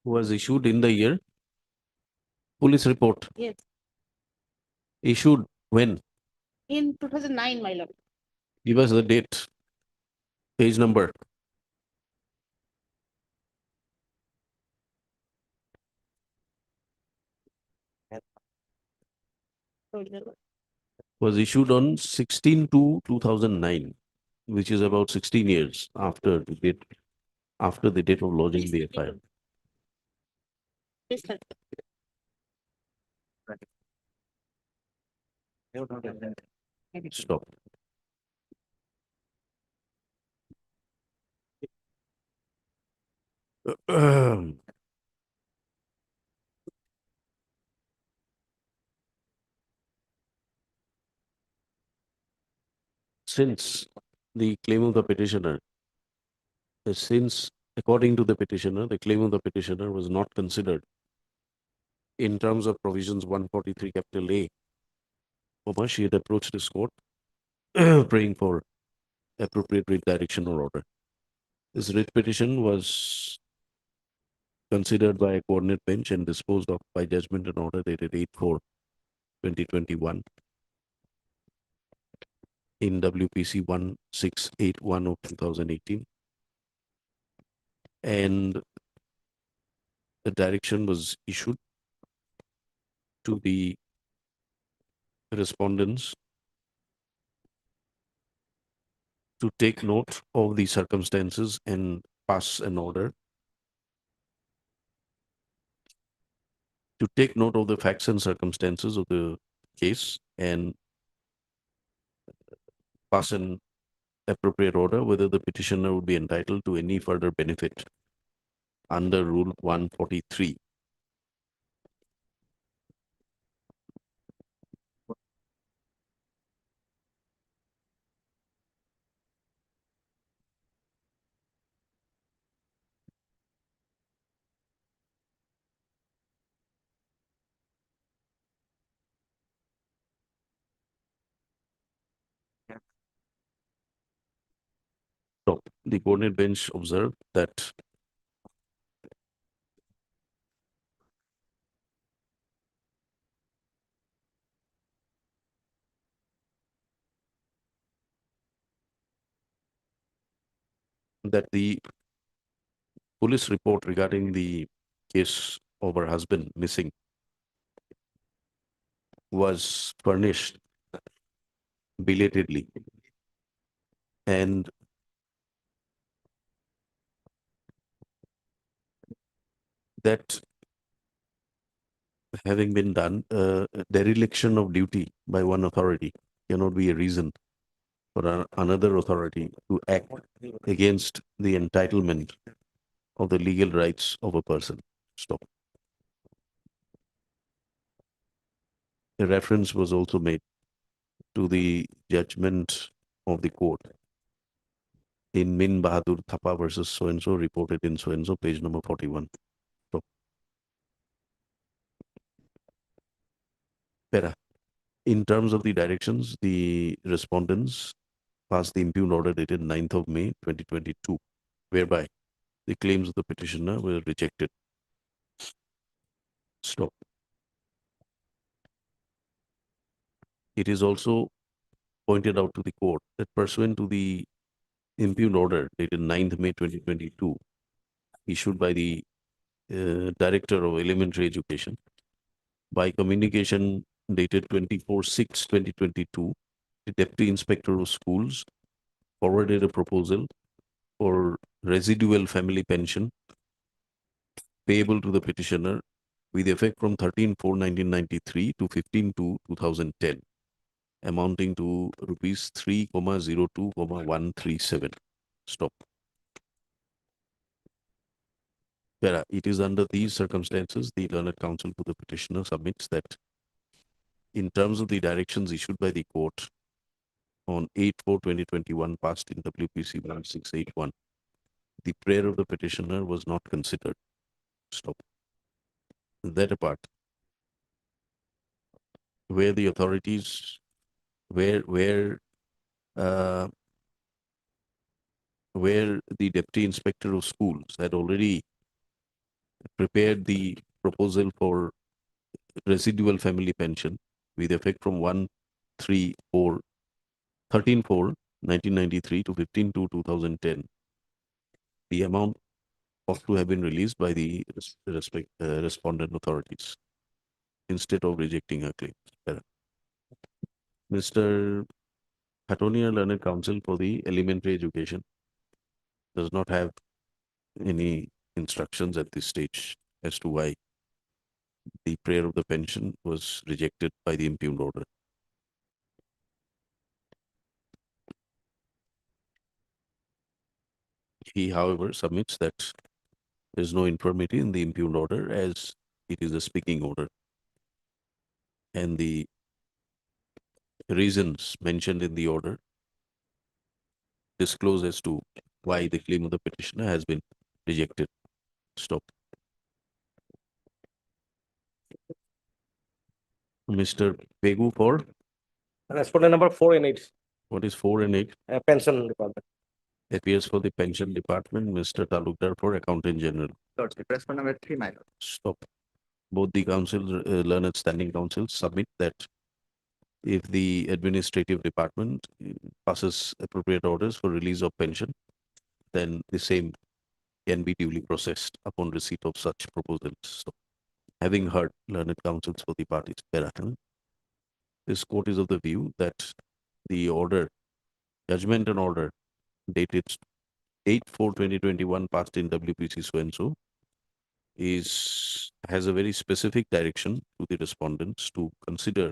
was issued in the year. Police report Yes, issued when? in 2009, my lord. Give us the date, page number. Was issued on 16/2/2009, which is about 16 years after the date of lodging the FIR. Please, sir. Stop. Since the claim of the petitioner, since according to the petitioner, the claim of the petitioner was not considered in terms of provisions 143 capital A, comma, she had approached this court praying for appropriate writ direction or order. This writ petition was considered by a coordinate bench and disposed of by judgment and order dated 8/4/2021 in WPC 1681 of 2018. And the direction was issued to the respondents to take note of the circumstances and pass an order to take note of the facts and circumstances of the case and pass an appropriate order whether the petitioner would be entitled to any further benefit under Rule 143. So the coordinate bench observed that the police report regarding the case of her husband missing was furnished belatedly, and that having been done, dereliction of duty by one authority cannot be a reason for another authority to act against the entitlement of the legal rights of a person. Stop. A reference was also made to the judgment of the court in Min Bahadur Thapa versus so-and-so, reported in so-and-so, page number 41. So, para. In terms of the directions, the respondents passed the impugned order dated 9th of May 2022, whereby the claims of the petitioner were rejected. Stop. It is also pointed out to the court that pursuant to the impugned order dated 9th May 2022, issued by the Director of Elementary Education, by communication dated 24/6/2022, the Deputy Inspector of Schools forwarded a proposal for residual family pension payable to the petitioner with effect from 13/4/1993 to 15/2/2010, amounting to rupees 3,02,137. Stop. It is under these circumstances, the learned counsel for the petitioner submits that in terms of the directions issued by the court on 8/4/2021 passed in WPC 1681, the prayer of the petitioner was not considered. Stop. That apart, where the authorities, where the Deputy Inspector of Schools had already prepared the proposal for residual family pension with effect from 13/4/1993 to 15/2/2010. The amount ought to have been released by the respondent authorities instead of rejecting her claims. Mr. Hattonia, learned counsel for the elementary education, does not have any instructions at this stage as to why the prayer of the pension was rejected by the impugned order. He, however, submits that there is no infirmity in the impugned order as it is a speaking order, and the reasons mentioned in the order disclose as to why the claim of the petitioner has been rejected. Stop. Mr. Pegu for? Respondent number 4 and 8. What is 4 and 8? Pension department. Appears for the pension department, Mr. Talukdar for Accountant General. Lordship, respondent number 3, my lord. Stop. Both the council, learned standing councils submit that if the administrative department passes appropriate orders for release of pension, then the same can be duly processed upon receipt of such proposals. So, having heard learned counsels for the parties, this court is of the view that the order, judgment and order dated 8/4/2021 passed in WPC so and so has a very specific direction to the respondents to consider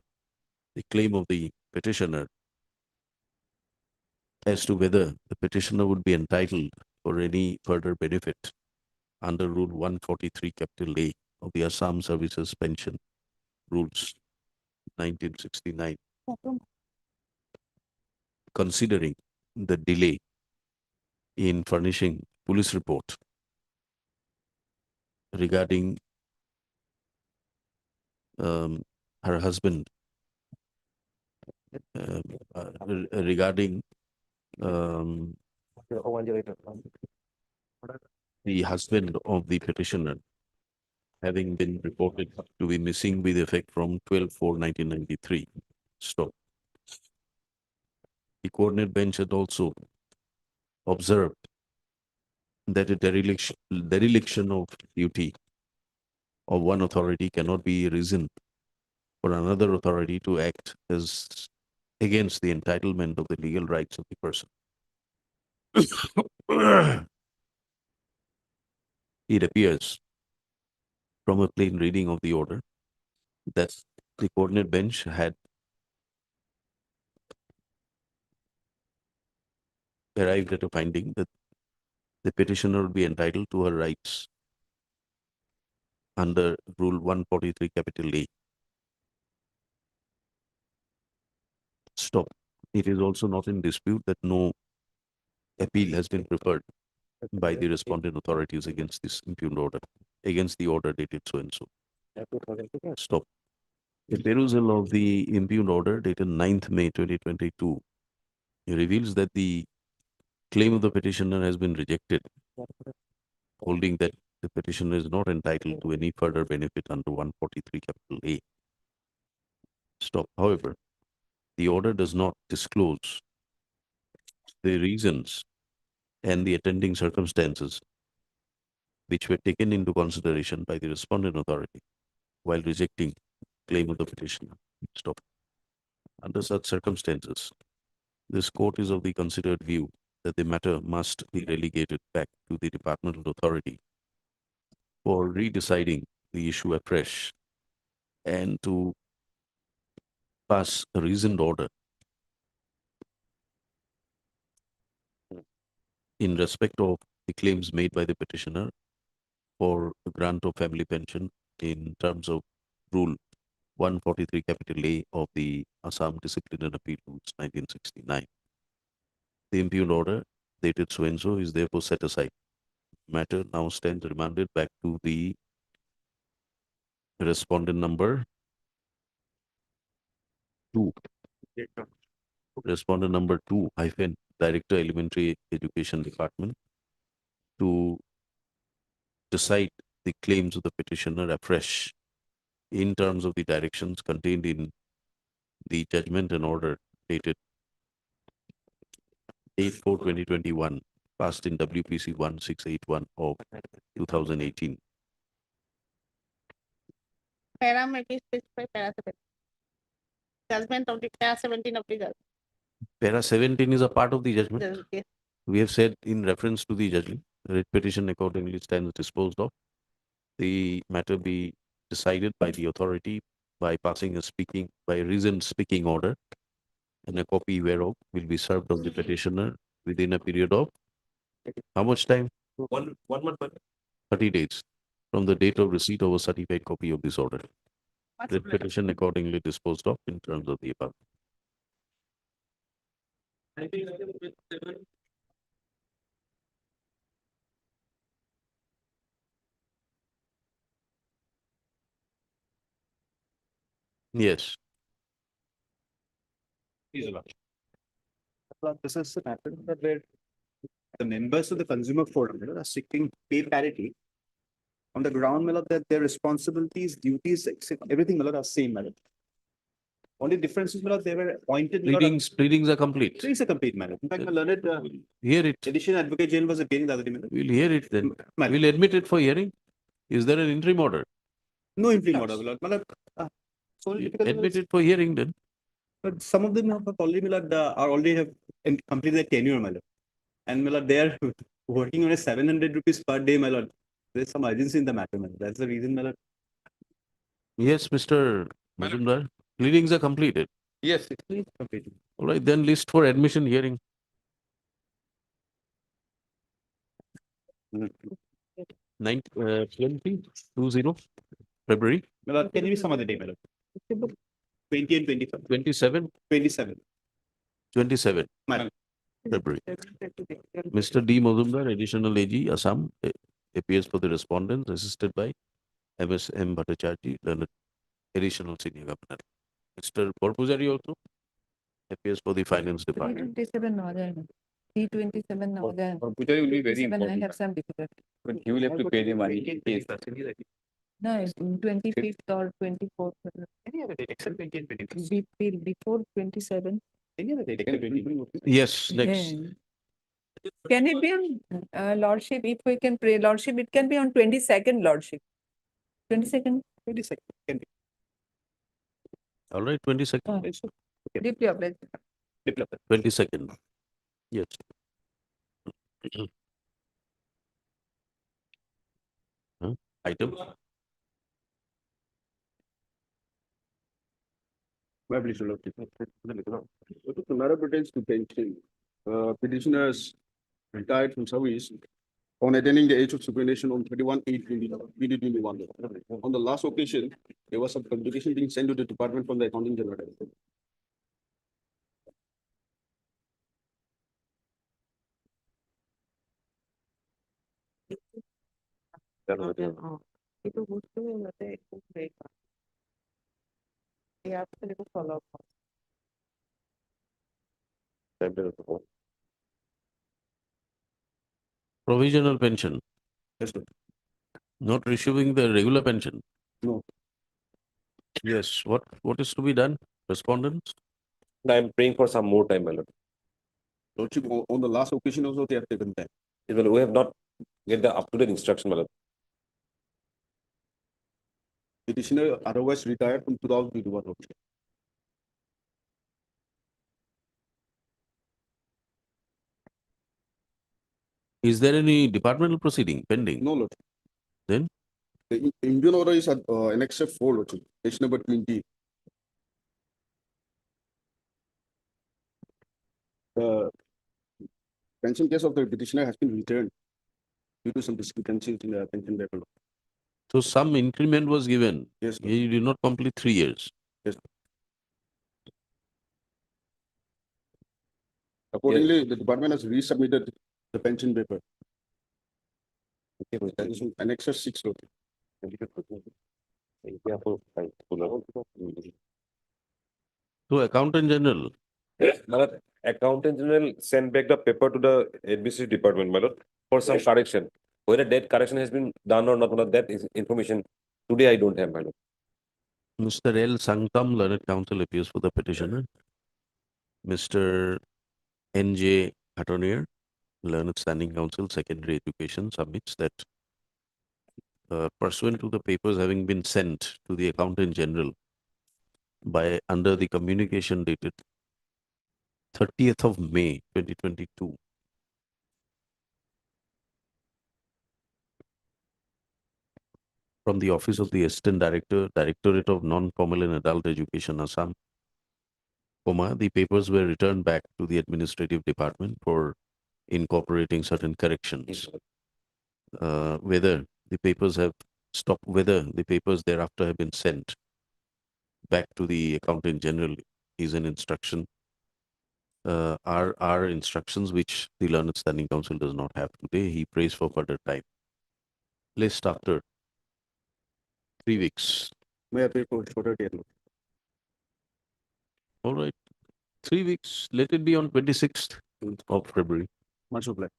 the claim of the petitioner as to whether the petitioner would be entitled for any further benefit under Rule 143 capital A of the Assam Services Pension Rules 1969, considering the delay in furnishing police report regarding her husband, regarding the husband of the petitioner having been reported to be missing with effect from 12/4/1993. Stop. The coordinate bench had also observed that a dereliction of duty of one authority cannot be a reason for another authority to act as against the entitlement of the legal rights of the person. It appears from a plain reading of the order that the coordinate bench had arrived at a finding that the petitioner would be entitled to her rights under Rule 143 capital A. Stop. It is also not in dispute that no appeal has been preferred by the respondent authorities against this impugned order, against the order dated so and so. Stop. The perusal of the impugned order dated 9th May 2022 reveals that the claim of the petitioner has been rejected, holding that the petitioner is not entitled to any further benefit under 143 capital A. Stop. However, the order does not disclose the reasons and the attending circumstances which were taken into consideration by the respondent authority while rejecting claim of the petitioner. Stop. Under such circumstances, this court is of the considered view that the matter must be relegated back to the departmental authority for redeciding the issue afresh and to pass a reasoned order in respect of the claims made by the petitioner for the grant of family pension in terms of Rule 143 capital A of the Assam Disciplinary Appeal Rules 1969. The impugned order dated so and so is therefore set aside. Matter now stands remanded back to the respondent number 2. Respondent number 2 hyphen Director Elementary Education Department to decide the claims of the petitioner afresh in terms of the directions contained in the judgment and order dated 8/4/2021, passed in WPC 1681 of 2018. Parameter specified para 17. Judgment of the para 17 of the judgment. Para 17 is a part of the judgment. Yes. We have said in reference to the judgment, writ petition accordingly stands disposed of. The matter be decided by the authority by passing by a reasoned speaking order, and a copy whereof will be served on the petitioner within a period of how much time? 1 month. 30 days from the date of receipt of a certified copy of this order. Writ petition accordingly disposed of in terms of the above. Yes. This is the matter where the members of the consumer forum are seeking pay parity on the ground that their responsibilities, duties, everything are same. Only difference is they were appointed. Pleadings are complete. Pleadings are complete. In fact, my learned Hear it. additional advocate general was appearing the other day. We'll hear it then. We'll admit it for hearing. Is there an interim order? No interim order. Admit it for hearing then. But some of them have already are already have completed their tenure, my lord. And my lord, they are working on a 700 rupees per day, my lord. There's some urgency in the matter, my lord. That's the reason, my lord. Yes, Mr. Majumdar. Pleadings are completed. Yes, it is completed. All right, then list for admission hearing. 20 February. My lord, can you be some other day, my lord? 20 and 25. 27. 27. 27 My lord. February. Mr. D. Majumdar, additional AG, Assam, appears for the respondents, assisted by MS M. Bhattacharjee, learned additional senior governor. Mr. Borpujari also appears for the finance department. 327 327 Pujari will be very I important. have some difficulty. But he will have to pay the money. Yes. No, it's 25th or 24th. Any other date except 20 and 25. Before 27. Any other date except 20. Yes, next. Yeah. Can it be on Lordship? If we can pray Lordship, it can be on 22nd Lordship. 22nd. 22nd can be. All right, 22nd. Okay. Deeply obliged. 22nd. Yes. Item. The matter pertains to pension. Petitioners retired from service on attaining the age of superannuation on 31/8/2021. On the last occasion, there was some communication being sent to the department from the accounting general. Itu butuh nanti ikut mereka. Ya, aku follow up. Provisional pension, Yes, Lord. not receiving the regular pension. No. Yes, what is to be done? Respondents? I'm praying for some more time, my lord. Lordship, on the last occasion also they have taken time. Well, we have not get the up-to-date instruction, my lord. Petitioner otherwise retired from 2021. Lordship. Is there any departmental proceeding pending? No, Lord. Then? The Indian order is at Annex 4, Lordship. Page number 20. The pension case of the petitioner has been returned due to some discrepancies in the pension level. So some increment was given. Yes, Lord. You did not complete 3 years. Yes. Accordingly, the department has resubmitted the pension paper. That is in Annex 6, Lord. To Accountant General. My lord, Accountant General sent back the paper to the administrative department, my lord, for some correction. Whether that correction has been done or not, my lord, that is information today I don't have, my lord. Mr. L. Sankam, learned counsel, appears for the petitioner. Mr. N.J. Hatonier, learned standing counsel, secondary education, submits that pursuant to the papers having been sent to the Accountant General by under the communication dated 30th of May 2022, from the Office of the Assistant Director, Directorate of Non-Formal and Adult Education, Assam, the papers were returned back to the Administrative Department for incorporating certain corrections. Whether the papers have stopped, whether the papers thereafter have been sent back to the Accountant General is an instruction, are instructions which the Learned Standing Counsel does not have today. He prays for further time. List after 3 weeks. May I pay for shorter date, Lord? All right. 3 weeks. Let it be on 26th of February. Much obliged.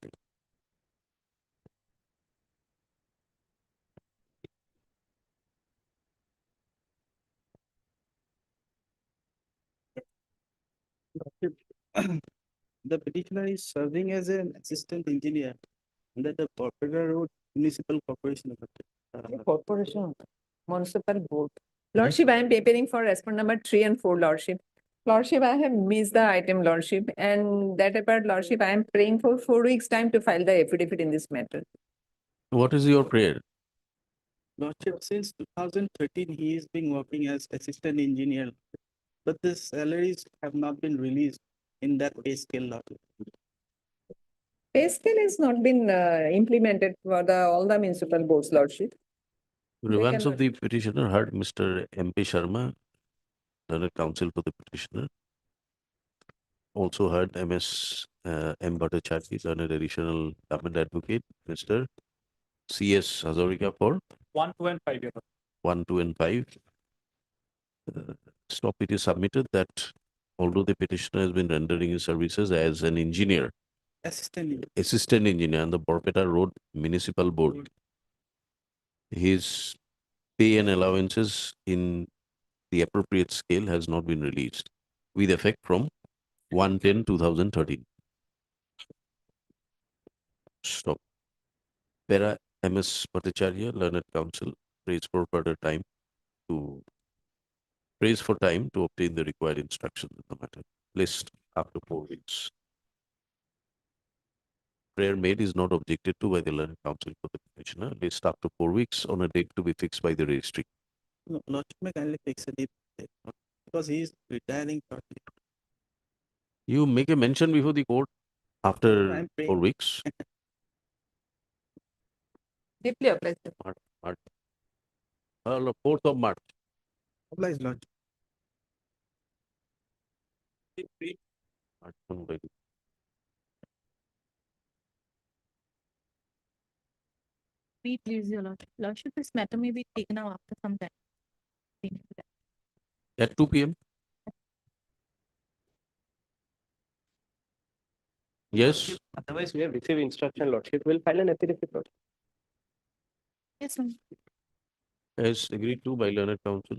The petitioner is serving as an assistant engineer under the Procedural Road Municipal Corporation. Corporation, municipal board. Lordship, I am preparing for respond number 3 and 4, Lordship. Lordship, I have missed the item, Lordship, and that apart, Lordship, I am praying for 4 weeks' time to file the affidavit in this matter. What is your prayer? Lordship, since 2013, he is been working as assistant engineer, but the salaries have not been released in that pay scale, Lordship. Pay scale has not been implemented for all the municipal boards, Lordship. Grievance of the petitioner heard Mr. M.P. Sharma, learned counsel for the petitioner. Also heard M.S. M. Bhattacharya, learned additional government advocate, Mr. C.S. Hazarika for 1, 2, and 5. 1, 2, and 5. Stop, it is submitted that although the petitioner has been rendering his services as an engineer, assistant engineer on the Borpeta Road Municipal Board, his pay and allowances in the appropriate scale has not been released with effect from 1/10/2013. Stop. Para M.S. Bhattacharya, learned counsel, prays for further time to obtain the required instructions in the matter. List after 4 weeks. Prayer made is not objected to by the learned counsel for the petitioner. List after 4 weeks on a date to be fixed by the registry. No, Lordship may kindly fix a date because he is retiring shortly. You make a mention before the court after I'm 4 praying. weeks. Deeply obliged. March. 4th of March. Obliged, Lordship. Please, your lordship, this matter may be taken up after some time. At 2 p.m. Yes, Otherwise, we have received instruction, Lordship, will file an affidavit. Lordship. Yes, ma'am. as agreed to by learned counsel.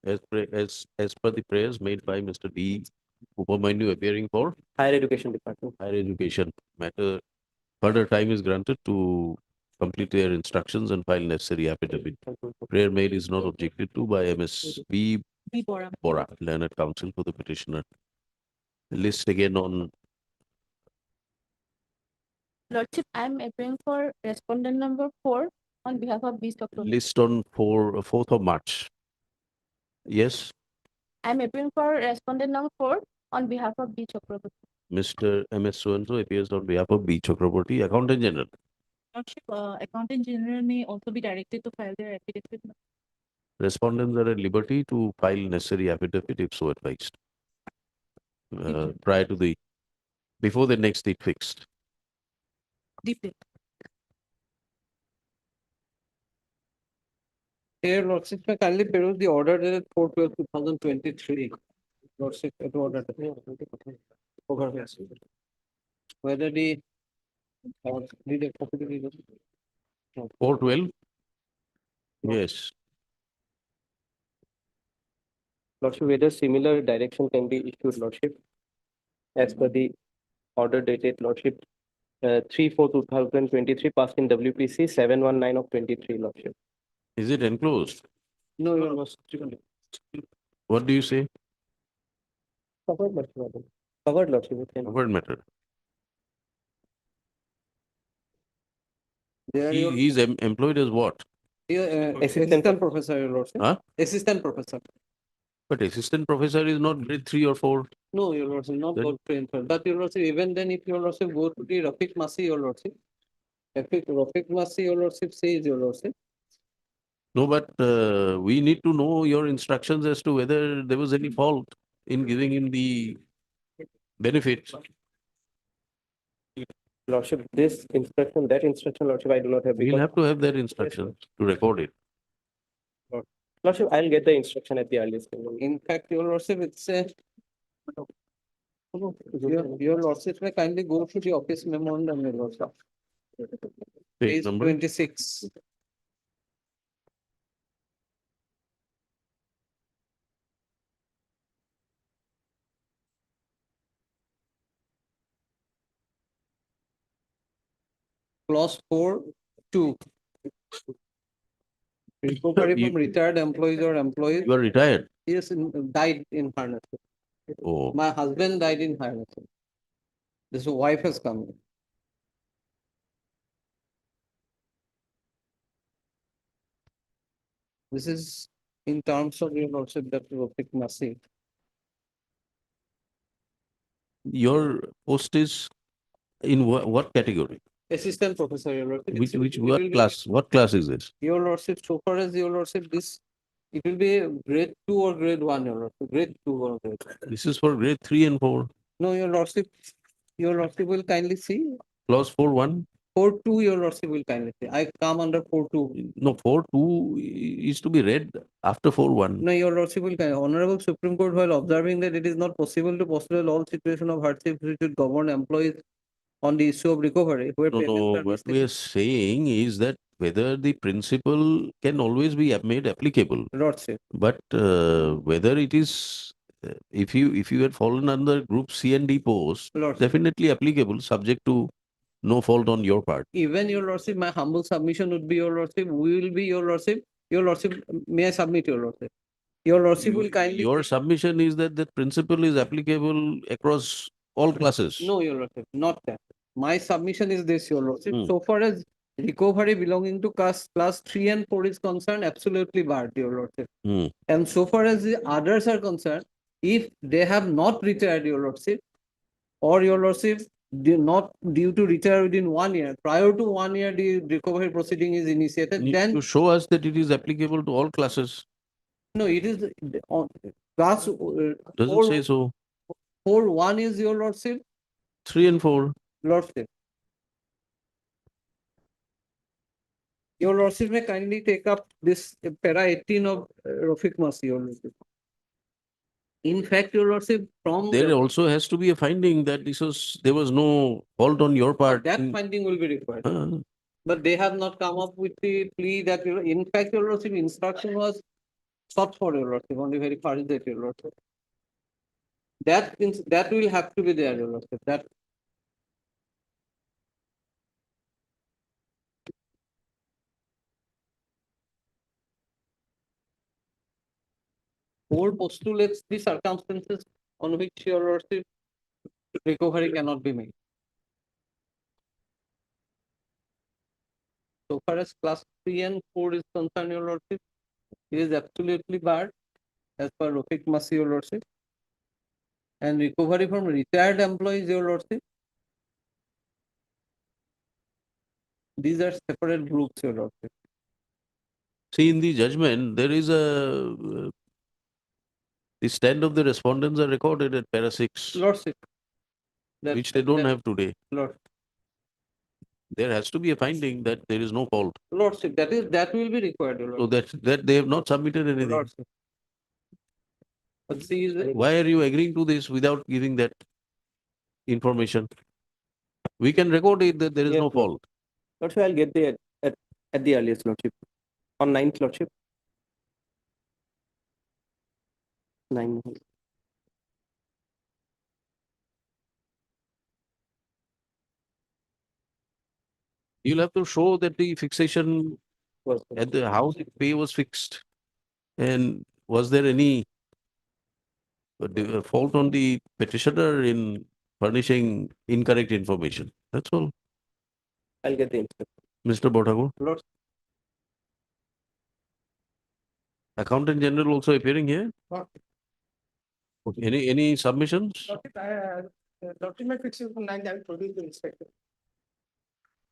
As per the prayers made by Mr. D. Upamanyu appearing for Higher Education Department. higher education matter, further time is granted to complete their instructions and file necessary affidavit. Prayer made is not objected to by MSB B. Bora. Bora, learned counsel for the petitioner. List again on Lordship, I am appearing for respondent number 4 on behalf of B. Chakraborty. list on 4th of March. Yes, I am appearing for respondent number 4 on behalf of B. Chakraborty. Mr. MS So-and-so appears on behalf of B. Chakraborty, Accountant General. Lordship, Accountant General may also be directed to file their affidavit. Respondents are at liberty to file necessary affidavit if so advised. Prior to before the next date fixed. Deeply. Here, Lordship, may kindly peruse the order dated 4/12/2023. Lordship, it order. Over here. Whether the. Need a copy to read. 412? Yes. Lordship, whether similar direction can be issued, Lordship, as per the order dated, Lordship, 3/4/2023, passed in WPC 719 of 23, Lordship. Is it enclosed? No, your Lordship. What do you say? Covered, Lordship. Covered, Lordship. it can- Covered matter. There your, He's employed as what? assistant professor, your Lordship. Huh? Assistant professor. But assistant professor is not grade 3 or 4. No, your Lordship, not Then- got trained for, but your Lordship, even then, if your Lordship go to the Rafiq Masi, your Lordship. Rafiq Masi, your Lordship says, your Lordship. No, but we need to know your instructions as to whether there was any fault in giving him the benefit. Lordship, this instruction, that instruction, Lordship, I do not have. We'll because- have to have that instruction to record it. Lordship, I'll get the instruction at the earliest. In fact, your Lordship, it's a. Your Lordship may kindly go to the office memorandum, your Lordship. Page Page number? 26. Clause 4(2). Recovery You- from retired employees or employees. You are retired. Yes, died in harness. Oh, My husband died in harness. This wife has come. This is in terms of your Lordship that Rafiq Masi. your post is in what category? Assistant professor, your Lordship. What class is this? Your Lordship, so far as your Lordship, this, it will be a grade 2 or grade 1, your Lordship, grade 2 or grade. This is for grade 3 and 4. No, your Lordship will kindly see. Clause 4.1? 4(2), your Lordship will kindly see. I come under 4(2). No, 4.2 is to be read after 4.1. No, your Lordship will kindly. Honorable Supreme Court, while observing that it is not possible to postulate all situation of hardship which should govern employees on the issue of recovery. Where No, payments are what missing. we are saying is that whether the principle can always be made applicable. Lordship. But whether it is, if you had fallen under group C and D post, Lordship. definitely applicable, subject to no fault on your part. Even your Lordship, my humble submission would be, your Lordship, we will be your Lordship. Your Lordship, may I submit, your Lordship? Your Lordship will kindly. Your submission is that the principle is applicable across all classes. No, your Lordship, not that. My submission is this, your Lordship. Hmm. So far as recovery belonging to class 3 and 4 is concerned, absolutely barred, your Lordship. Hmm. And so far as the others are concerned, if they have not retired, your Lordship, or your Lordship, not due to retire within 1 year, prior to 1 year, the recovery proceeding is initiated, Need then. to show us that it is applicable to all classes. No, it is on class. Doesn't say so. 4(1) is your Lordship. 3 and 4. Lordship. Your Lordship may kindly take up this para 18 of Rafiq Masi, your Lordship. In fact, your lordship, from There the, also has to be a finding that there was no fault on your part. that finding will be required. Uh, But they have not come up with the plea that, in fact, your lordship, instruction was sought for your lordship on the very first date, your lordship. That will have to be there, your lordship. That whole postulates the circumstances on which your lordship recovery cannot be made. So far as class 3 and 4 is concerned, your lordship, it is absolutely barred as per Rafik Masi, your lordship. And recovery from retired employees, your lordship, these are separate groups, your lordship. See, in the judgment, there is the stand of the respondents are recorded at para 6, Lordship. which they don't have today. Lordship. There has to be a finding that there is no fault. Lordship, that will be required, your So lordship. that they have not submitted anything. Lordship. But see, Why are you agreeing to this without giving that information? We can record it that there is no fault. Lordship, I'll get there at the earliest, Lordship. On 9th, Lordship. 9. You'll have to show that the fixation Was at the how the pay was fixed. And was there any fault on the petitioner in furnishing incorrect information? That's all. I'll get the instruction. Mr. Botago. Lordship. Accountant General also appearing here? Any submissions? Document fixation from 9, I will produce the inspector.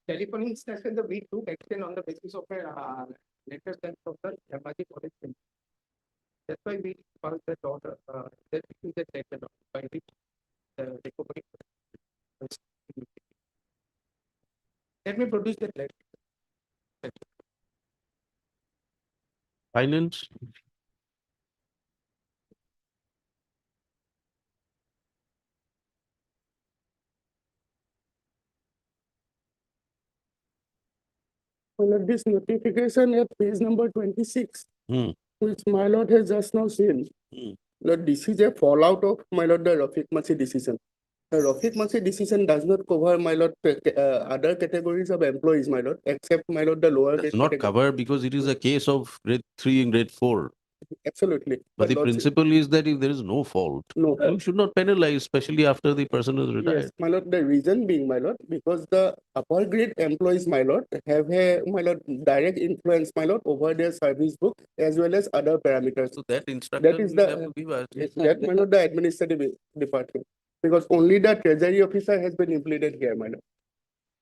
Telephone inspection, the we took action on the basis of a letter sent from the Yamagi College. That's why we found the order, that is the letter by which the recovery. Let me produce that letter. Finance? Well, this notification at page number 26, Hmm. which my lord has just now seen. Lord, this is a fallout of my lord the Rafik Masi decision. The Rafik Masi decision does not cover my lord other categories of employees, my lord, except my lord the lower grade Does not category. cover because it is a case of grade 3 and grade 4. Absolutely. But the lordship- principle is that if there is no fault, No. you should not penalize, especially after the person is retired. Yes, my lord, the reason being, my lord, because the upper grade employees, my lord, have a, my lord, direct influence, my lord, over their service book as well as other parameters. So that instruction That is will have the, to give us. that, my lord, the administrative department. Because only the treasury officer has been implemented here, my lord.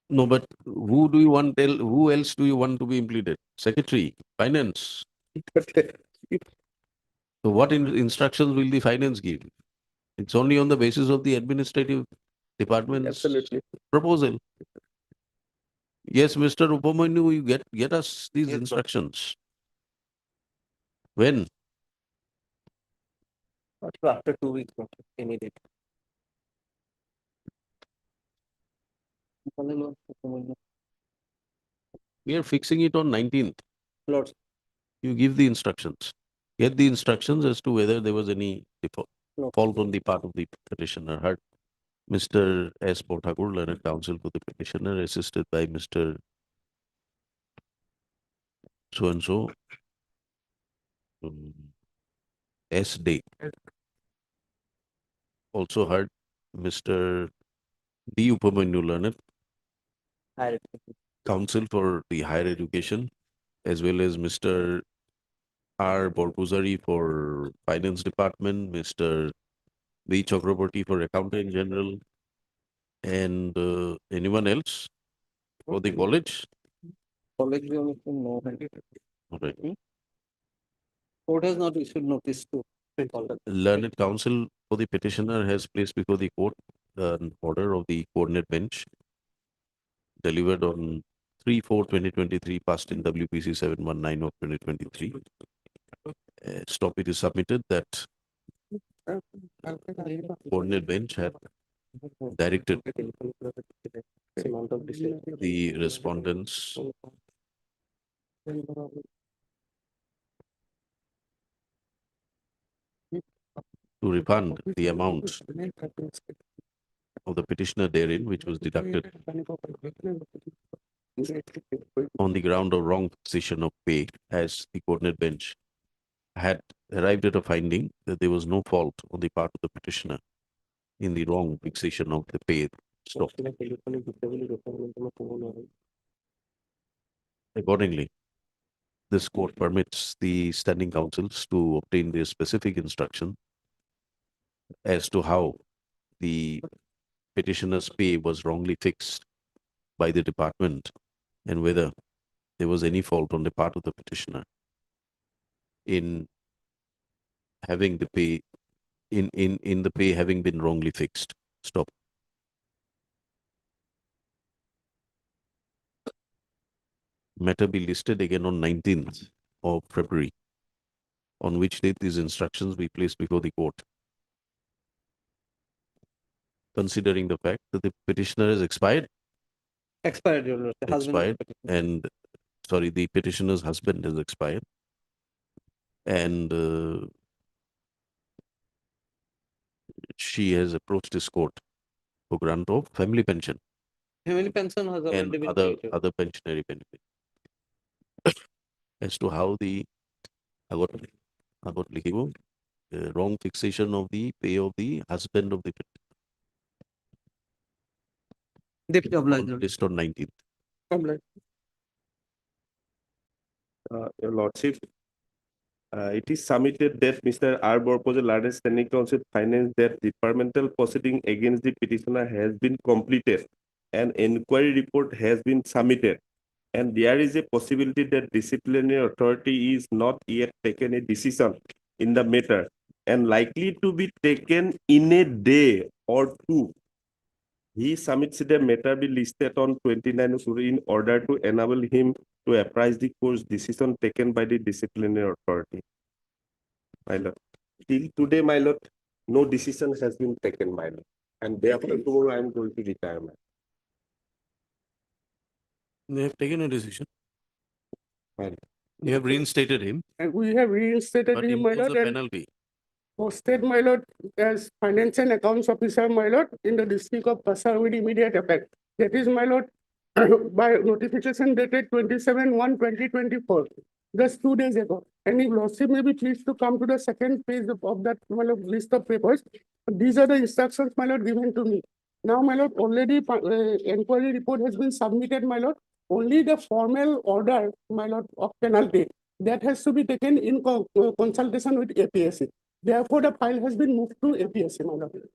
No, but who else do you want to be implemented? Secretary, finance. So what instructions will the finance give? It's only on the basis of the administrative department's Absolutely. proposal. Yes, Mr. Upamanyu, you get us these instructions. When? After 2 weeks, Lordship, any date. We are fixing it on 19th. Lordship. You give the instructions. Get the instructions as to whether there was any fault on the part of the petitioner. Heard Mr. S. Bothakur, learned counsel for the petitioner, assisted by Mr. So-and-so, S. Day. Also heard Mr. D. Upamanyu, learned Higher education. counsel for the higher education, as well as Mr. R. Borpuzari for finance department, Mr. V. Chakraborty for accountant general, and anyone else for the college? College, no. All right. Court has not issued notice to. Learned counsel for the petitioner has placed before the court an order of the coordinate bench delivered on 3/4/2023, passed in WPC 719 of 2023. Stop it is submitted that coordinate bench had directed the respondents to refund the amount of the petitioner therein, which was deducted on the ground of wrong fixation of pay, as the coordinate bench had arrived at a finding that there was no fault on the part of the petitioner in the wrong fixation of the pay stop. Accordingly, this court permits the standing councils to obtain their specific instruction as to how the petitioner's pay was wrongly fixed by the department and whether there was any fault on the part of the petitioner in having the pay in the pay having been wrongly fixed. Stop. Matter be listed again on 19th of February, on which date these instructions be placed before the court. Considering the fact that the petitioner has expired, Expired, Your Lordship. The husband of expired, and sorry, the petitioner's husband has expired, and she has approached this court for grant of family pension Family pension has already and been other created. pensionary benefit. As to how the wrong fixation of the pay of the husband of the Deputy Obliged. list on 19th. Your Lordship, it is submitted that Mr. R. Borpo's largest standing council finds that departmental proceeding against the petitioner has been completed. An inquiry report has been submitted, and there is a possibility that disciplinary authority is not yet taken a decision in the matter and likely to be taken in a day or two. He submits the matter be listed on 29 in order to enable him to apprise the court's decision taken by the disciplinary authority. My lord, till today, my lord, no decision has been taken, my lord, and therefore tomorrow I am going to retire. My lord. They have taken a decision. My lord. They have reinstated him, And we have reinstated but him, my imposed lord, a and penalty. posted, my lord, as finance and accounts officer, my lord, in the district of Pasar with immediate effect. That is, my lord, by notification dated 27/1/2024, just 2 days ago. And if lordship may be pleased to come to the second page of that, my lord, list of papers. These are the instructions, my lord, given to me. Now, my lord, already inquiry report has been submitted, my lord. Only the formal order, my lord, of penalty, that has to be taken in consultation with APSC. Therefore, the file has been moved to APSC, my lord.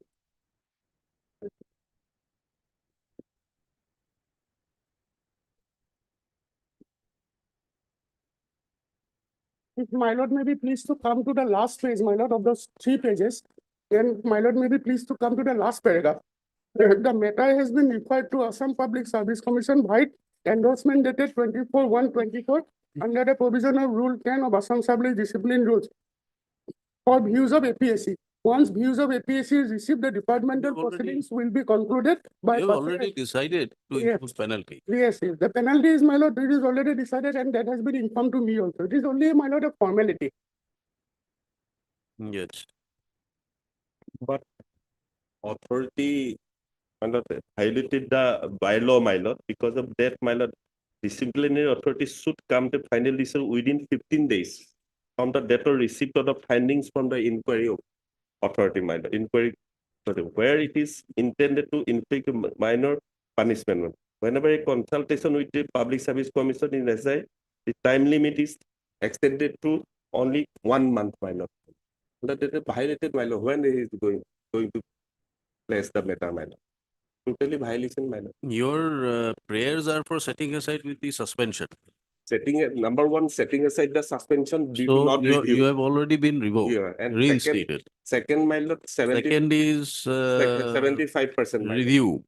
If my lord may be pleased to come to the last page, my lord, of those 3 pages, then my lord may be pleased to come to the last paragraph. The matter has been referred to Assam Public Service Commission by endorsement dated 24/1/24 under the provision of Rule 10 of Assam Service Discipline Rules for views of APSC. Once views of APSC is received, the departmental proceedings will be concluded by. You have already decided to Yeah. impose penalty. Yes, yes. The penalty is, my lord, it is already decided and that has been informed to me also. It is only, my lord, a formality. Yes. But authority, my lord, violated the bylaw, my lord. Because of that, my lord, disciplinary authority should come to final decision within 15 days from the date of receipt of the findings from the inquiry authority, my lord. Inquiry authority, where it is intended to inflict a minor punishment. Whenever a consultation with the Public Service Commission in SI, the time limit is extended to only 1 month, my lord. That is violated, my lord. When he is going to place the matter, my lord. Totally violation, my lord. Your prayers are for setting aside with the suspension. Number one, setting aside the suspension, we will So not review. you have already been revoked, Yeah, and reinstated. second, my lord, Second is 75%, my lord. review.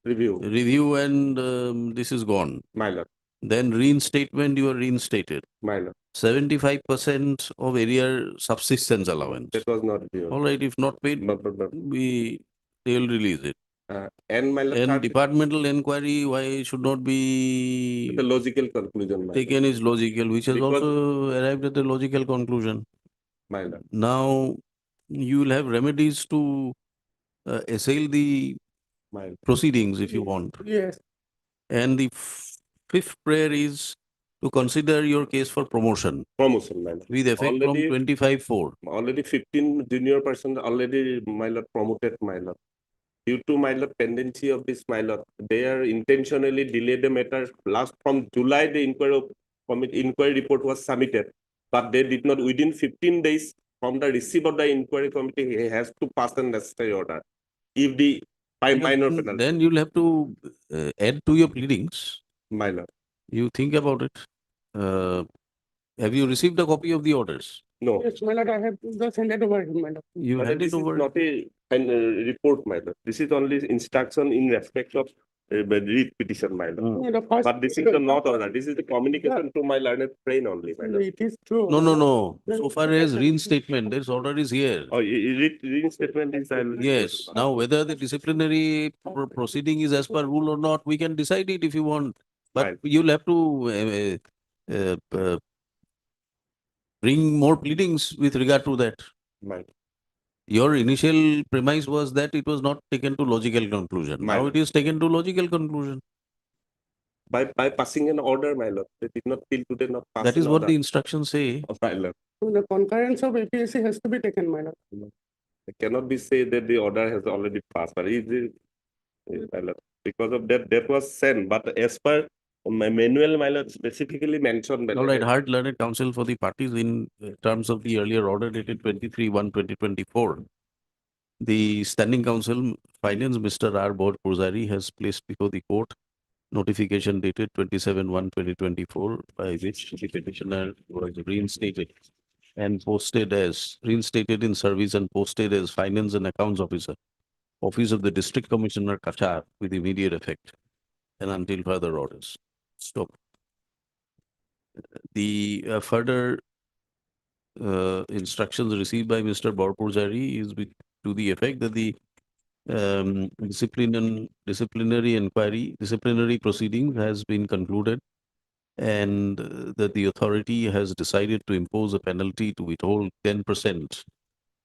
Review. Review, and this is gone. My lord. Then reinstatement, you are reinstated. My lord, 75% of arrear subsistence allowance. that was not due. All right, if not paid, But, they will release it. and my lord, And third, departmental inquiry, why should not be the logical conclusion, my lord. taken is logical, which has Because- also arrived at a logical conclusion. My lord. Now, you will have remedies to assail the My lord. proceedings if you want. Yes, And the fifth prayer is to consider your case for promotion Promotion, my lord. with effect from Already- 25/4. Already 15 junior persons already, my lord, promoted, my lord. Due to, my lord, pendency of this, my lord, they are intentionally delayed the matter. Last from July, the inquiry report was submitted, but they did not, within 15 days from the receipt of the inquiry committee, he has to pass a necessary order. If the, by minor penalty, Then you'll have to add to your pleadings. my lord. You think about it. Have you received a copy of the orders? No. yes, my lord, I have just handed over him, my lord. You But hand this it is over. not a report, my lord. This is only instruction in respect of writ petition, my lord. Yeah, the first- But this is the not order. This is the communication to my learned friend only, my lord. It is true. No. So far as reinstatement, this order is here. Oh, reinstatement is. Yes. Now, whether the disciplinary proceeding is as per rule or not, we can decide it if you want. But Right. you'll have to bring more pleadings with regard to that. Right. Your initial premise was that it was not taken to logical conclusion. Now it is taken to logical conclusion. By passing an order, my lord. They did not till today not pass. That is an what order. the instructions say. Oh, my lord. So the concurrence of APSC has to be taken, my lord. It cannot be said that the order has already passed, but my lord, because of that was sent. But as per my manual, my lord, specifically mentioned. All right, hard learned counsel for the parties in terms of the earlier order dated 23/1/2024. The standing counsel finance Mr. R. Bod Purzari has placed before the court notification dated 27/1/2024 by which the petitioner was reinstated in service and posted as finance and accounts officer, office of the district commissioner Qatar with immediate effect and until further orders. Stop. The further instructions received by Mr. Borpurzari is to the effect that the disciplinary proceedings has been concluded and that the authority has decided to impose a penalty to withhold 10%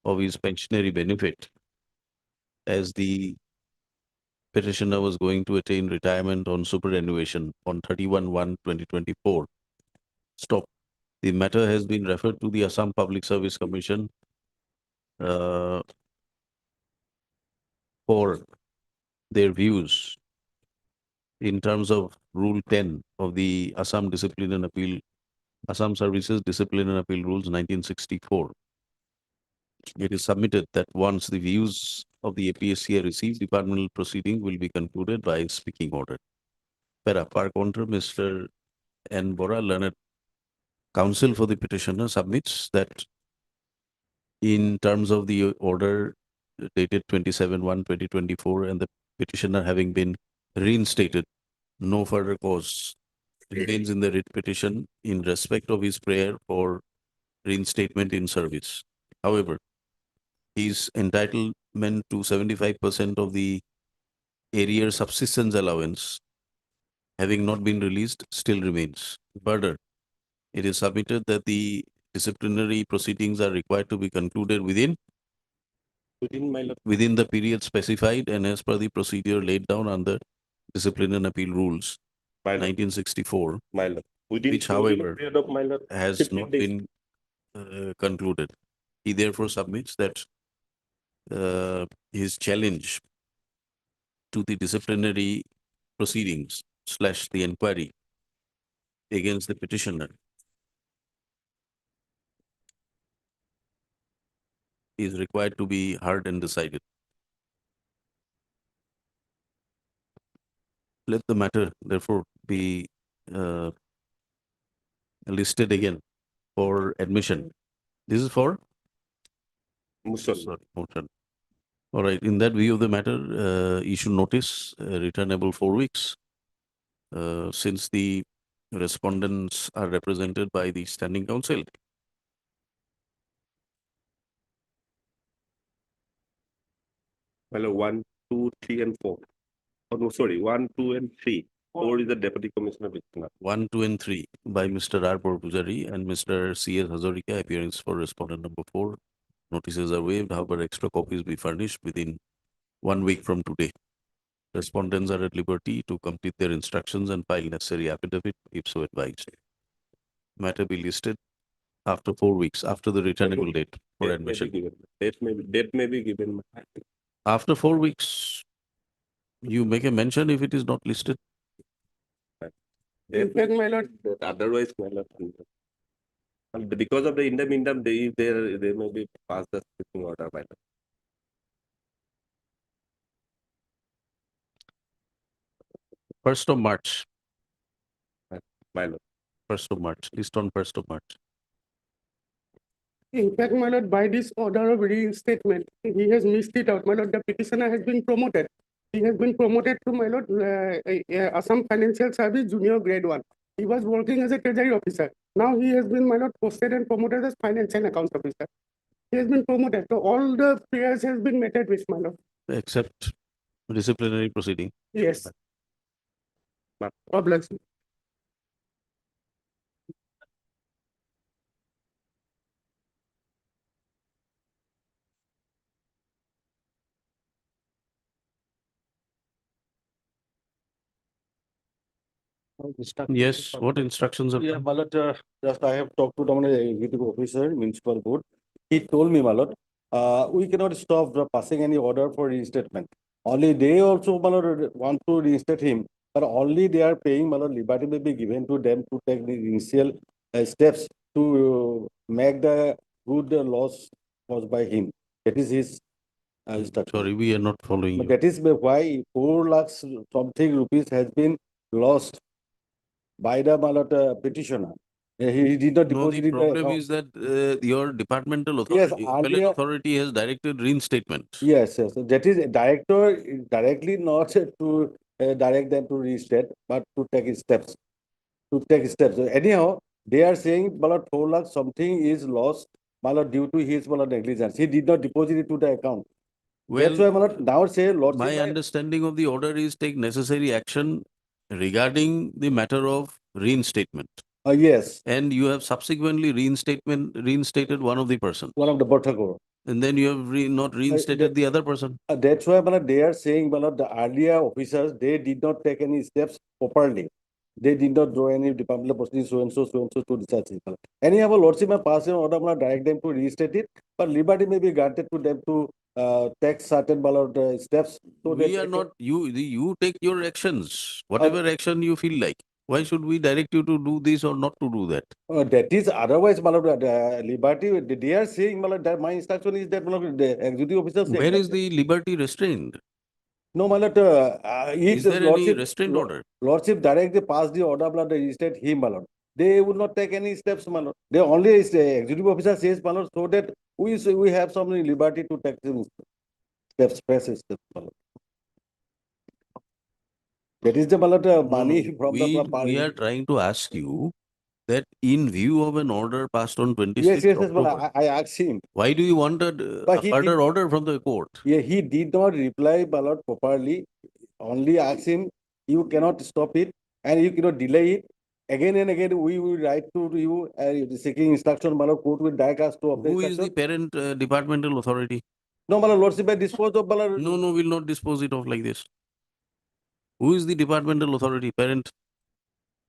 of his pensionary benefit as the petitioner was going to attain retirement on superannuation on 31/1/2024. Stop. The matter has been referred to the Assam Public Service Commission for their views in terms of Rule 10 of the Assam Services Discipline and Appeal Rules 1964. It is submitted that once the views of the APSC are received, departmental proceeding will be concluded by speaking order. Para par contra, Mr. N. Bora, learned counsel for the petitioner, submits that in terms of the order dated 27/1/2024 and the petitioner having been reinstated, no further cause remains in the writ petition in respect of his prayer for reinstatement in service. However, his entitlement to 75% of the arrear subsistence allowance having not been released still remains. Further, it is submitted that the disciplinary proceedings are required to be concluded within the period specified and as per the procedure laid down under Discipline and Appeal Rules 1964, which, however, has not been concluded. He therefore submits that his challenge to the disciplinary proceedings / the inquiry against the petitioner is required to be heard and decided. Let the matter therefore be listed again for admission. This is for motion. All right. In that view of the matter, issue notice, returnable 4 weeks. Since the respondents are represented by the standing counsel. My lord, 1, 2, 3, and 4. Oh, no, sorry, 1, 2, and 3. 4 is the Deputy Commissioner. 1, 2, and 3 by Mr. R. Pujari and Mr. C. S. Hazarika, appearance for respondent number 4. Notices are waived, however, extra copies be furnished within 1 week from today. Respondents are at liberty to complete their instructions and file necessary affidavit if so advised. Matter be listed after 4 weeks, after the returnable date for admission. Date may be given. After 4 weeks, you make a mention if it is not listed. My lord. Otherwise, my lord. And because of the in the meantime, they may be passed the stripping order, my lord. First of March. My lord. 1st of March. List on 1st of March. In fact, my lord, by this order of reinstatement, he has missed it out. My lord, the petitioner has been promoted. He has been promoted to, my lord, Assam Financial Service Junior Grade 1. He was working as a treasury officer. Now he has been, my lord, posted and promoted as finance and accounts officer. He has been promoted. So all the prayers has been met with, my lord. Except disciplinary proceeding. Yes. God bless you. Yes, what instructions are? Yeah, my lord, just I have talked to the executive officer, municipal board. He told me, my lord, we cannot stop the passing any order for reinstatement. Only they also, my lord, want to reinstate him, but only they are paying, my lord, liberty may be given to them to take the initial steps to make the good loss caused by him. That is his instruction. Sorry, we are not following But you. that is why 4 lakhs something rupees has been lost by the petitioner. He did not No, deposit the in the problem account. is that your departmental Yes, authority, appellate earlier, authority has directed reinstatement. yes. That is director directly not to direct them to restate, but to take steps. So anyhow, they are saying 4 lakh something is lost due to his negligence. He did not deposit it to the account. Well, that's why now say my understanding of the order is take necessary action regarding the matter of reinstatement. Yes. And you have subsequently reinstated one of the person. One of the Bhattacor. And then you have not reinstated the other person. That's why they are saying the earlier officers, they did not take any steps properly. They did not draw any departmental proceedings so and so to discharge. Anyhow, lordship may pass an order, direct them to restate it, but liberty may be granted to them to take certain steps. So We are not, you take your actions, whatever action you feel like. Why should we direct you to do this or not to do that? That is otherwise, liberty, they are saying that my instruction is that the executive officers. Where is the liberty restrained? No, my lord, Is there any restraint order? Lordship directly passed the order, my lord, restate him, my lord. They would not take any steps, my lord. They only executive officer says, my lord, so that we have some liberty to take some steps, press steps, my lord. That is the money from the party. We are trying to ask you that in view of an order passed on 26th Yes, October, I asked him. why do you want a further order from the court? Yeah, he did not reply, my lord, properly. Only asked him, you cannot stop it and you cannot delay it. Again and again, we will write to you seeking instruction, my lord, court will direct us to Who is the parent departmental authority? No, my lord, lordship, I dispose of, my lord. No, will not dispose it off like this. Who is the departmental authority, parent?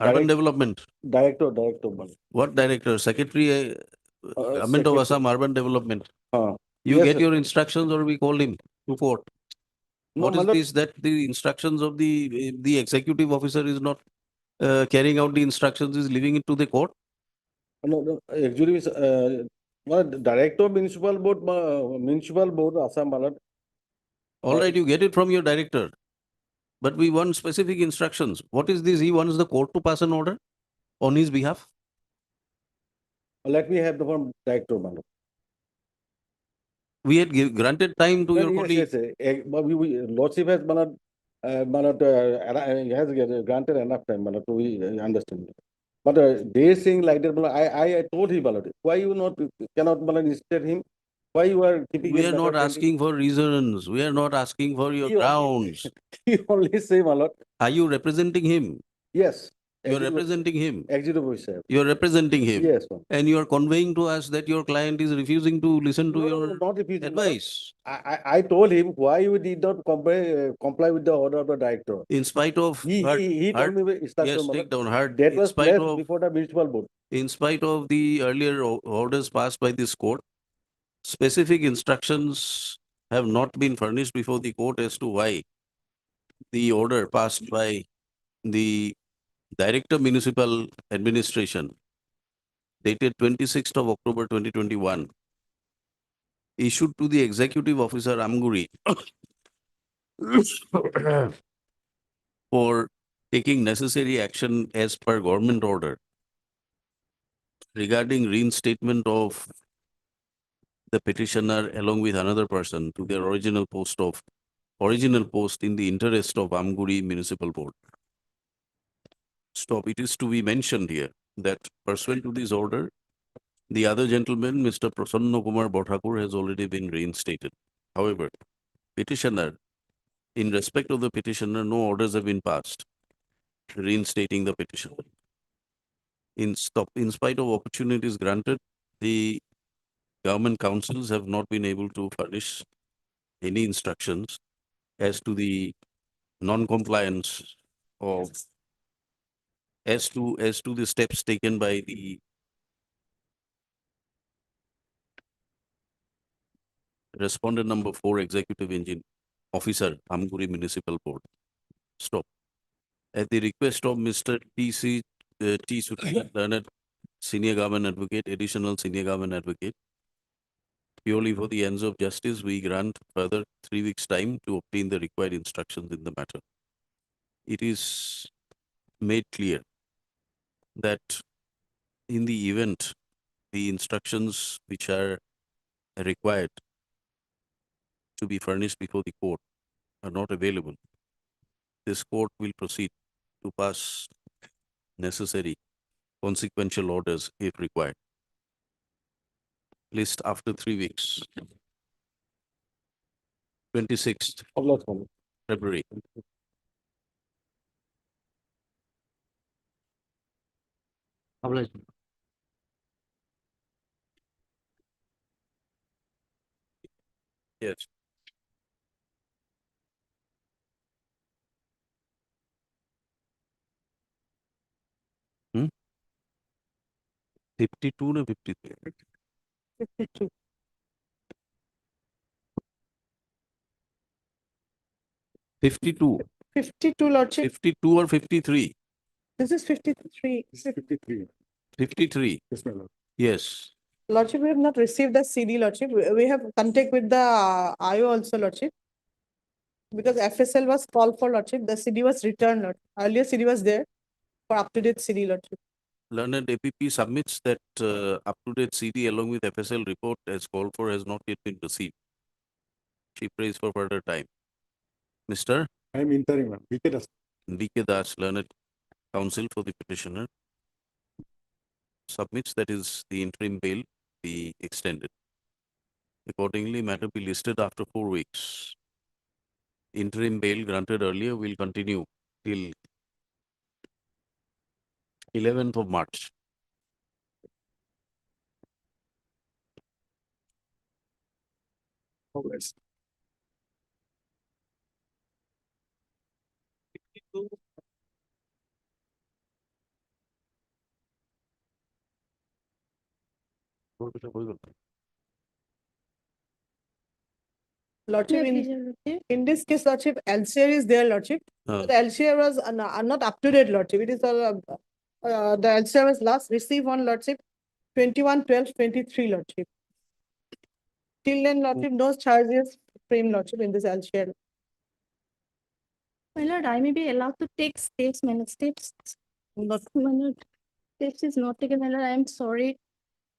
Urban Development. Director. What director? Secretary, Government of Assam Urban Development. You Yes, get sir. your instructions or we call him to court. No, What my is lord. this that the instructions of the executive officer is not carrying out the instructions, is leaving it to the court? No, executive is director municipal board, Assam, my lord. All right, you get it from your director. But we want specific instructions. What is this? He wants the court to pass an order on his behalf? Let me have the one director, my lord. We had granted time to your colleague. Yes. Lordship has, my lord, has granted enough time, my lord, to understand. But they saying like that, I told him about it. Why you not cannot reinstate him? Why you are keeping? We his are not matter asking for reasons. We are not asking for your He only- grounds. pending? He only say, my lord. Are you representing him? Yes. You are Executive- representing him. Executive officer. You are representing him. Yes, ma'am. And you are conveying to us that your client is refusing to listen to No, your not refusing. advice. I told him why you did not comply with the order of the director. In spite of He her, told me the instruction, yes, my take lord. down her. That In was spite placed of, before the municipal board. in spite of the earlier orders passed by this court, specific instructions have not been furnished before the court as to why the order passed by the Director Municipal Administration dated 26th of October 2021 issued to the Executive Officer Amguri for taking necessary action as per government order regarding reinstatement of the petitioner along with another person to their original post in the interest of Amguri Municipal Board. Stop. It is to be mentioned here that pursuant to this order, the other gentleman, Mr. Prasanna Kumar Bhattakur, has already been reinstated. However, petitioner, in respect of the petitioner, no orders have been passed reinstating the petitioner. In spite of opportunities granted, the government councils have not been able to furnish any instructions as to the non-compliance of as to the steps taken by the respondent number 4 executive engine officer, Amguri Municipal Board. Stop. At the request of Mr. T. Sudhir, learned senior government advocate, additional senior government advocate, purely for the ends of justice, we grant further 3 weeks' time to obtain the required instructions in the matter. It is made clear that in the event the instructions which are required to be furnished before the court are not available, this court will proceed to pass necessary consequential orders if required. List after 3 weeks. 26th February. Yes. Hmm? 52 or 53? 52. 52. 52, Lordship. 52 or 53? This is 53. 53. 53. Yes, my lord. Yes. Lordship, we have not received the CD, Lordship. We have contact with the IO also, Lordship. Because FSL was called for, Lordship. The CD was returned, Lord. Earlier CD was there for up-to-date CD, Lordship. Learned APP submits that up-to-date CD along with FSL report as called for has not yet been received. She prays for further time. Mr. I am interim, ma'am. VK Das. V.K. Das, learned counsel for the petitioner, submits that is the interim bail be extended. Accordingly, matter be listed after 4 weeks. Interim bail granted earlier will continue till 11th of March. Oh, yes. Lordship, in this case, Lordship, LCR is there, Lordship. Uh. The LCR was not up to date, Lordship. It is all, the LCR was last received on Lordship 21/12/23, Lordship. Till then, Lordship, no charges frame, Lordship, in this LCR. My lord, I may be allowed to take steps, my lord. Steps. Not, my lord. Steps is not taken, my lord. I am sorry.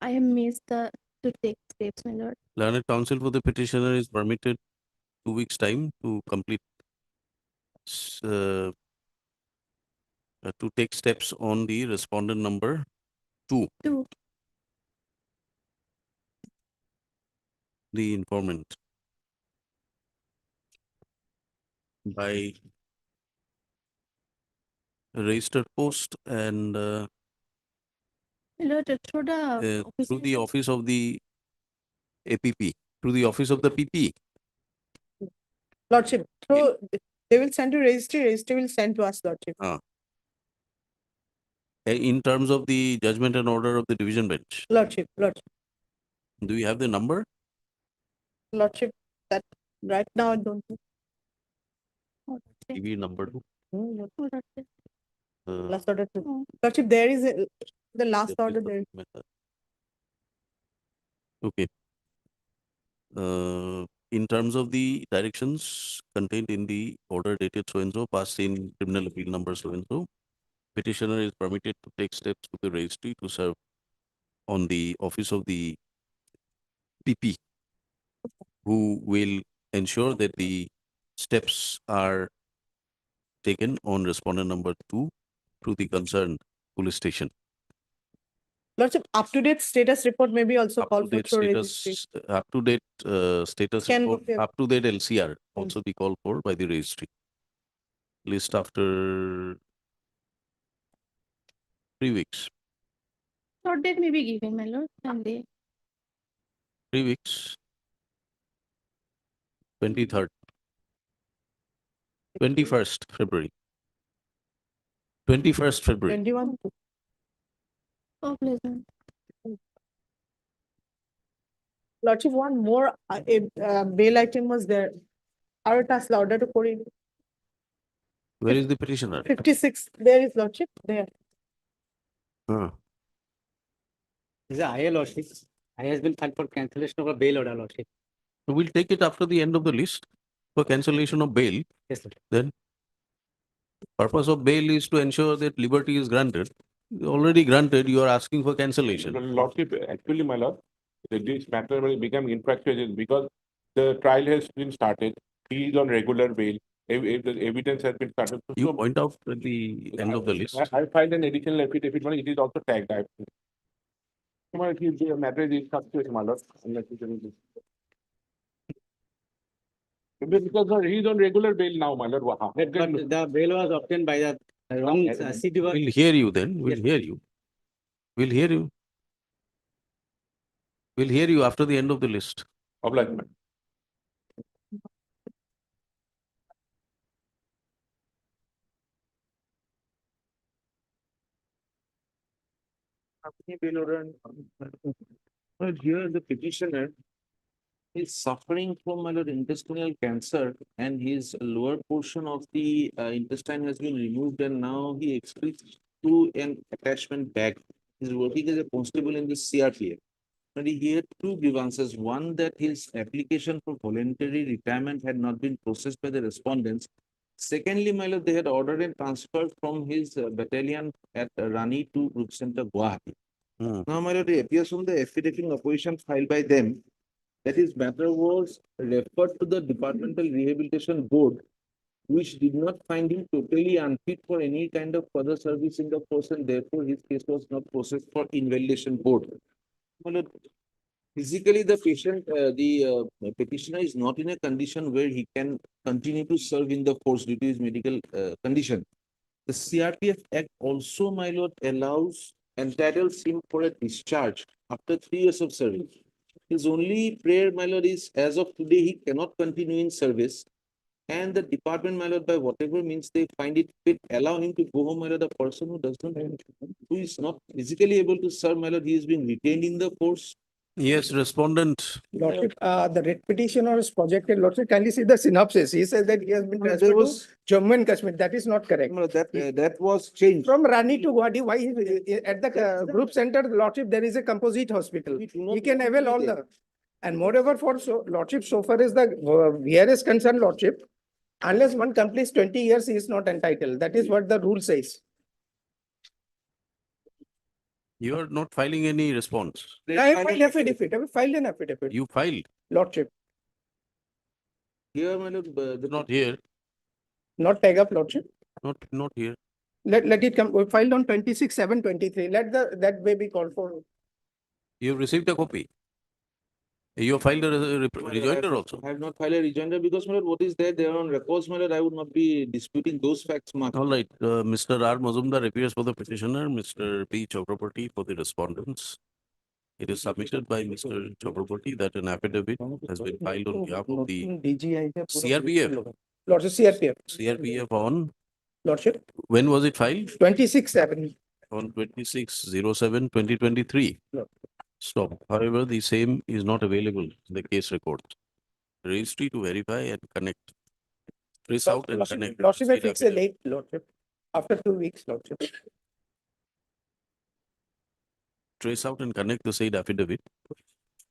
I have missed to take steps, my lord. Learned counsel for the petitioner is permitted 2 weeks time to complete To take steps on the respondent number 2, Two. the informant, by registered post and Lord, through the through the office of the APP, through the office of the PP. Lordship, so they will send to registry will send to us, Lordship. In terms of the judgment and order of the division bench. Lordship, Do you have the number? Lordship, that right now I don't know. Give you number 2. Last order two. Lordship, there is the last order there. Okay. In terms of the directions contained in the order dated so and so, passed in criminal appeal number so and so, petitioner is permitted to take steps to the registry to serve on the office of the PP, who will ensure that the steps are taken on respondent number 2 to the concerned police station. Lordship, up-to-date status report may be also called for through registry. Up-to-date status Can report, be- up-to-date LCR also be called for by the registry. List after 3 weeks. Short date may be given, my lord, and they 3 weeks. 23rd. 21st February. 21st February. 21. oh pleasant. Lordship, one more bail item was there. Our task order to Kori. Where is the petitioner? 56, there is Lordship, there. This is IA lordship. I has been filed for cancellation of a bail order lordship. So we'll take it after the end of the list for cancellation of bail. Yes, sir. Then purpose of bail is to ensure that liberty is granted. Already granted, you are asking for cancellation. Lordship, actually, my lord, this matter will become infractuous because the trial has been started. He is on regular bail. If the evidence has been started. You point out at the end of the list. I filed an additional affidavit, but it is also tagged. The matter is infractuous, my lord. Because he is on regular bail now, my lord. But the bail was obtained by the wrong city. We'll hear you then. We'll Yes. hear you. We'll hear you. We'll hear you after the end of the list. Obligement. But here the petitioner is suffering from intestinal cancer and his lower portion of the intestine has been removed and now he excretes through an attachment bag. He's working as a constable in the CRPF. And he had two grievances. One, that his application for voluntary retirement had not been processed by the respondents. Secondly, my lord, they had ordered and transferred from his battalion at Rani to Group Center, Guwahati. Now, my lord, it appears from the affidavit in opposition filed by them that his matter was referred to the Departmental Rehabilitation Board, which did not find him totally unfit for any kind of further service in the force, and therefore his case was not processed for invalidation board. My lord, physically, the patient, the petitioner is not in a condition where he can continue to serve in the force due to his medical condition. The CRPF Act also, my lord, entitles him for a discharge after 3 years of service. His only prayer, my lord, is as of today, he cannot continue in service. And the department, my lord, by whatever means they find it fit, allow him to go home, my lord. The person who does not, who is not physically able to serve, my lord, he is being retained in the force. Yes, respondent. Lordship, the writ petitioner is projected. Lordship, kindly see the synopsis. He says that he has been transferred to Jammu and Kashmir. That is not correct. That was changed. From Rani to Guwahati, why at the group center, Lordship, there is a composite hospital. He can avail all the, and moreover for Lordship, so far as the VR is concerned, Lordship, unless one completes 20 years, he is not entitled. That is what the rule says. You are not filing any response. I have filed affidavit. I have filed an affidavit. You filed. Lordship. Here, my lord, Not here. Not tag up, Lordship. Not here. Let it come, we filed on 26/7/23. Let that may be called for. You have received a copy. You have filed a rejoinder also. I have not filed a rejoinder because, my lord, what is there on records, my lord, I would not be disputing those facts much. All right, Mr. R. Mazumdar appears for the petitioner, Mr. P. Chakraborty for the respondents. It is submitted by Mr. Chakraborty that an affidavit has been filed on behalf of the CRPF. Lordship, CRPF. CRPF on, Lordship, when was it filed? 26/7. On 26/07/2023. Stop. However, the same is not available in the case records. Registry to verify and connect. Trace out and connect. Lordship, I said fix a affidavit. date, Lordship, after 2 weeks, Lordship. Trace out and connect the said affidavit.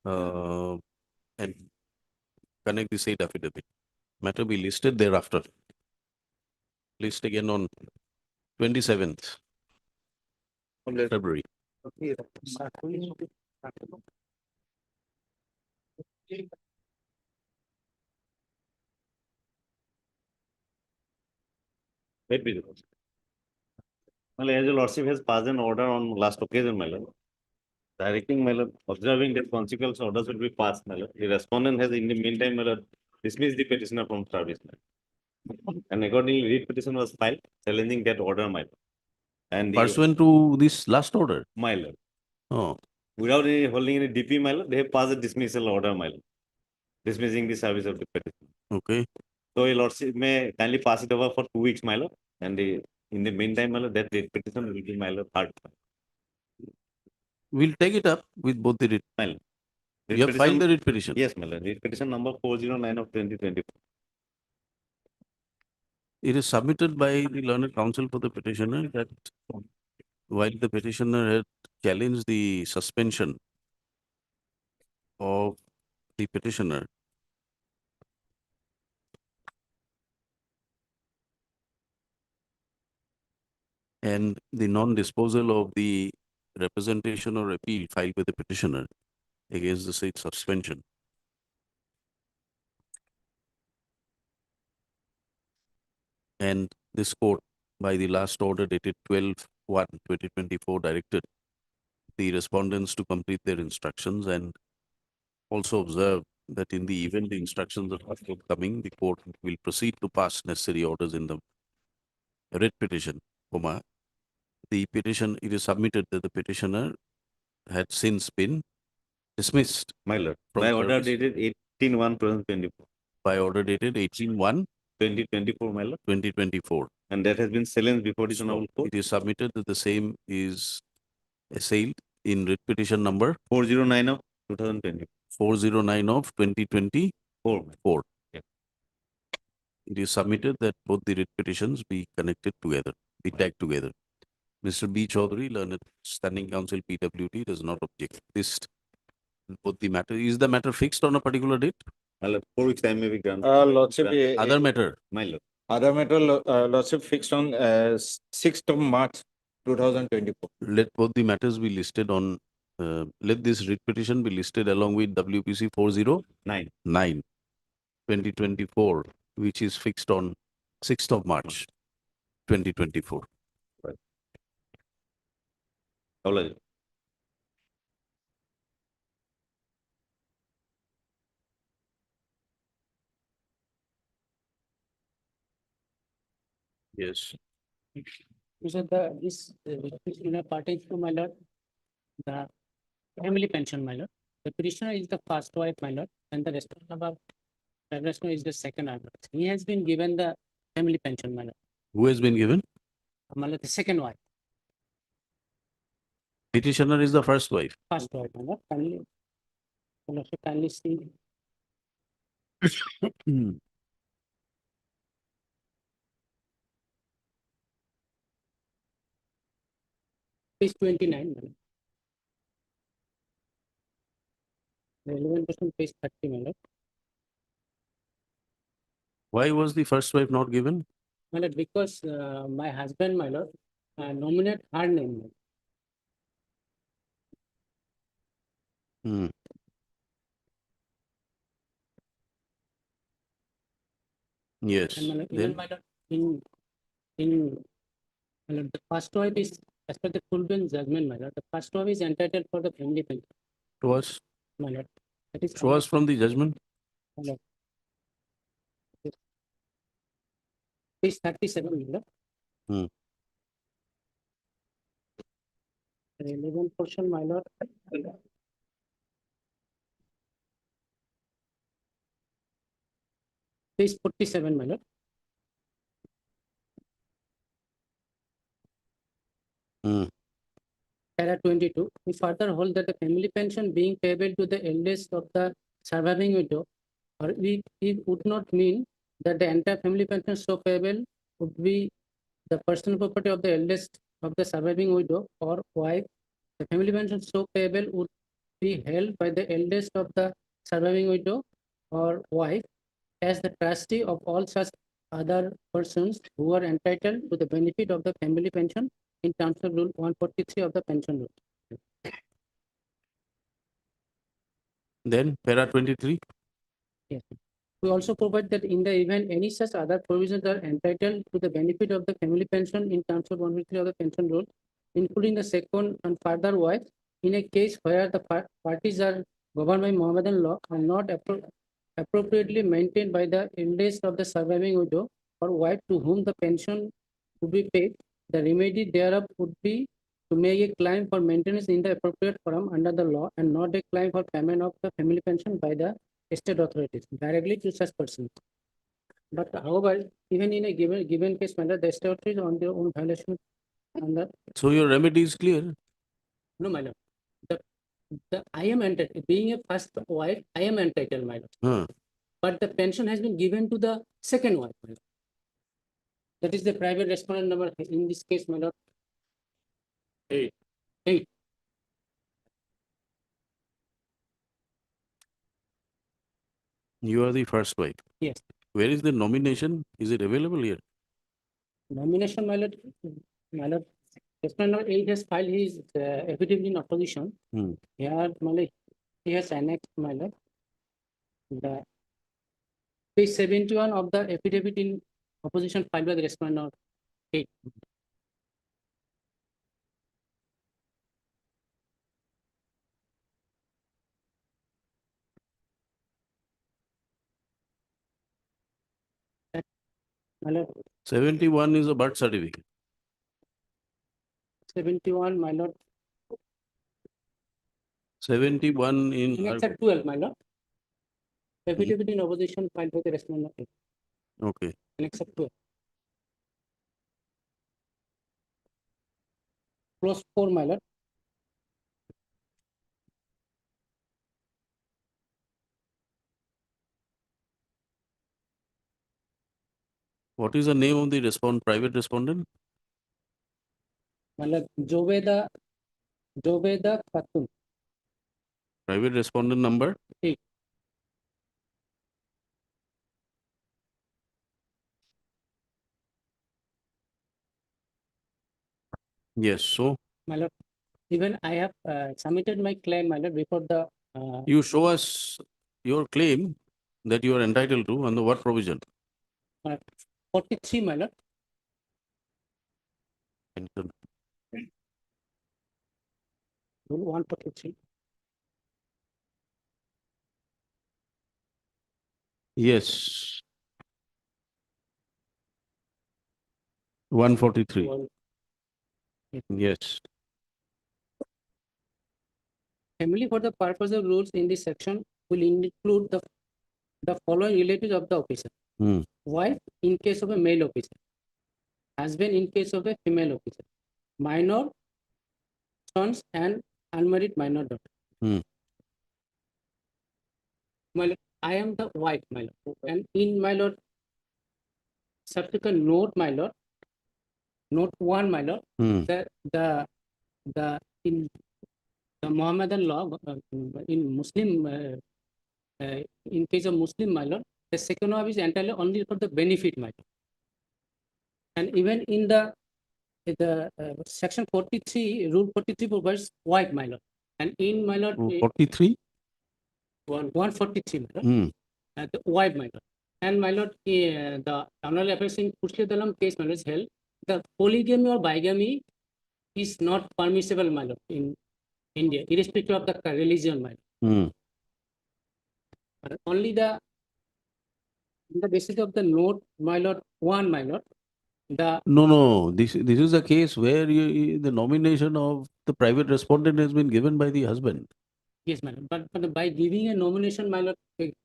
And connect the said affidavit. Matter be listed thereafter. List again on 27th February. Wait, wait. Well, as your lordship has passed an order on last occasion, my lord, directing, my lord, observing that consequence orders will be passed, my lord. The respondent has in the meantime, my lord, dismissed the petitioner from service, my lord. And accordingly, read petition was filed challenging that order, my lord. And Pursuant to this last order. my lord, Oh, without any holding any DP, my lord, they have passed a dismissal order, my lord, dismissing the service of the petition. okay. So your lordship may kindly pass it over for 2 weeks, my lord, and in the meantime, my lord, that the petition will be, my lord, heard. We'll take it up with both the writ. My lord. You have filed the writ petition. Yes, my lord. Writ petition number 409 of 2024. It is submitted by the learned counsel for the petitioner that while the petitioner had challenged the suspension of the petitioner, and the non-disposal of the representation or appeal filed by the petitioner against the said suspension. And this court, by the last order dated 12/1/2024, directed the respondents to complete their instructions and also observe that in the event the instructions are not forthcoming, the court will proceed to pass necessary orders in the writ petition, the petition, it is submitted that the petitioner had since been dismissed. My lord, from by order service. dated 18/1/2024. By order dated 18/1/2024, my lord. 2024. And that has been challenged before the honorable court. It is submitted that the same is assailed in writ petition number 409 of 2020. 409 of 2024. Yeah. It is submitted that both the writ petitions be connected together, be tagged together. Mr. B. Chaudhary, learned standing counsel PWD, does not object. This both the matter, is the matter fixed on a particular date? My lord, 4 weeks time may be granted. Lordship, Other matter? My lord. other matter, Lordship fixed on 6th of March 2024. Let both the matters be listed on, let this writ petition be listed along with WPC 409 2024, which is fixed on 6th of March 2024. Acknowledge. Yes. So this petitioner pertains to, my lord, the family pension, my lord. The petitioner is the first wife, my lord, and the respondent is the second wife. He has been given the family pension, my lord. Who has been given? My lord, the second wife. Petitioner is the first wife. First wife, my lord. Kindly see. Page 29. Relevant question, page 30, my lord. Why was the first wife not given? My lord, because my husband, my lord, nominate her name. Hmm. Yes. And my lord, Then even my lord, in My lord, the first wife is, as per the full bench judgment, my lord, the first wife is entitled for the family pension, Show us, my lord. That is. show us from the judgment. My lord. Page 37, my lord. Hmm. Relevant portion, my lord. Page 47, my lord. Hmm. Para 22, we further hold that the family pension being payable to the eldest of the surviving widow, or it would not mean that the entire family pension so payable would be the personal property of the eldest of the surviving widow or wife. The family pension so payable would be held by the eldest of the surviving widow or wife as the trustee of all such other persons who are entitled to the benefit of the family pension in terms of Rule 143 of the pension rule. Then para 23. Yes. We also provide that in the event any such other provisions are entitled to the benefit of the family pension in terms of 143 of the pension rule, including the second and further wife, in a case where the parties are governed by Mohammedan law and not appropriately maintained by the eldest of the surviving widow or wife to whom the pension would be paid, the remedy thereof would be to make a claim for maintenance in the appropriate forum under the law and not a claim for payment of the family pension by the state authorities directly to such persons. But however, even in a given case, matter the state authorities on their own violation under. So your remedy is clear. No, my lord. The I am entitled, being a first wife, I am entitled, my lord. Huh. But the pension has been given to the second wife, my lord. That is the private respondent number in this case, my lord. 8. You are the first wife. Yes. Where is the nomination? Is it available here? Nomination, my lord. My lord. Respondent number 8 has filed his affidavit in opposition. Hmm. Here, my lord, he has annexed, my lord, the page 71 of the affidavit in opposition filed by the respondent number 8. My lord. 71 is a birth certificate. 71, my lord. 71 in. Except 12, my lord. Affidavit in opposition filed by the respondent. Okay. Except 12. Clause 4, my lord. What is the name of the private respondent? My lord, Joveda Khatun. Private respondent number? 8. Yes. So My lord, even I have submitted my claim, my lord, before the. you show us your claim that you are entitled to under what provision? 43, my lord. Rule 143. Yes. 143. Yes. Family for the purpose of rules in this section will include the following relatives of the officer. Hmm. Wife in case of a male officer. Husband in case of a female officer. Minor sons and unmarried minor daughter. Hmm. My lord, I am the wife, my lord. And in my lord, subsequent note, my lord, note 1, my lord, Hmm. the in the Mohammedan law, in Muslim, in case of Muslim, my lord, the second wife is entirely only for the benefit, my lord. And even in the section 43, rule 43 provides wife, my lord. And in my lord, 43? 143, my lord, Hmm. the wife, my lord. And my lord, the Honorable Affairs in Pushli Dalam case, my lord, is held the polygamy or bigamy is not permissible, my lord, in India, irrespective of the religion, my lord. But only on the basis of the note, my lord, one, my lord, No, this is a case where the nomination of the private respondent has been given by the husband. yes, my lord, but by giving a nomination, my lord,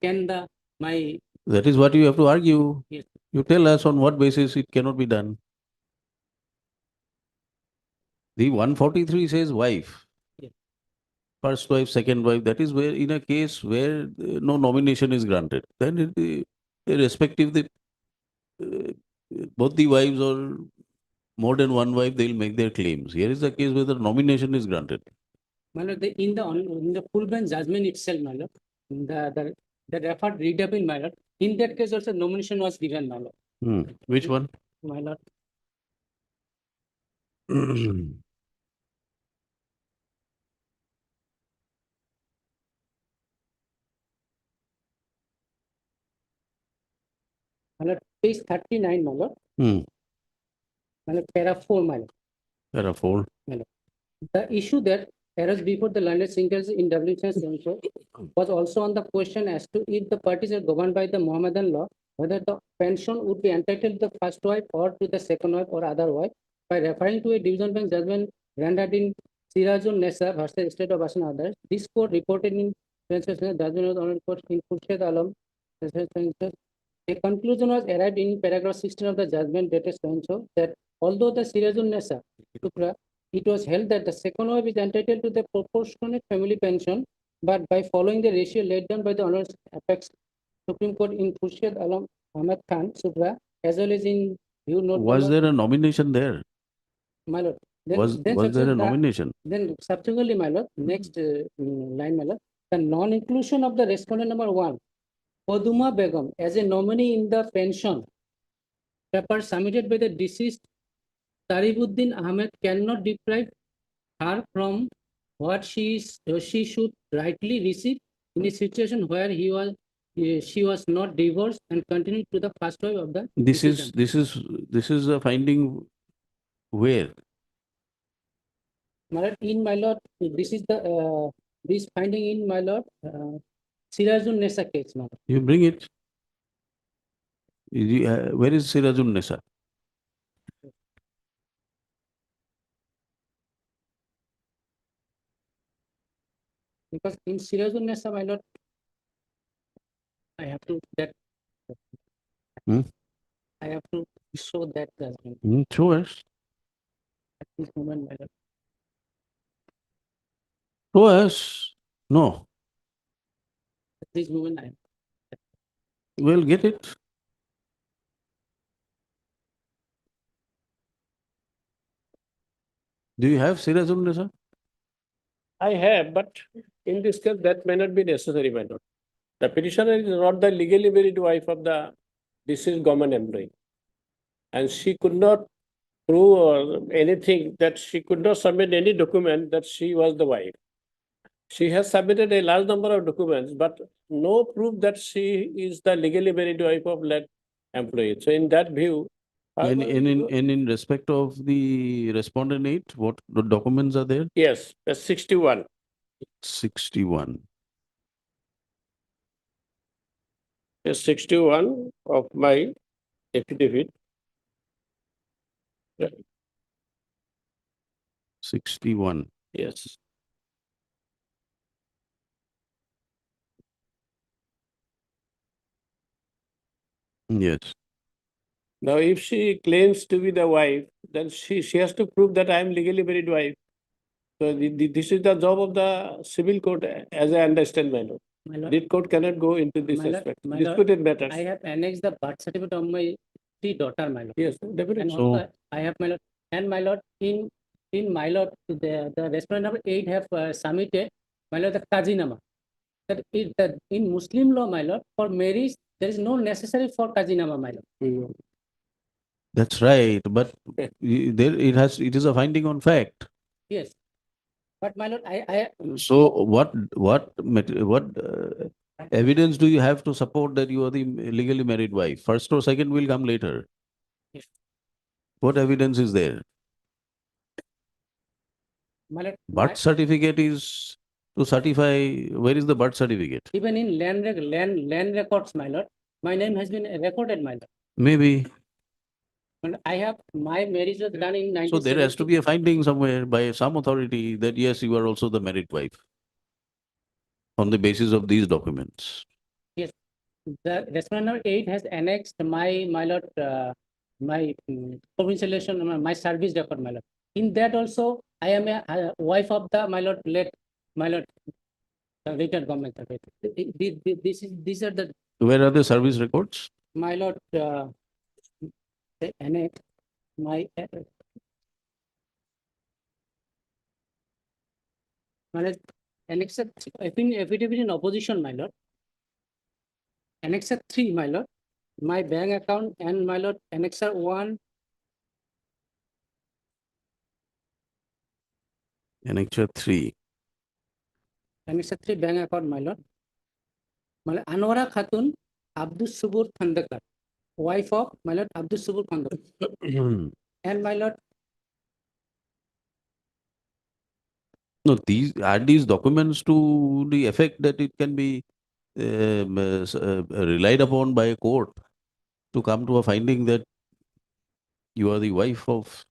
can That is what you have to argue. Yes. You tell us on what basis it cannot be done. The 143 says wife. Yes. First wife, second wife. That is where, in a case where no nomination is granted, then irrespective both the wives or more than one wife, they will make their claims. Here is the case where the nomination is granted. my lord, in the full bench judgment itself, my lord, the referred readable, my lord, in that case also nomination was given, my lord. Which one? My lord, my lord, page 39, my lord, my lord, para 4, my lord. There are four. My lord. The issue that arose before the learned thinkers in WCS was also on the question as to if the parties are governed by the Mohammedan law, whether the pension would be entitled to the first wife or to the second wife or other wife, by referring to a division bench judgment rendered in Sirajun Nessa versus State of Assam others. This court reported in judgment of honorable court in Khurshid Alam. A conclusion was arrived in paragraph 16 of the judgment dated so that although the Sirajun Nessa it was held that the second wife is entitled to the proportionate family pension, but by following the ratio laid down by the Honorable Apex Supreme Court in Khurshid Alam Ahmed Khan Supra, as well as in view note. Was there a nomination there? My lord. Was there a nomination? Then subsequently, my lord, next line, my lord, the non-inclusion of the respondent number 1, Paduma Begum, as a nominee in the pension paper submitted by the deceased Taribuddin Ahmed cannot deprive her from what she should rightly receive in a situation where she was not divorced and continued to the first wife of the This decedent. is a finding where? My lord, in my lord, this is the this finding in my lord Sirajun Nessa case, my lord. You bring it. Where is Sirajun Nessa? Because in Sirajun Nessa, my lord, I have to that. I have to show that judgment. Show us. At this moment, my lord. Show us. No. At this moment, I. Well, get it. Do you have Sirajun Nessa? I have, but in this case, that may not be necessary, my lord. The petitioner is not the legally married wife of the deceased government employee. And she could not prove or anything that she could not submit any document that she was the wife. She has submitted a large number of documents, but no proof that she is the legally married wife of that employee. So in that view, And in respect of the respondent 8, what the documents are there? yes, that's 61. 61. Page 61 of my affidavit. 61. Yes. Yes. Now, if she claims to be the wife, then she has to prove that I am legally married wife. So this is the job of the civil court, as I understand, my lord. My lord. This court cannot go into this My lord, aspect. my Disputed lord, matters. I have annexed the birth certificate of my 3 daughter, my lord. Yes, definitely. And also I have, my lord, and my lord, in my lord, the respondent number 8 have submitted, my lord, the Kajinama. That in Muslim law, my lord, for marriage, there is no necessary for Kajinama, my lord. That's right, but there it is a finding on fact. Yes, but my lord, I So what evidence do you have to support that you are the legally married wife? First or second will come later. Yes. What evidence is there? My lord, Birth certificate is to certify, where is the birth certificate? even in land records, my lord, my name has been recorded, my lord. Maybe. And I have, my marriage was done in So there has to be a finding somewhere by some authority that yes, you are also the married wife on the basis of these documents. Yes, the respondent number 8 has annexed my lord, my provincialization, my service record, my lord. In that also, I am a wife of the my lord late, my lord, retired government servant. These are the Where are the service records? my lord, the annex, my lord, annex, I think affidavit in opposition, my lord. Annexure 3, my lord, my bank account, and my lord, Annexure 1. Annexure 3. Annexure 3 bank account, my lord. My lord, Anwara Khatun, Abdul Subur Khandakar, wife of my lord Abdul Subur Khandakar. And my lord, No, are these documents to the effect that it can be relied upon by a court to come to a finding that you are the wife of.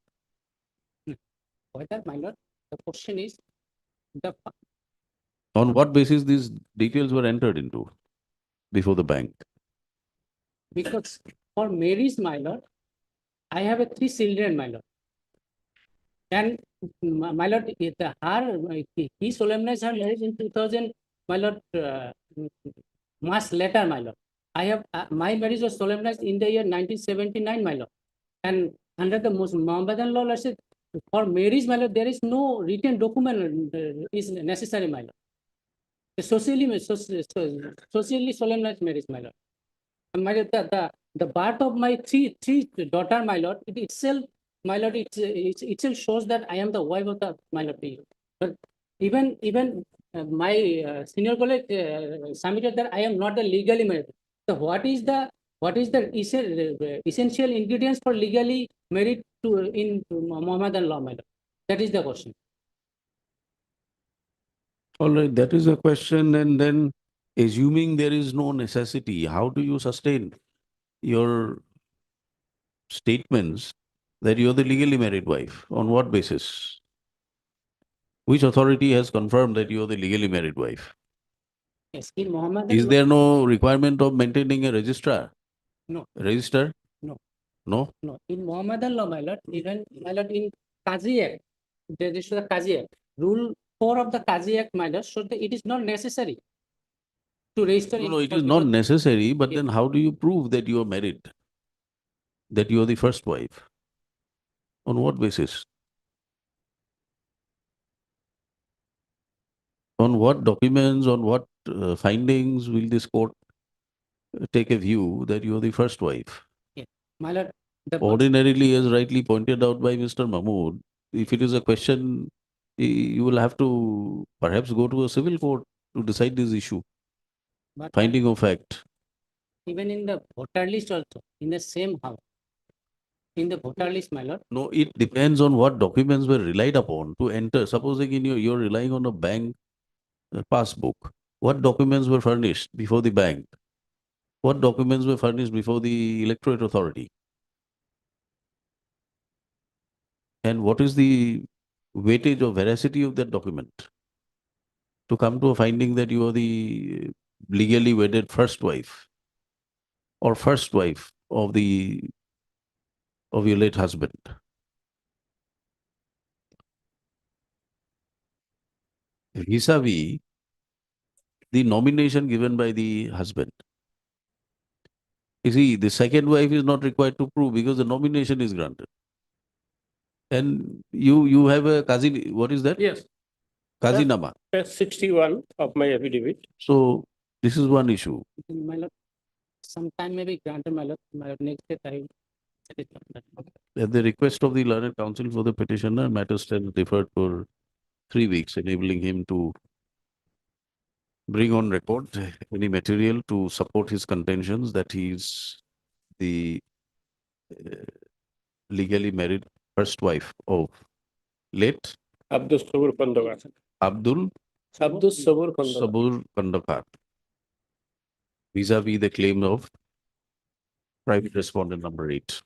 whether my lord, the question is the On what basis these details were entered into before the bank? because for marriage, my lord, I have a 3 children, my lord. And my lord, he solemnized her marriage in 2000, my lord, March later, my lord. I have my marriage was solemnized in the year 1979, my lord. And under the Mohammedan law, let's say for marriage, my lord, there is no written document is necessary, my lord. Socially solemnized marriage, my lord. And my lord, the birth of my three daughter, my lord, it itself, my lord, it itself shows that I am the wife of the my lord. But even my senior colleague submitted that I am not the legally married. So what is the essential ingredients for legally married to in Mohammedan law, my lord? That is the question. All right, that is a question. And then assuming there is no necessity, how do you sustain your statements that you're the legally married wife? On what basis? Which authority has confirmed that you're the legally married wife? Yes, in Mohammedan Is law, there no requirement of maintaining a registrar? No. Register? No. No? No. In Mohammedan law, my lord, even my lord in Qazi Act, there is the Qazi Act. Rule 4 of the Qazi Act, my lord, so that it is not necessary to register. No, it is not necessary, but then how do you prove that you are married? That you are the first wife? On what basis? On what documents, on what findings will this court take a view that you are the first wife? Yeah. My lord, the Ordinarily, as rightly pointed out by Mr. Mahmood, if it is a question, you will have to perhaps go to a civil court to decide this issue. But Finding of fact. even in the voter list also, in the same house, in the voter list, my lord. No, it depends on what documents were relied upon to enter. Supposing you're relying on a bank passbook. What documents were furnished before the bank? What documents were furnished before the electorate authority? And what is the weightage or veracity of that document? To come to a finding that you are the legally wedded first wife or first wife of your late husband. Vis-a-vis the nomination given by the husband. You see, the second wife is not required to prove because the nomination is granted. And you have a Kazi, what is that? Yes. Kazinama. Page 61 of my affidavit. So this is one issue. My lord, sometime maybe granted, my lord, next day I At the request of the learned counsel for the petitioner, matter stands deferred for 3 weeks, enabling him to bring on record any material to support his contentions that he is the legally married first wife of late Abdul Sabur Kandakar. Abdul Abdul Sabur Kandakar. Sabur Kandakar vis-a-vis the claim of private respondent number 8.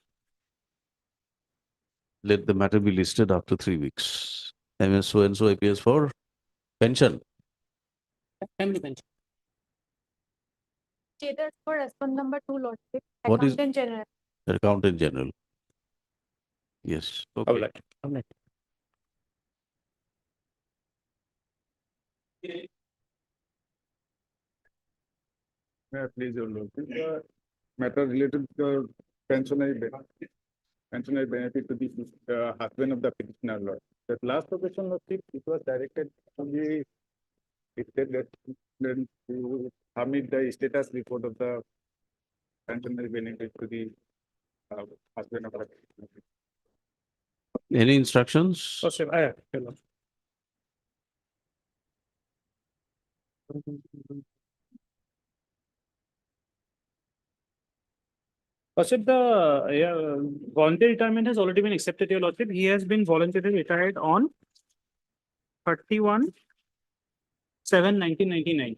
Let the matter be listed after 3 weeks. MS so and so appears for pension. Family pension. Status for respondent number 2, Lordship. What is- Accountant General. Accountant General. Yes. Okay. Alright. May I please, your lordship, matter related to the pensionary benefit to the husband of the petitioner lord. That last occasion, lordship, it was directed to the state that then to submit the status report of the pensionary benefit to the husband of the petitioner. Any instructions? Lordship, I have, your Lordship. Lordship, the voluntary retirement has already been accepted, your Lordship. He has been voluntarily retired on 31/7/1999.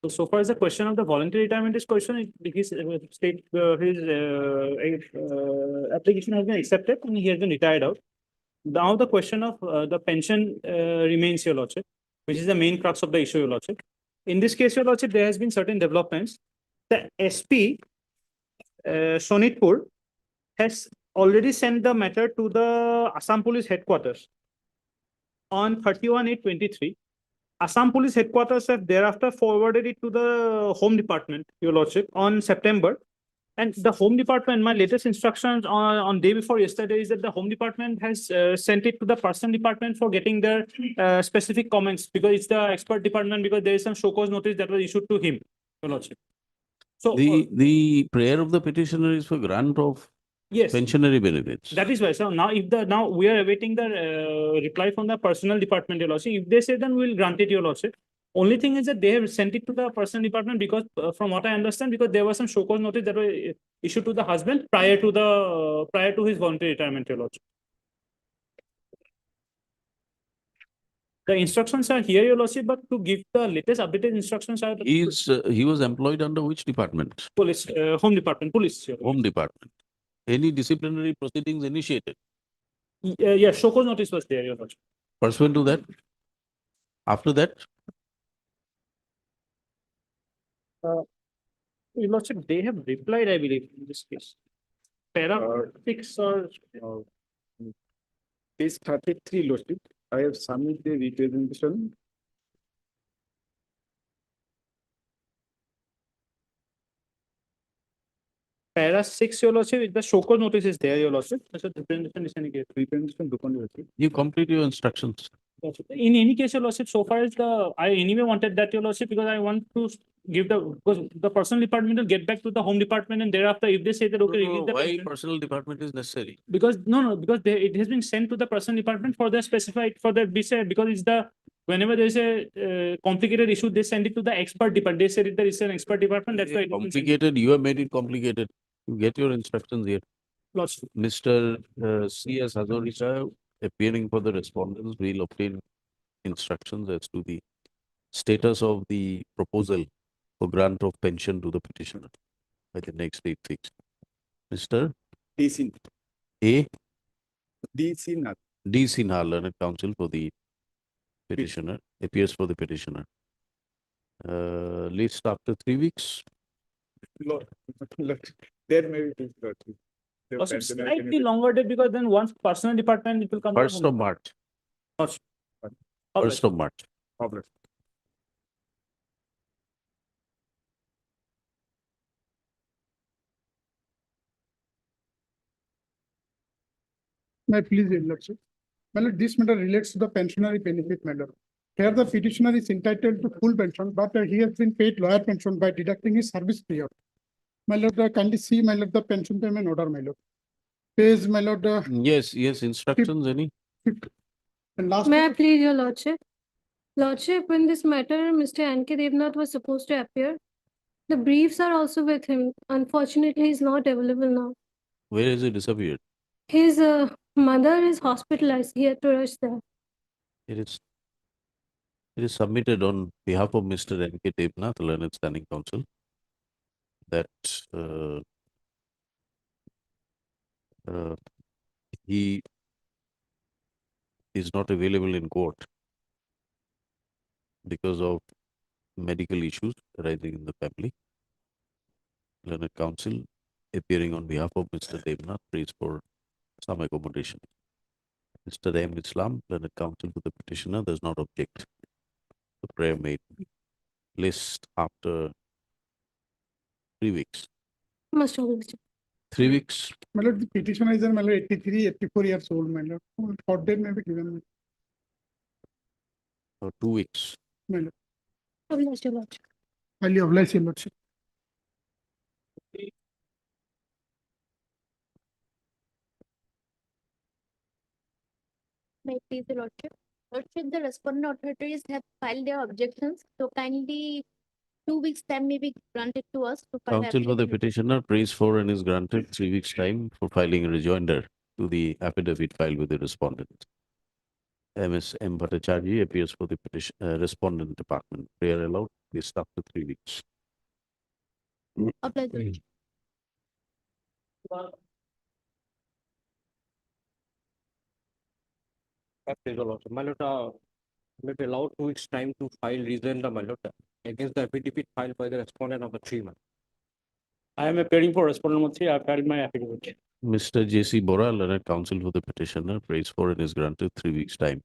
So far as the question of the voluntary retirement is concerned, his application has been accepted and he has been retired out. Now the question of the pension remains, your Lordship, which is the main crux of the issue, your Lordship. In this case, your Lordship, there has been certain developments. The SP Sonitpur has already sent the matter to the Assam Police Headquarters on 31/8/23. Assam Police Headquarters have thereafter forwarded it to the Home Department, your Lordship, on September. And the Home Department, my latest instructions on day before yesterday is that the Home Department has sent it to the Personal Department for getting their specific comments, because it's the expert department, because there is some show cause notice that was issued to him, your Lordship. So The prayer of the petitioner is for grant of yes, pensionary benefits. that is why. So now we are awaiting the reply from the Personal Department, your Lordship. If they say, then we'll grant it, your Lordship. Only thing is that they have sent it to the Personal Department because, from what I understand, because there was some show cause notice that were issued to the husband prior to his voluntary retirement, your Lordship. The instructions are here, your Lordship, but to give the latest updated instructions are He was employed under which department? police, Home Department, police. Your Home Department. Any disciplinary proceedings initiated Lordship. Yeah, show cause notice was there, your Lordship. pursuant to that? After that, Your Lordship, they have replied, I believe, in this case. Para 6 or Page 33, lordship, I have submitted the representation. Para 6, your Lordship, the show cause notice is there, your Lordship. That's a representation is in case. Representation, lordship. you complete your instructions. In any case, your Lordship, so far as I anyway wanted that, your Lordship, because I want to give because the Personal Department will get back to the Home Department, and thereafter, if they say that, okay, release the Why pension. Personal Department is necessary? Because because it has been sent to the Personal Department for the specified, for the because it's the, whenever there is a complicated issue, they send it to the expert department. They said it there is an expert department, that's why it has been sent. Complicated, you have made it complicated. You get your instructions here. Lordship. Mr. C.S. Hazarika, appearing for the respondents, will obtain instructions as to the status of the proposal for grant of pension to the petitioner by the next date fixed. Mr. DC, A. DC, not. D. Sinha, learned counsel for the petitioner, appears for the petitioner. List after 3 weeks. Lord, there may be, lordship. The Also pensionary slightly benefit. longer date, because then once Personal Department, it will come. to the 1st Home of March. Department. 1st of March. Problem. May I please, your lordship? My lord, this matter relates to the pensionary benefit matter. Here the petitioner is entitled to full pension, but he has been paid lower pension by deducting his service period. My lord, kindly see, my lord, the pension payment order, my lord. Page, my lord, Yes, instructions, any? and last. May I please, your Lordship? Lordship, in this matter, Mr. N.K. Devnath was supposed to appear. The briefs are also with him. Unfortunately, he is not available now. Where has he disappeared? His mother is hospitalized. He had to rush there. It is submitted on behalf of Mr. N.K. Devnath, Learned Standing Counsel, that uh, he is not available in court because of medical issues arising in the family. Learned Counsel, appearing on behalf of Mr. Devnath, prays for some accommodation. Mr. M. Islam, Learned Counsel for the petitioner, does not object. The prayer may be placed after 3 weeks. Must always. 3 weeks. My lord, the petitioner is my lord 83, 84 years old, my lord. Court date may be given. Or 2 weeks. My lord, Obliged, your lordship. highly obliged, your lordship. May it please the lordship. Lordship, the respondent authorities have filed their objections, so kindly 2 weeks time may be granted to us to file Counsel for the affidavit. petitioner prays for and is granted 3 weeks' time for filing a rejoinder to the affidavit filed with the respondent. Ms. M. Bhattacharya appears for the petition, respondent department. Prayer allowed, placed after 3 weeks. Obliged, your lordship. My lord, may be allowed 2 weeks time to file rejoinder, my lord, against the affidavit filed by the respondent of the 3 months. I am appearing for respondent number 3. I have filed my affidavit. Mr. J.C. Bora, Learned Counsel for the petitioner, prays for and is granted 3 weeks' time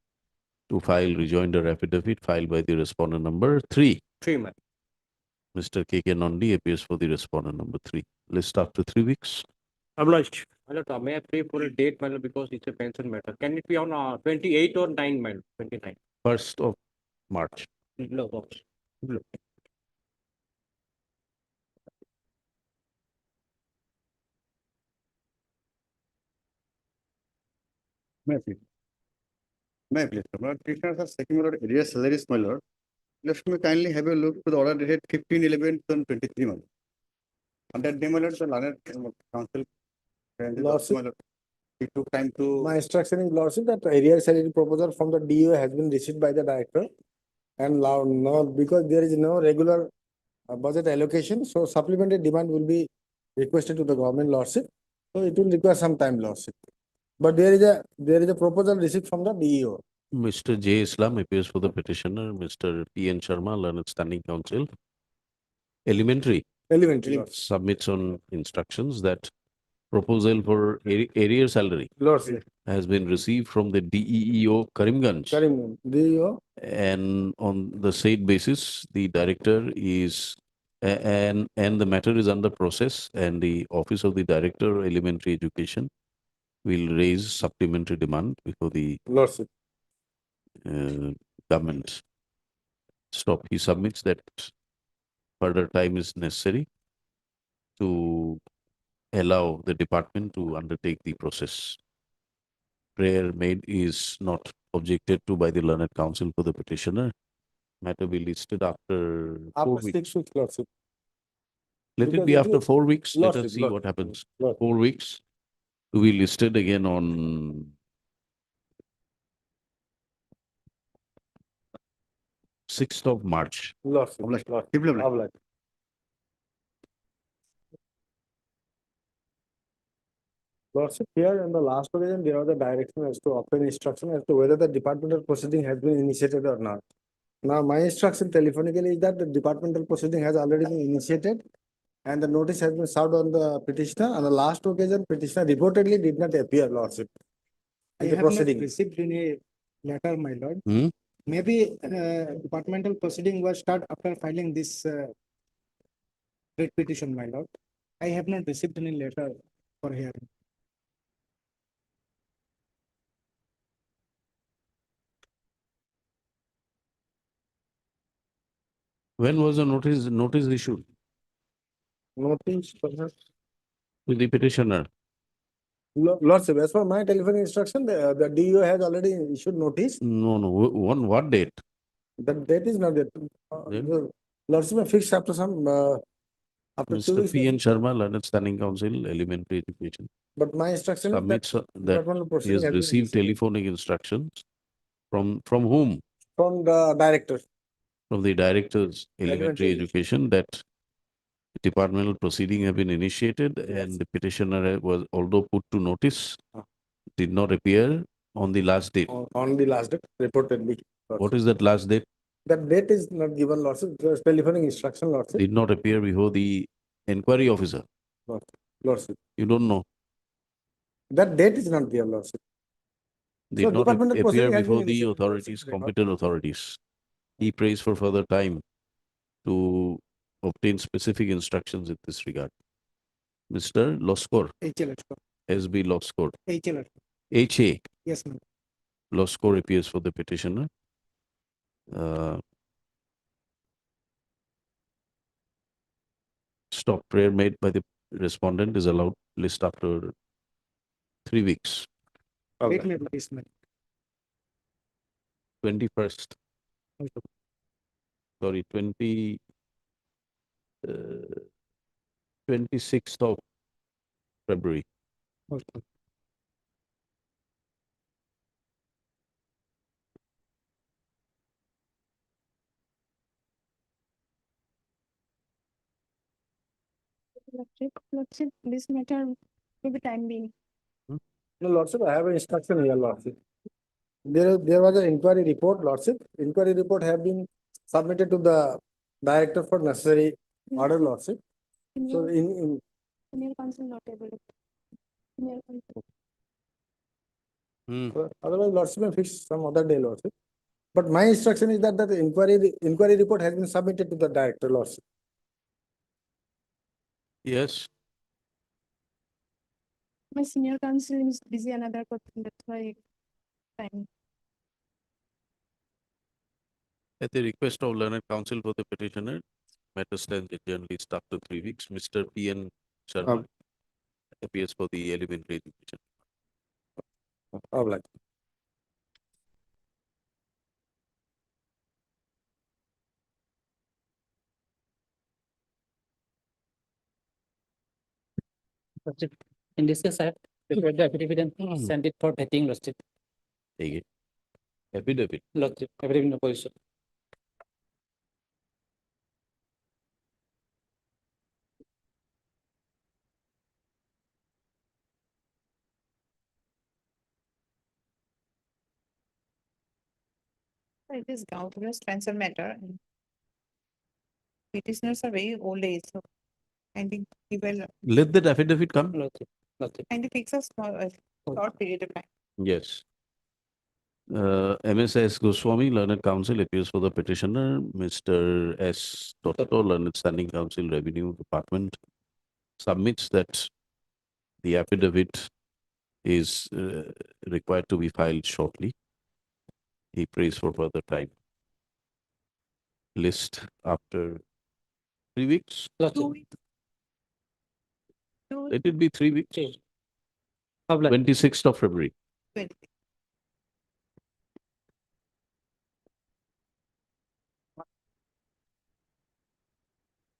to file rejoinder affidavit filed by the respondent number 3. 3 months. Mr. K.K. Nandi appears for the respondent number 3. List after 3 weeks. Obliged. My lord, may I pray for a date, my lord, because it's a pension matter. Can it be on 28 or 9, my lord? 29. 1st of March. Below box. Below. May I please? May I please? My lord, petitioners are seeking my lord arrears salaries, my lord. Let me kindly have a look to the order dated 15/11/2023, my lord. On that day, my lord, the learned counsel. Lordship. My lord, he took time to. My instruction is, lordship, that area salary proposal from the DO has been received by the director. And now, because there is no regular budget allocation, so supplementary demand will be requested to the government, lordship. So it will require some time, lordship. But there is a proposal received from the DO. Mr. J. Islam appears for the petitioner. Mr. P.N. Sharma, Learned Standing Counsel. Elementary submits on instructions that proposal for area salary Lordship. has been received from the DEEO Karimganj. DEO. And on the said basis, the director is and the matter is under process, and the office of the director elementary education will raise supplementary demand before the Lordship. Government. Stop. He submits that further time is necessary to allow the department to undertake the process. Prayer made is not objected to by the Learned Counsel for the petitioner. Matter be listed after 4 weeks. 6 weeks, lordship. Let it Because be it after is- 4 weeks. Let Lordship, us see lordship, what happens. lordship. 4 weeks to be listed again on 6th of March. Lordship. Obliged. Lordship, here in the last occasion, there was a direction as to obtain instruction as to whether the departmental proceeding has been initiated or not. Now, my instruction telephonically is that the departmental proceeding has already been initiated and the notice has been served on the petitioner. On the last occasion, petitioner reportedly did not appear, lordship. I in the have not proceeding. received any letter, my lord. Hmm? Maybe departmental proceeding was start after filing this writ petition, my lord. I have not received any letter for hearing. When was the notice issued Notice, perhaps. to the petitioner? Lordship, as per my telephone instruction, the DO has already issued notice. No. On what date? The date is not yet. Then? Lordship, fixed after some After 2 Mr. weeks, P. N. Sharma, Learned Standing Council, Elementary Education, but my instruction is that submits that departmental he proceeding has has been received initiated telephonic instructions from whom? from the director. From the directors, Elementary Elementary. Education, that departmental proceeding have been initiated and the petitioner was, although put to notice, did not appear on the last date. On the last date reported me. What is that last date? That date is not given, Lordship, just telephonic instruction, Lordship. Did not appear before the inquiry officer. Lordship. You don't know. That date is not there, Lordship. Did not departmental appear proceeding has been before the initiated, authorities, Lordship. competent authorities. He prays for further time to obtain specific instructions in this regard. Mr. Loskor, HL. SB Loskor, HL. HA Yes, ma'am. Loskor appears for the petitioner. Stop prayer made by the respondent is allowed list after 3 weeks. Wait, ma'am, please, ma'am. 21st. Sorry, 26th of February. Okay. Lordship, this matter will be time being. No, Lordship, I have an instruction here, Lordship. There was an inquiry report, Lordship. Inquiry report have been submitted to the director for necessary order, Lordship. So in Senior counsel not able to. Senior counsel. otherwise, Lordship may fix some other day, Lordship. But my instruction is that the inquiry report has been submitted to the director, Lordship. Yes. My senior counsel is busy another person, that's why time. At the request of learned counsel for the petitioner, matter stands adjourned list after 3 weeks. Mr. P. N. Sharma appears for the elementary education. All right. Lordship, in this case, I have prepared the affidavit and send it for vetting, Lordship. Take it. Affidavit. Lordship, affidavit in opposition. It is doubtless transfer matter. Petitioners are very old age, so kindly give a Let that affidavit come. Lordship, Lordship. kindly fix a short period of time. Yes. MSS Goswami, learned counsel, appears for the petitioner. Mr. S. Toto, learned standing counsel, Revenue Department, submits that the affidavit is required to be filed shortly. He prays for further time. List after 3 weeks. Lordship. Let it be 3 weeks. Change. Of like 26th of February. May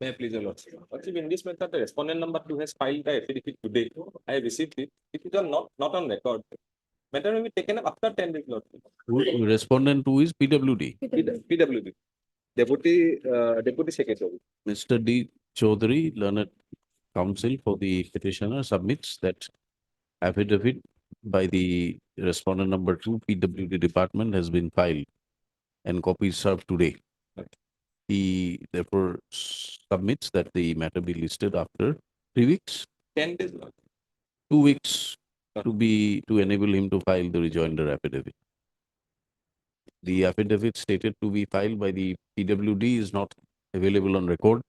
I please, your Lordship? Lordship, in this matter, the respondent number 2 has filed the affidavit today. I have received it. It is not on record. Matter may be taken up after 10 days, Lordship. Respondent 2 is PWD. PWD. Deputy Secretary. Mr. D. Chaudhary, learned counsel for the petitioner, submits that affidavit by the respondent number 2, PWD department, has been filed and copies served today. He therefore submits that the matter be listed after 3 weeks, 10 days, Lordship. 2 weeks to enable him to file the rejoinder affidavit. The affidavit stated to be filed by the PWD is not available on record.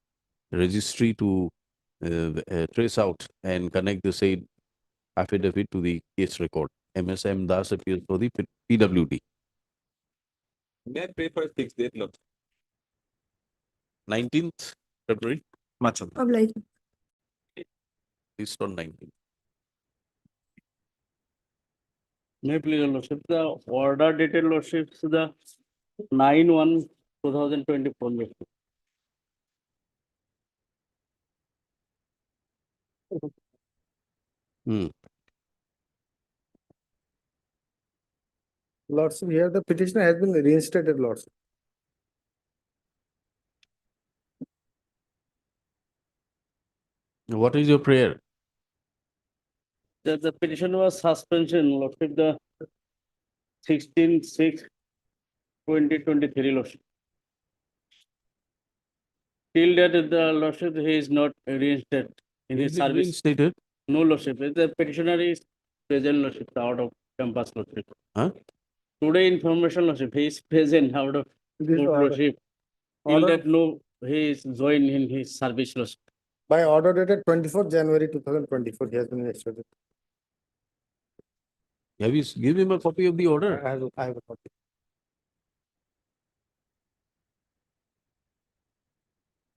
Registry to trace out and connect the said affidavit to the case record. MSM Das appears for the PWD. May I pray for a fixed date, Lordship? 19th February. Obliged. List on 19th. May I please, your Lordship, the order dated, Lordship, the 9/1/2024. Hmm. Lordship, here the petitioner has been reinstated, Lordship. What is your prayer? That the petition was suspension, Lordship, the 16/6/2023, Lordship. Till that, the Lordship, he is not reinstated in his Is it service. reinstated? No, Lordship, the petitioner is present, Lordship, out of campus, Lordship. Huh? Today information, Lordship, he is present out of This court, order- Lordship. Till order- that, no, he is joined in his service, Lordship. By order dated 24th January 2024, he has been reinstated. Have you give him a copy of the order? I have a copy.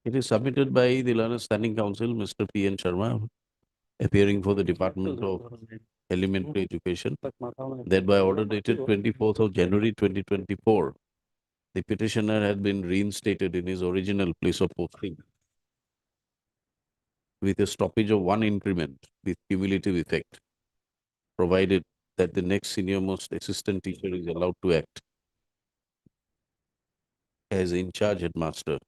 It is submitted by the Learned Standing Counsel, Mr. P. N. Sharma, appearing for the Department of Elementary Education, that by order dated 24th of January 2024, the petitioner had been reinstated in his original place of posting with a stoppage of 1 increment with cumulative effect, provided that the next senior-most assistant teacher is allowed to act as in-charge headmaster.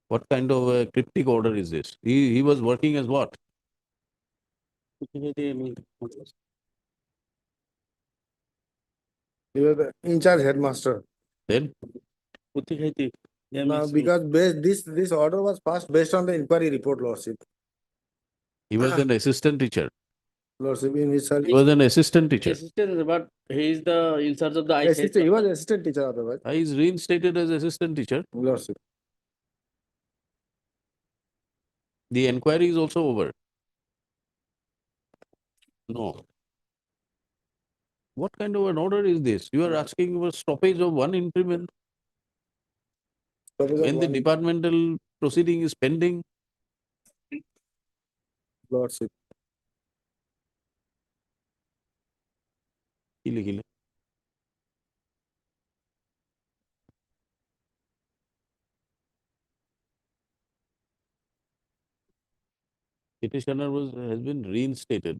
What kind of a cryptic order is this? He was working as what? He was the in-charge headmaster. Then? Now, because this order was passed based on the inquiry report, Lordship. He was an assistant teacher. Lordship, in his service. He was an assistant teacher. Assistant, but he is the in charge of the Assistant, he was assistant teacher otherwise. He is reinstated as assistant teacher. Lordship. The inquiry is also over. No. What kind of an order is this? You are asking for stoppage of 1 increment when the departmental proceeding is pending. Lordship. Illegal. Petitioner has been reinstated.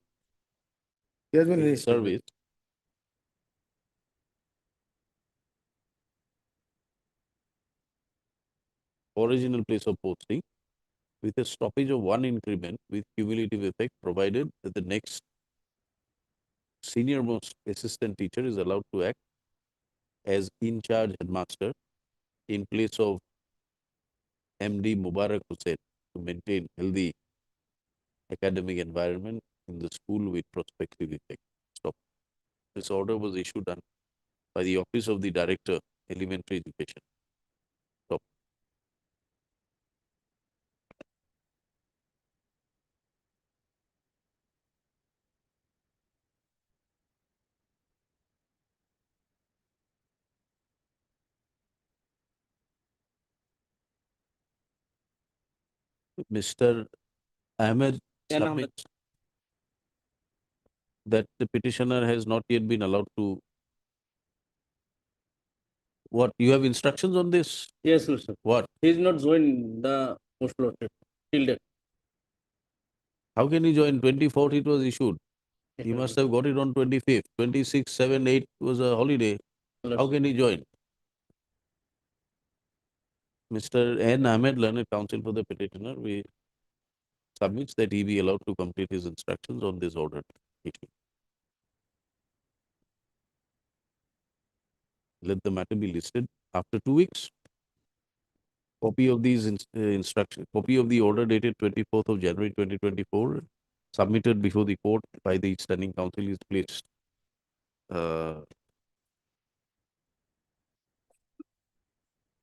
He has been in reinstated. service. Original place of posting with a stoppage of 1 increment with cumulative effect, provided that the next senior-most assistant teacher is allowed to act as in-charge headmaster in place of MD Mubarak Hussain to maintain healthy academic environment in the school with prospective effect. Stop. This order was issued by the Office of the Director, Elementary Education. Stop. Mr. Ahmed submits that the petitioner has not yet been allowed to. What, you have instructions on this? Yes, sir. What? He is not joined the post Lordship till date. How can he join? 24th it was issued. He must have got it on 25th. 26, 7, 8 was a holiday. How can he join? Mr. N. Ahmed, Learned Counsel for the petitioner, we submits that he be allowed to complete his instructions on this order issue. Let the matter be listed after 2 weeks. Copy of these instructions, copy of the order dated 24th of January 2024, submitted before the court by the Standing Counsel is placed.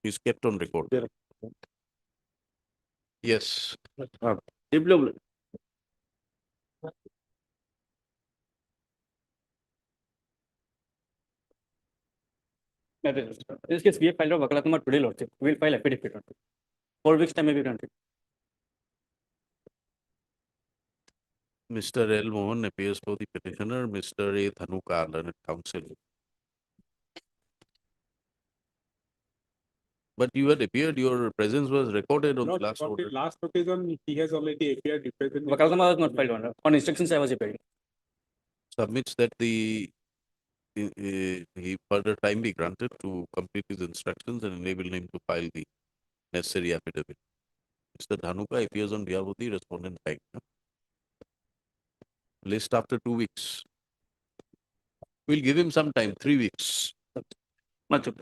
Is kept on record. Yes. Development. In this case, we have filed a Vakalakuma today, Lordship. We will file affidavit on it. 4 weeks time may be granted. Mr. L. Mohan appears for the petitioner, Mr. A. Dhanuka, Learned Counsel. But you had appeared, your presence was recorded on the last order. Last occasion, he has already appeared representing. Wakalnama was not filed on. On instructions, I was appearing. Submits that he further time be granted to complete his instructions and enable him to file the necessary affidavit. Mr. Dhanuka appears on behalf of the respondent bank. List after 2 weeks. We'll give him some time, 3 weeks. Much okay.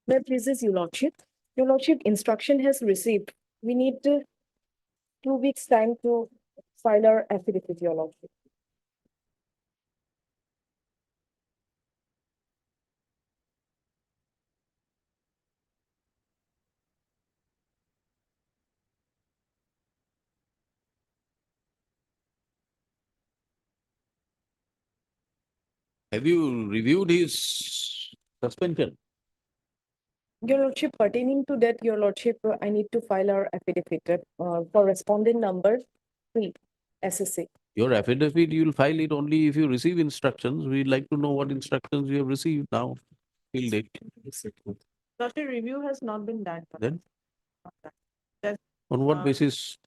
May it pleases your lordship. Your lordship, instruction has received. We need 2 weeks time to file our affidavit, your lordship. Have you reviewed his suspension? Your lordship, pertaining to that, your lordship, I need to file our affidavit for respondent number 3, SSA. Your affidavit, you'll file it only if you receive instructions. We'd like to know what instructions you have received now. Till date. Lordship, review has not been done. Then? That's, On what basis?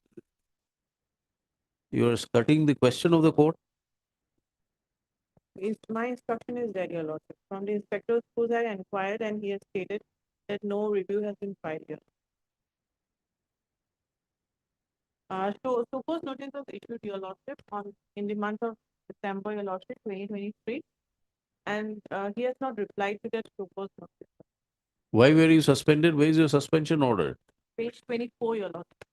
You are skirting the question of the court? My instruction is that, your lordship. From the inspector who had inquired and he has stated that no review has been filed here. So suppose notice was issued, your lordship, in the month of December, your lordship, 2023, and he has not replied to that proposed notice. Why were you suspended? Where is your suspension order? Page 24, your lordship.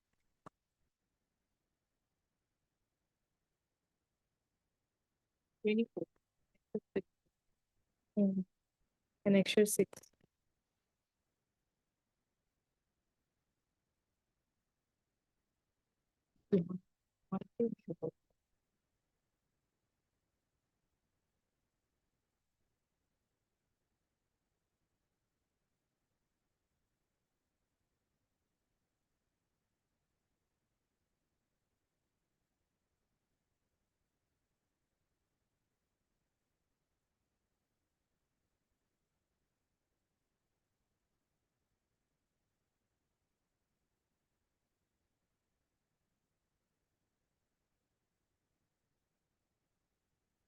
Annexure 6.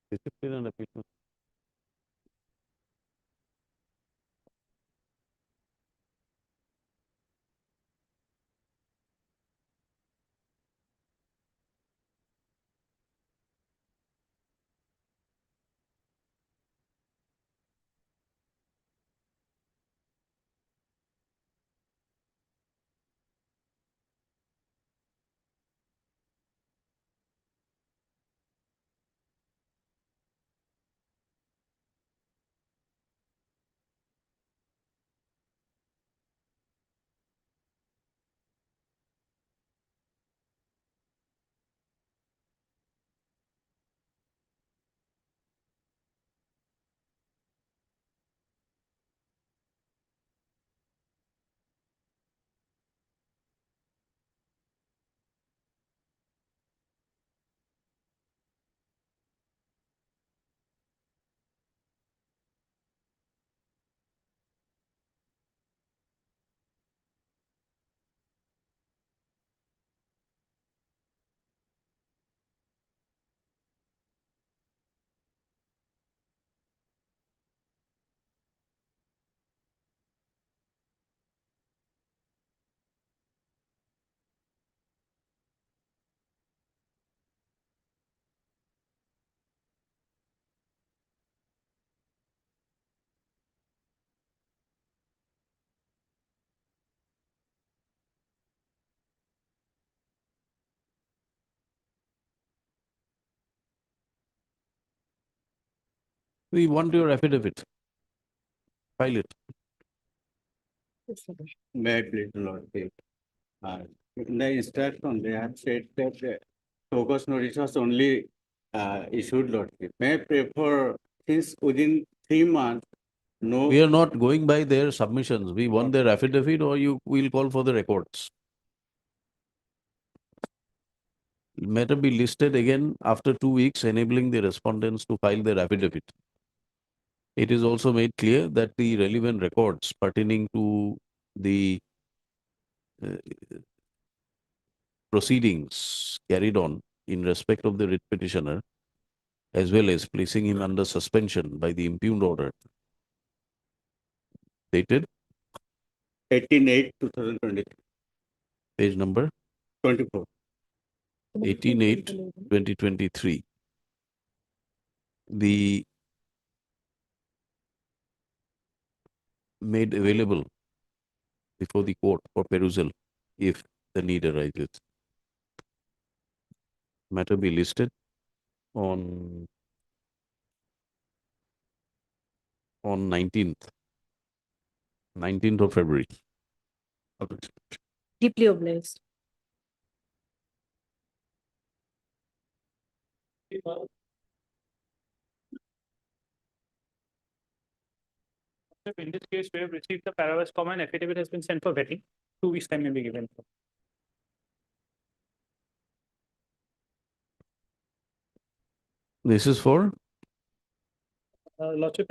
Discipline and appeal. We want your affidavit. File it. May I please, lordship? In the instruction, they have said that the focus notice was only issued, lordship. May I prefer, since within 3 months, no. We are not going by their submissions. We want their affidavit or you will call for the records. matter be listed again after 2 weeks, enabling the respondents to file their affidavit. It is also made clear that the relevant records pertaining to the uh, proceedings carried on in respect of the writ petitioner, as well as placing him under suspension by the impugned order, dated 18/8/2023, page number 24. 18/8/2023. The made available before the court for perusal if the need arises. Matter be listed on 19th of February. Deeply obliged. In this case, we have received the paragraph comma and affidavit has been sent for vetting. 2 weeks time may be given. This is for Lordship,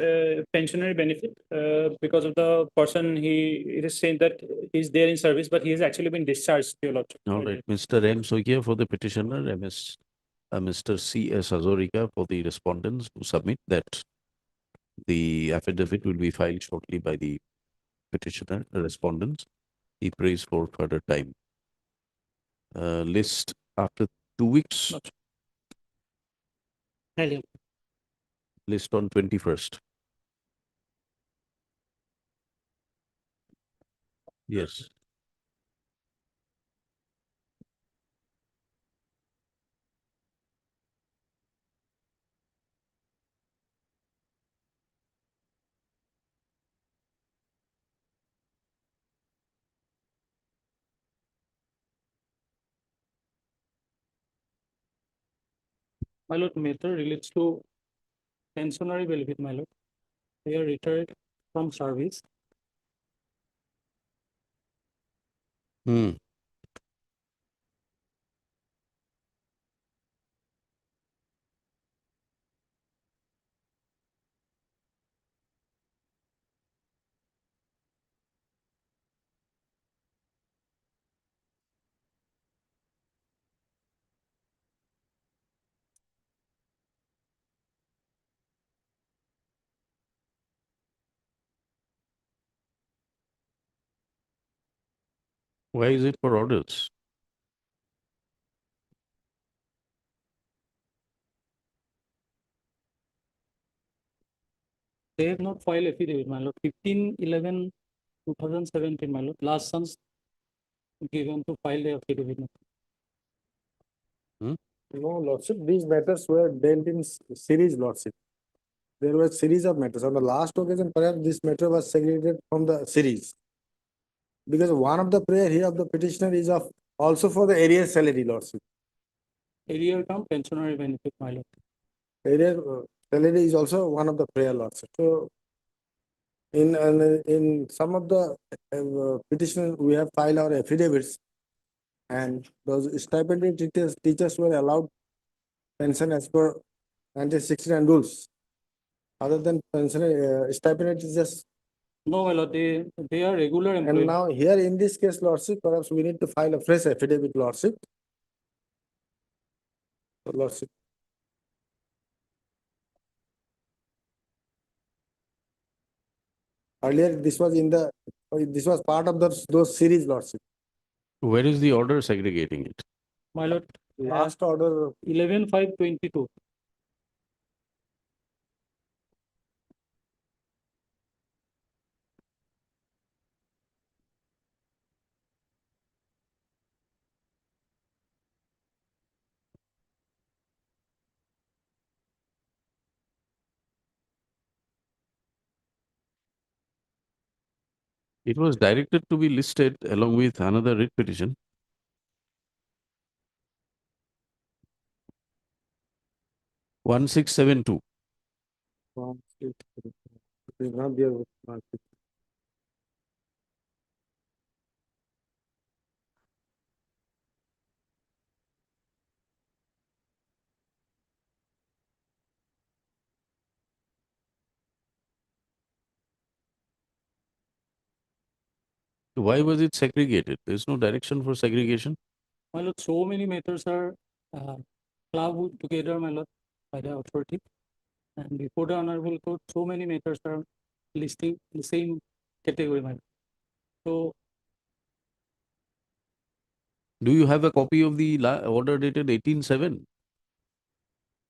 pensionary benefit, because of the person, it is saying that he's there in service, but he has actually been discharged, your Lordship. all right, Mr. M. Soikia for the petitioner, Mr. C.S. Hazarika for the respondents to submit that the affidavit will be filed shortly by the petitioner, respondents. He prays for further time. List after 2 weeks, Tell him. list on 21st. Yes. My lord, matter relates to pensionary benefit, my lord. They are retired from service. Hmm. Why is it for orders? They have not filed affidavit, my lord. 15/11/2017, my lord. Last sons given to file the affidavit. Hmm? No, Lordship, these matters were dealt in series, Lordship. There were series of matters. On the last occasion, perhaps this matter was segregated from the series. Because one of the prayer here of the petitioner is of also for the arrear salary, Lordship. Arrear come pensionary benefit, my lord. Arrear salary is also one of the prayer, Lordship. So in some of the petition, we have filed our affidavits, and those stipended teachers were allowed pension as per 1969 rules. Other than pension, stipended teachers. No, my lord, they are regular And employees. now here in this case, Lordship, perhaps we need to file a fresh affidavit, Lordship. Lordship. Earlier, this was this was part of those series, Lordship. Where is the order segregating it? My lord, Last order 11/5/22. It was directed to be listed along with another writ petition. One six seven two. It is not there. Why was it segregated? There's no direction for segregation. My lord, so many matters are clubbed together, my lord, by the authority. And before the honorable court, so many matters are listing the same category, my lord. So Do you have a copy of the order dated 18/7,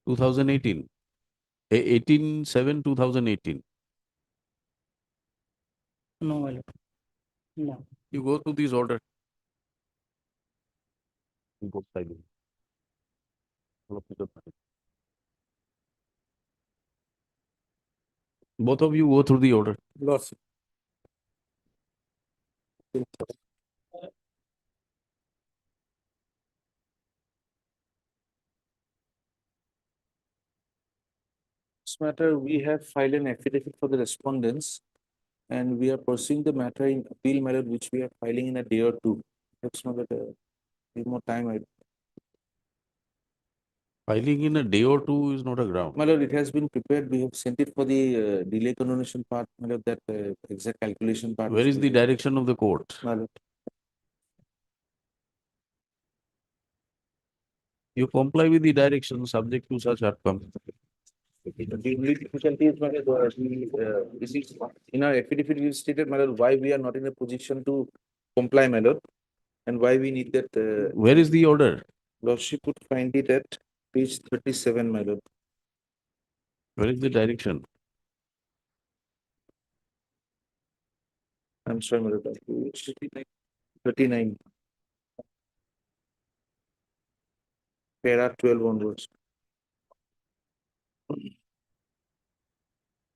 2018? 18/7/2018. no, my lord. No. You go through this order. Both sides. Both of you go through the order. Lordship. This matter, we have filed an affidavit for the respondents, and we are pursuing the matter in appeal, my lord, which we are filing in a day or two. That's not that, need more time. Filing in a day or two is not a ground. My lord, it has been prepared. We have sent it for the delay condonation part, my lord, that exact calculation part. Where is the direction of the court? My lord. You comply with the direction subject to such outcome. The only difficulty is, my lord, this is in our affidavit, we stated, my lord, why we are not in a position to comply, my lord, and why we need that. Where is the order? Lordship would find it at page 37, my lord. Where is the direction? I'm sorry, my lord. Page 39. Para 12 onwards.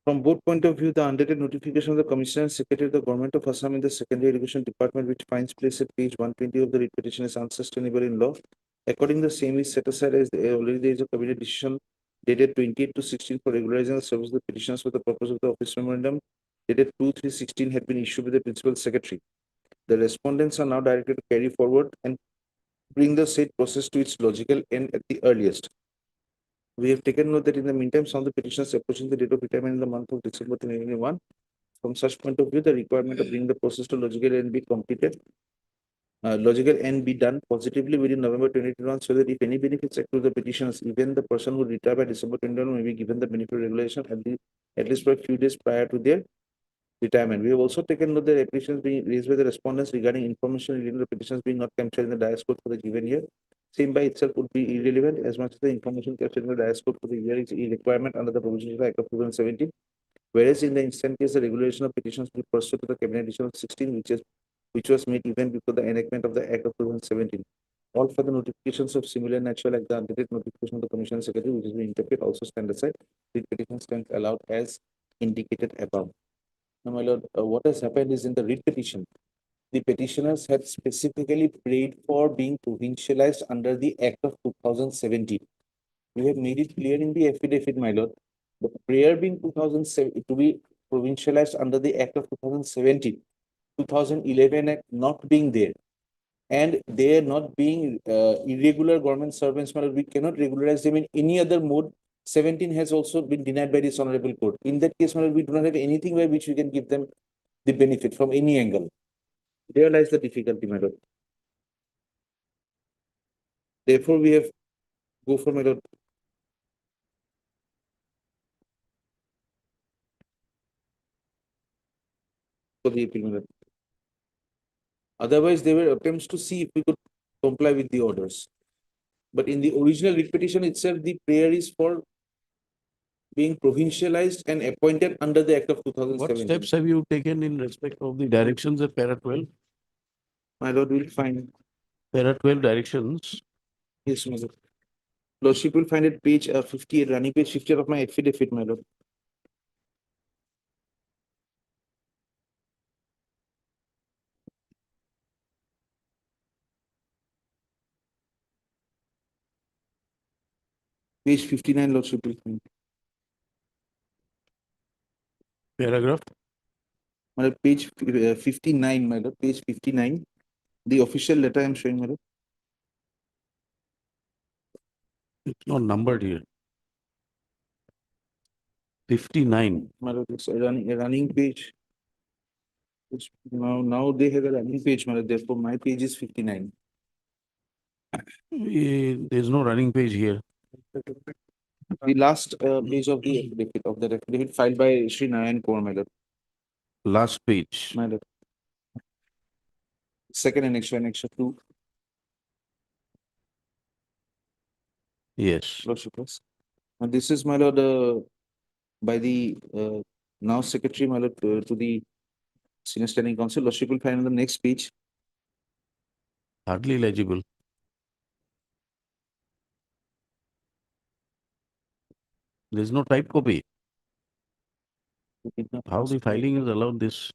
From both point of view, the undated notification of the Commissioner and Secretary of the Government of Assam in the Secondary Education Department, which finds place at page 120 of the writ petition, is unsustainable in law. According, the same is set aside as already there is a cabinet decision dated 28/2/16 for regularizing the service of the petitioners for the purpose of the office memorandum dated 2/3/16 had been issued by the Principal Secretary. The respondents are now directed to carry forward and bring the said process to its logical end at the earliest. We have taken note that in the meantime, some of the petitioners approaching the date of retirement in the month of December 2021. From such point of view, the requirement of bringing the process to logical end be completed. Logical end be done positively within November 2021, so that if any benefits accrue to the petitioners, even the person who retire by December 2021 may be given the benefit of regulation at least for a few days prior to their retirement. We have also taken note that applications being raised by the respondents regarding information related to the petitions being not captured in the dias code for the given year. Same by itself would be irrelevant as much as the information captured in the dias code for the year is a requirement under the Provisional Act of 2017. Whereas in the instant case, the regulation of petitions will pursue to the Cabinet Decision of 16, which was made even before the enactment of the Act of 2017. All further notifications of similar nature, like the undated notification of the Commissioner Secretary, which is being interpreted, also stand aside. The petition stands allowed as indicated above. Now, my lord, what has happened is in the writ petition, the petitioners had specifically prayed for being provincialized under the Act of 2017. We have made it clear in the affidavit, my lord, the prayer being 2007 to be provincialized under the Act of 2017, 2011 Act not being there, and they not being irregular government servants, my lord, we cannot regularize them in any other mode. 17 has also been denied by this honorable court. In that case, my lord, we do not have anything by which we can give them the benefit from any angle. There lies the difficulty, my lord. Therefore, we have go for, my lord, for the appeal, my lord. Otherwise, there were attempts to see if we could comply with the orders. But in the original writ petition itself, the prayer is for being provincialized and appointed under the Act of 2017. What steps have you taken in respect of the directions at para 12? My lord will find. Para 12 directions. Yes, my lord. Lordship will find it page 58, running page 50 of my affidavit, my lord. Page 59, Lordship will find. Paragraph? My lord, page 59, my lord, page 59. The official letter I am showing, my lord. It's not numbered here. 59. My lord, it's a running page. Now they have a running page, my lord, therefore my page is 59. There's no running page here. The last page of the affidavit filed by Shri Narayan Kaur, my lord. Last page. My lord. Second annexure 2. Yes. Lordship, please. And this is, my lord, by the now secretary, my lord, to the senior standing counsel. Lordship will find on the next page. Hardly legible. There's no type copy. How the filing is allowed this?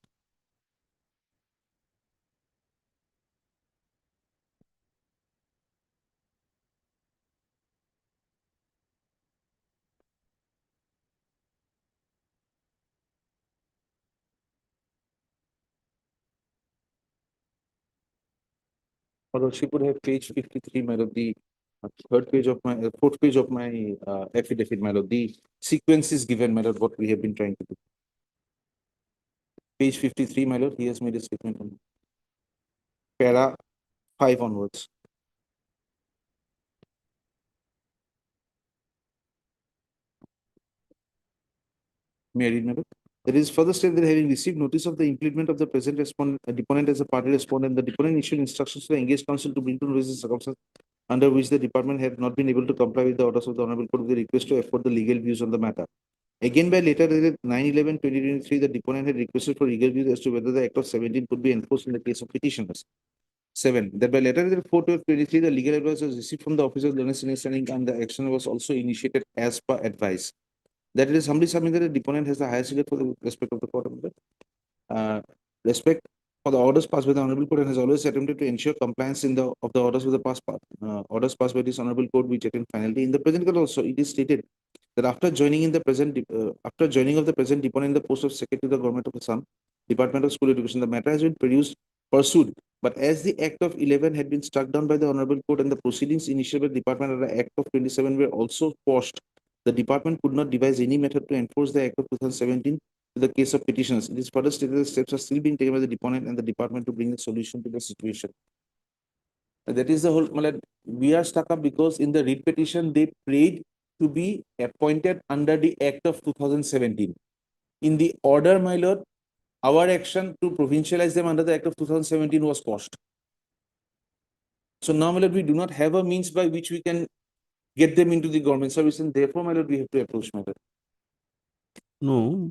Although she could have page 53, my lord, the third page of my, fourth page of my affidavit, my lord, the sequence is given, my lord, what we have been trying to do. Page 53, my lord, he has made a statement on para 5 onwards. May I read, my lord? It is further stated that having received notice of the impleadment of the present deponent as a party respondent, the deponent issued instructions to the engaged counsel to bring to notice the circumstances under which the department had not been able to comply with the orders of the Honorable Court with the request to afford the legal views on the matter. Again, by letter dated 9/11/2023, the deponent had requested for legal views as to whether the Act of 17 could be enforced in the case of petitioners. 7. That by letter dated 4/12/23, the legal advice was received from the officer of learned standing and the action was also initiated as per advice. That it is humbly submitted that the deponent has the highest regard for the respect of the court. Respect for the orders passed by the Honorable Court and has always attempted to ensure compliance of the orders of the orders passed by this Honorable Court, which attain finality. In the present case also, it is stated that after joining of the present deponent in the post of Secretary to the Government of Assam, Department of School Education, the matter has been pursued. But as the Act of 11 had been struck down by the Honorable Court and the proceedings initiated by the Department under the Act of 27 were also quashed, the Department could not devise any method to enforce the Act of 2017 to the case of petitions. It is further stated that steps are still being taken by the deponent and the Department to bring a solution to the situation. That is the whole, we are stuck up because in the writ petition, they prayed to be appointed under the Act of 2017. In the order, my lord, our action to provincialize them under the Act of 2017 was quashed. So now, my lord, we do not have a means by which we can get them into the government service, and therefore, my lord, we have to approach, my lord. No,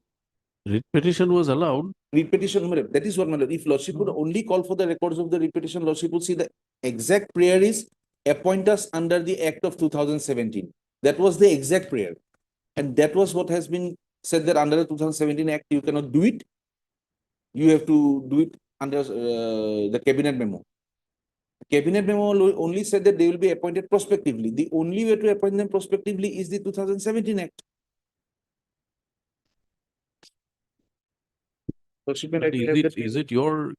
writ petition was allowed. Writ petition, my lord, that is what, my lord. If Lordship would only call for the records of the writ petition, Lordship would see the exact prayer is appoint us under the Act of 2017. That was the exact prayer. And that was what has been said that under the 2017 Act, you cannot do it. You have to do it under the cabinet memo. Cabinet memo only said that they will be appointed prospectively. The only way to appoint them prospectively is the 2017 Act. But is it your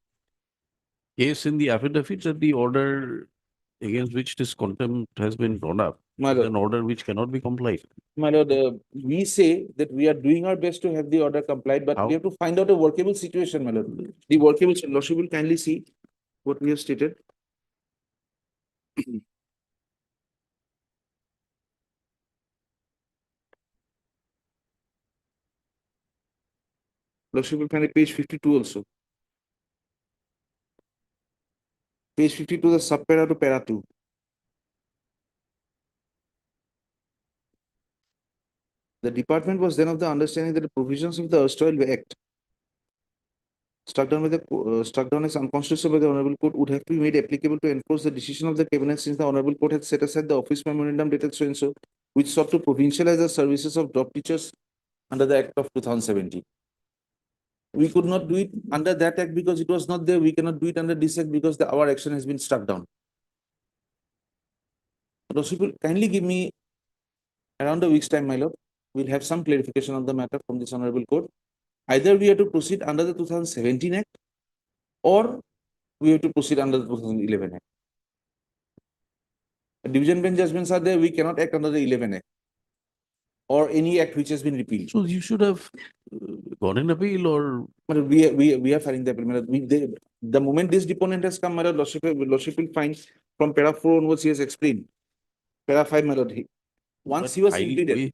case in the affidavit that the order against which this contempt has been drawn up is an order which cannot be complied? My lord, we say that we are doing our best to have the order complied, but we have to find out a workable situation, my lord. The workable, Lordship will kindly see what we have stated. Lordship will find at page 52 also. Page 52, the subpara to para 2. The department was then of the understanding that the provisions of the erstwhile Act struck down as unconstitutional by the Honorable Court would have to be made applicable to enforce the decision of the Cabinet, since the Honorable Court had set aside the office memorandum dated so and so, which sought to provincialize the services of drop teachers under the Act of 2017. We could not do it under that Act because it was not there. We cannot do it under this Act because our action has been struck down. Lordship will kindly give me around a week's time, my lord. We'll have some clarification on the matter from this Honorable Court. Either we have to proceed under the 2017 Act or we have to proceed under the 2011 Act. Division bench judgments are there. We cannot act under the 11 Act or any Act which has been repealed. So you should have gone in appeal or? Well, we are filing the appeal, my lord. The moment this deponent has come, my lord, lordship will find from para 4 onwards, he has explained. Para 5, my lord, once he was impleaded.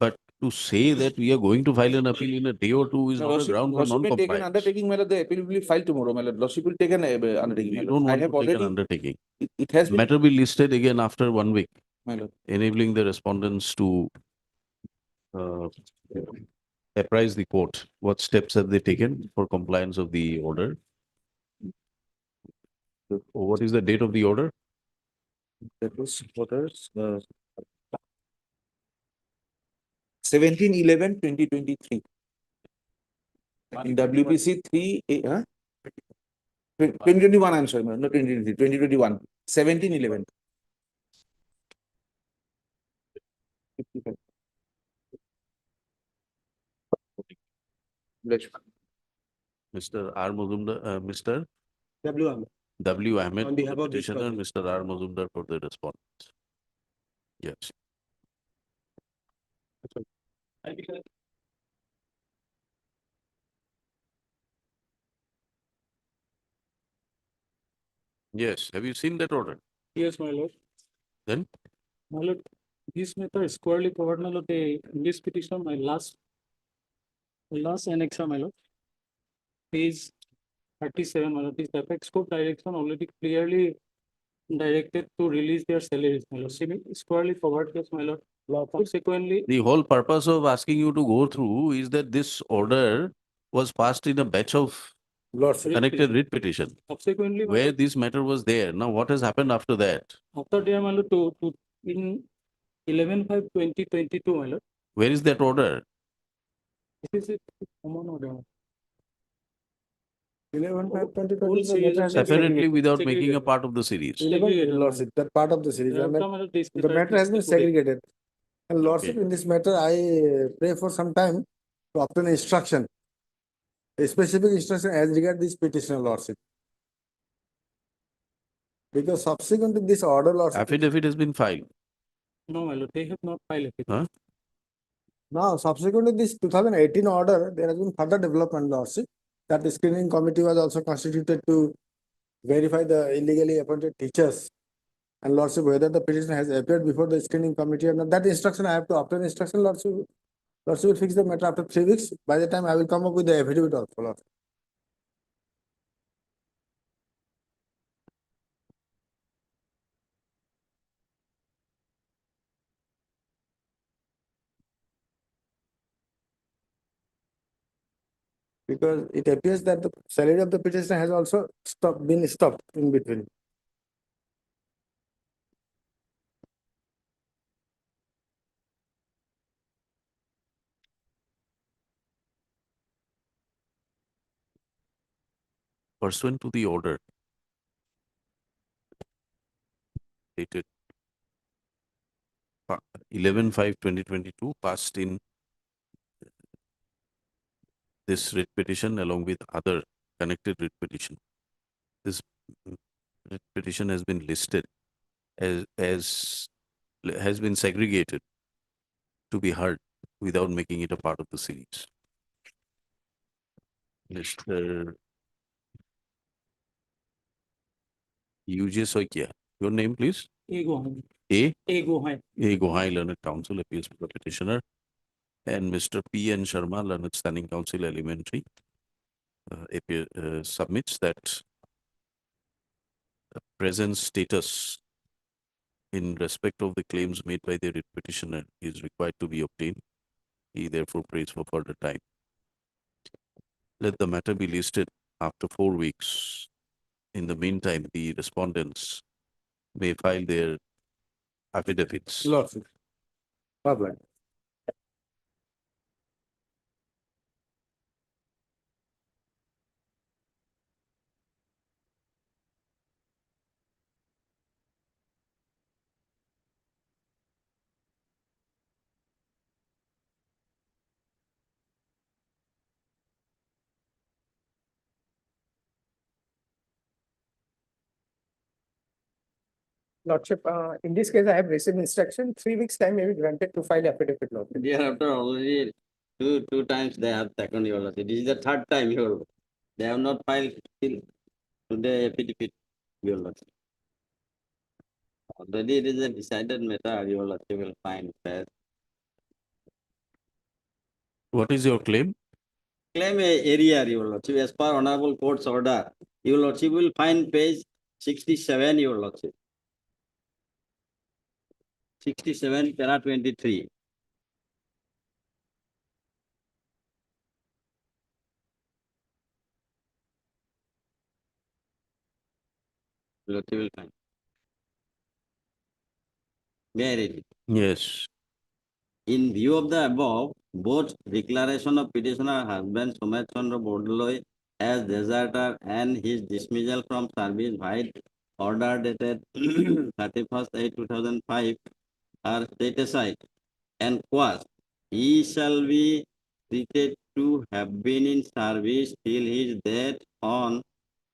But to say that we are going to file an appeal in a day or two is No, not a ground for lordship may take an non-compliance. undertaking, my lord, the appeal will be filed tomorrow, my lord. Lordship will take an undertaking, my We lord. don't I want have to take an already, undertaking. it has been, Matter be listed again after 1 week, my lord. enabling the respondents to apprise the court. What steps have they taken for compliance of the order? What is the date of the order? That was orders, 17/11/2023. In WPC 3, 2021, I'm sorry, not 2023, 2021, 17/11. Mr. R. Mazumdar, Mr. W. Ahmed. W. Ahmed, On for behalf the of this petitioner, project. Mr. R. Mazumdar for the respondent. Yes. Yes. Have you seen that order? Yes, my lord. Then? My lord, this matter is squarely covered, my lord, in this petition, my last annex, my lord. Page 37, my lord, this apex court direction already clearly directed to release their salaries, my lord. Squarely covered, yes, my lord. Subsequently, The whole purpose of asking you to go through is that this order was passed in a batch of connected writ petition, subsequently, my where lord, this matter was there. Now, what has happened after that? after there, my lord, in 11/5/2022, my lord. Where is that order? This is a common order. 11/5/2022. Apparently without making a part of the series. Lordship, that part of the series. And the matter has been segregated. And Lordship, Okay. in this matter, I pray for some time to obtain instruction, a specific instruction as regard this petitioner, Lordship. Because subsequent to this order, Lordship. Affidavit has been filed. No, my lord, they have not filed it. Huh? Now, subsequent to this 2018 order, there has been further development, Lordship, that the screening committee was also constituted to verify the illegally appointed teachers. And Lordship, whether the petition has appeared before the screening committee or not, that instruction I have to obtain instruction, Lordship. Lordship will fix the matter after 3 weeks. By the time I will come up with the affidavit also, Lordship. Because it appears that the salary of the petitioner has also been stopped in between. Pursuant to the order dated 11/5/2022, passed in this writ petition along with other connected writ petition. This writ petition has been listed as has been segregated to be heard without making it a part of the series. Mr. UJ Soikia, your name please? A. Gohai. A. A. Gohai. A. Gohai, Learned Counsel, appeals for the petitioner, and Mr. P. N. Sharma, Learned Standing Counsel, Elementary, submits that the present status in respect of the claims made by the writ petitioner is required to be obtained. He therefore prays for further time. Let the matter be listed after 4 weeks. In the meantime, the respondents may file their affidavits. Lordship. Bye-bye. Lordship, in this case, I have received instruction, 3 weeks time may be granted to file affidavit, Lordship. They are after already Two times they have taken your lordship. This is the third time they have not filed till today affidavit, your lordship. Already it is a decided matter, your lordship will find fair. What is your claim? Claim a area, your lordship, as per honorable court's order, your lordship will find page 67, your lordship. 67, para 23. Your lordship will find. May I read it? Yes. In view of the above, both declaration of petitioner husband Somet Chandra Bordoloi as deserter and his dismissal from service by order dated 31st/8/2005 are set aside, and quas he shall be treated to have been in service till his death on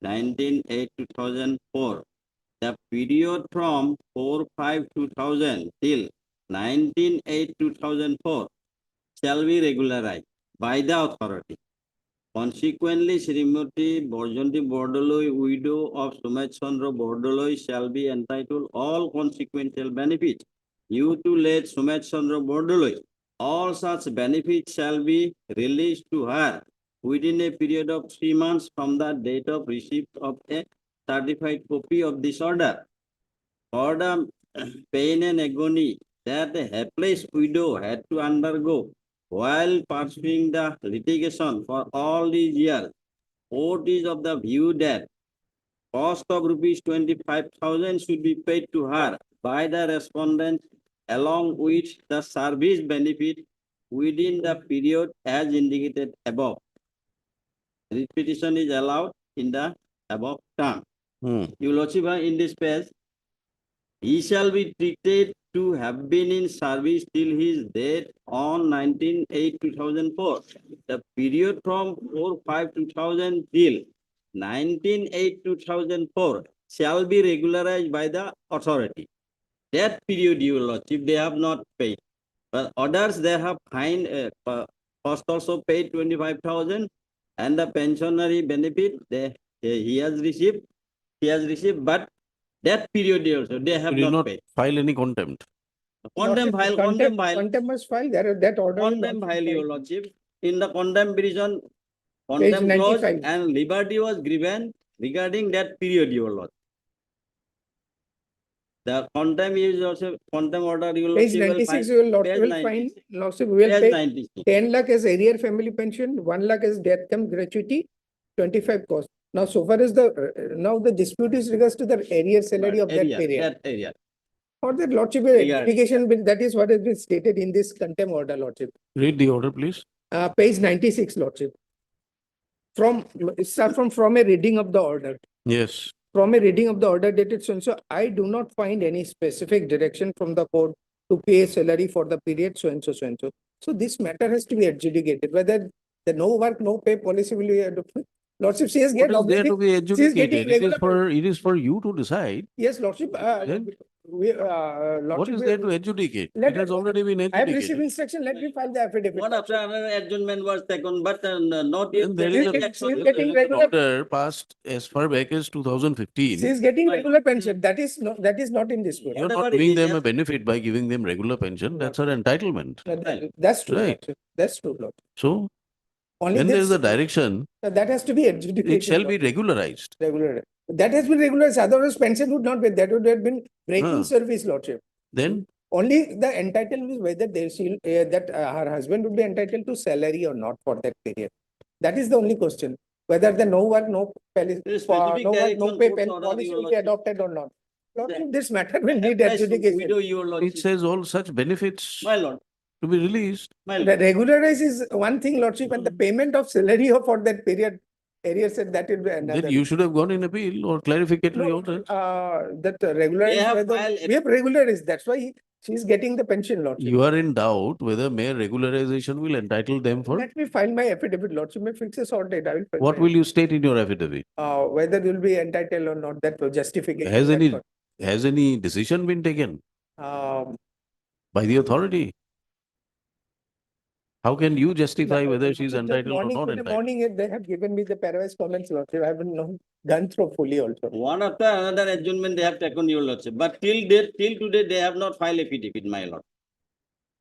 19/8/2004. The period from 4/5/2000 till 19/8/2004 shall be regularized by the authority. Consequently, Srimati Borjanti Bordoloi, widow of Sumet Chandra Bordoloi, shall be entitled all consequential benefits due to late Sumet Chandra Bordoloi. All such benefits shall be released to her within a period of 3 months from the date of receipt of a certified copy of this order. For the pain and agony that the hapless widow had to undergo while pursuing the litigation for all these years, court is of the view that cost of rupees 25,000 should be paid to her by the respondent along with the service benefit within the period as indicated above. Repetition is allowed in the above term. Your Lordship, in this page, he shall be treated to have been in service till his death on 19/8/2004. The period from 4/5/2000 till 19/8/2004 shall be regularized by the authority. That period, your Lordship, they have not paid. But others, they have fined, first also paid 25,000, and the pensionary benefit he has received, but that period also they have You did not not paid. file any contempt. Contempt file. Contempt file, that order. will not Contempt be file, your filed. lordship. In the contempt petition, Page contempt clause 95. and liberty was given regarding that period, your lord. The contempt is also contempt order, your Page lordship will 96, find. you will Page find, 96. lordship, we will Page pay 96. 10 lakh as arrear family pension, 1 lakh as death come gratuity, 25 cost. Now, so far as now the dispute is regards to the arrear salary of that Area, period. that area. For that lordship, Regarding. application bill, that is what has been stated in this contempt order, lordship. Read the order, please. Page 96, lordship. From a reading of the order. Yes. From a reading of the order dated so and so, I do not find any specific direction from the court to pay a salary for the period so and so, so and so. So this matter has to be adjudicated, whether the no work, no pay policy will be adopted. Lordship, she has What get is there to be she is getting adjudicated? regular. It is for you to decide. Yes, lordship. Then what is there to adjudicate? It has already been I have received adjudicated. instruction. Let me file the affidavit. What after another adjournment was taken, but not yet. Then there is getting an regular. order passed as far back as 2015. She is getting regular pension. That is not in dispute. You're not giving them a benefit by giving them regular pension. That's her entitlement. That's true. Right. Lordship. That's true, Lord. So Only when there this, is a direction, that has to be adjudicated. it shall be Lord. regularized. Regular. That has been regularized. Otherwise, pension would not be. That would have been breaking service, lordship. Then Only the entitlement is whether her husband would be entitled to salary or not for that period. That is the only question. Whether the no work, no pay policy will be adopted or not. Lordship, this matter will need adjudication. it says all such benefits My lord. to be released. The regularize is one thing, lordship, and the payment of salary for that period, area said that will be another. Then you should have gone in appeal or clarificatory order. That regularize, we have regularized. That's why she is getting the pension, lordship. You are in doubt whether mere regularization will entitle them for. Let me file my affidavit, lordship. May fix a sort date. I will. What will you state in your affidavit? Whether you will be entitled or not. That justification. Has any decision been taken Um, by the authority? How can you justify whether she's Just entitled or morning, not today entitled? morning, they have given me the pairwise comments, Lordship. I haven't gone through fully also. One after another adjournment they have taken, your lordship, but till today, they have not filed affidavit, my lord.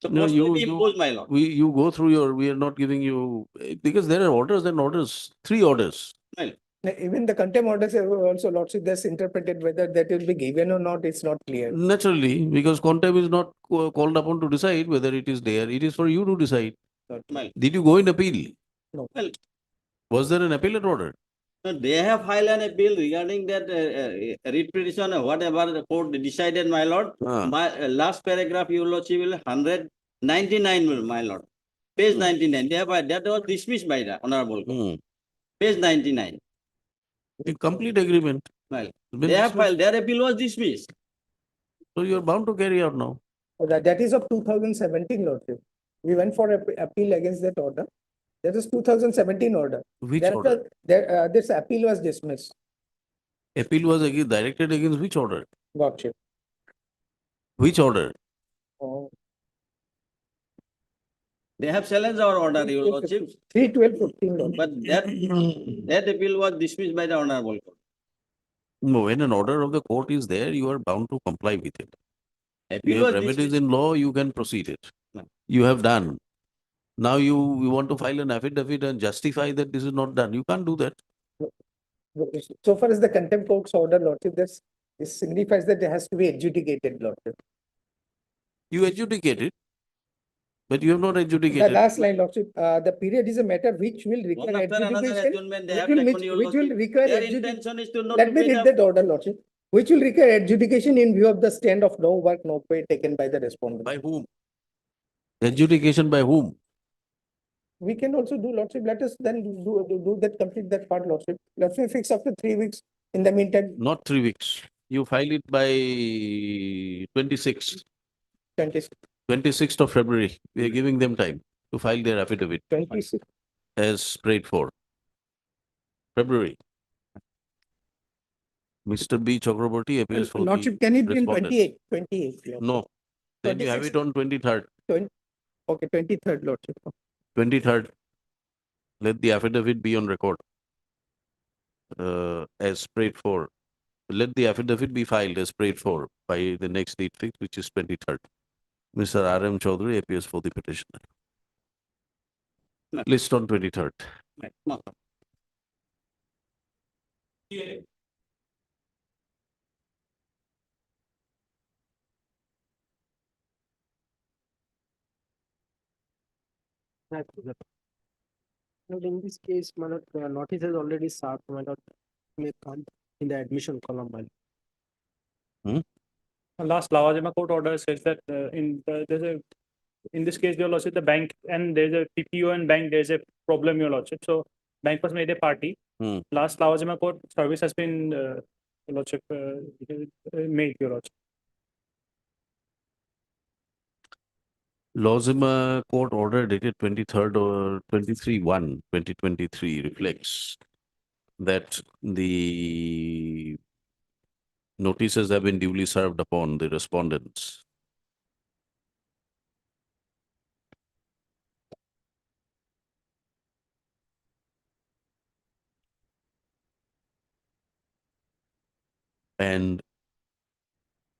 So No, cost will be imposed, my lord. you go through we are not giving you, because there are orders and orders, 3 orders. Even the contempt orders have also, Lordship, that's interpreted whether that will be given or not, it's not clear. Naturally, because Contempt is not called upon to decide whether it is there. It is for you to decide. Did you go in appeal? No. Well, Was there an appellate order? no, they have filed an appeal regarding that writ petition or whatever the court decided, my lord. My last paragraph, your lordship, will 199, my lord. Page 99. They have that was dismissed by the honorable court. Page 99. A complete agreement. Well, Been they have dismissed. filed. Their appeal was dismissed. So you are bound to carry out now. That is of 2017, Lordship. We went for appeal against that order. That is 2017 order. Which Thereafter, order? this appeal was dismissed, Appeal was directed against which order? Lordship. Which order? Oh. They have challenged our order, your lordship. 3/12/15, Lordship. But that appeal was dismissed by the honorable court. No, when an order of the court is there, you are bound to comply with it. Appeal You have was remedies dismissed. in law, you can proceed it. No. You have done. Now you want to file an affidavit and justify that this is not done. You can't do that. So far as the contempt court's order, Lordship, this signifies that it has to be adjudicated, Lordship. You adjudicate it, but you have not The adjudicated. last line, Lordship, the period is a matter which will One require after another adjudication, adjournment, they which have will, taken, your which will lordship. require Their adjudication. intention is to not Let to me pay read the that order, Lordship, which will require adjudication in view of the stand of no work, no pay taken by the respondent. By whom? Adjudication by whom? We can also do, Lordship, let us then do that, complete that part, Lordship. Let me fix after 3 weeks. In the meantime, Not 3 weeks. You file it by 26th. 26th of February. We are giving them time to file their affidavit 26. as prayed for. February. Mr. B. Chakraborty appears for Lordship, the can it be in respondent. 28? No. Then you have it on 23rd. Okay, 23rd, Lordship. 23rd. Let the affidavit be on record as prayed for. Let the affidavit be filed as prayed for by the next date fixed, which is 23rd. Mr. R.M. Chaudhary appears for the petitioner. List on 23rd. But in this case, my lord, notice has already served, my lord, may come in the admission column. My lord. Last Lavazima court order says that in this case, your lordship, the bank and there's a PPO and bank, there's a problem, your lordship. So bank was made a party. Last Lavazima court service has been, your lordship, made, your lordship. Lozima court order dated 23rd or 23/1/2023 reflects that the notices have been duly served upon the respondents. And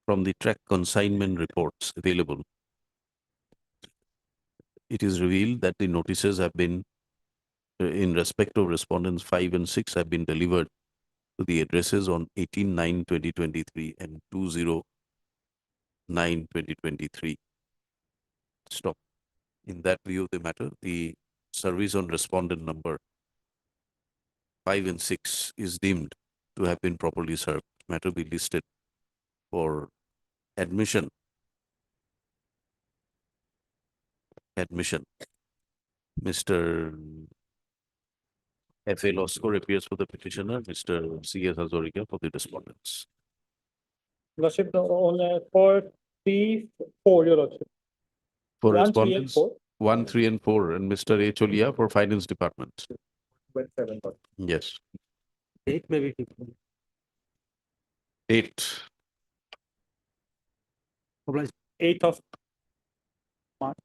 from the track consignment reports available, it is revealed that the notices have been, in respect of respondents 5 and 6, have been delivered to the addresses on 18/9/2023 and 20/9/2023. Stop. In that view of the matter, the service on respondent number 5 and 6 is deemed to have been properly served. Matter be listed for admission. Mr. F.A. Loskor appears for the petitioner, Mr. C.S. Hazarika for the respondents. Lordship, on for 3, 4, your lordship. For 1, 3, and respondents, 4. 1, 3, and 4, and Mr. H. Olia for Finance Department. 7. Yes. 8 maybe. 8. 8th of March.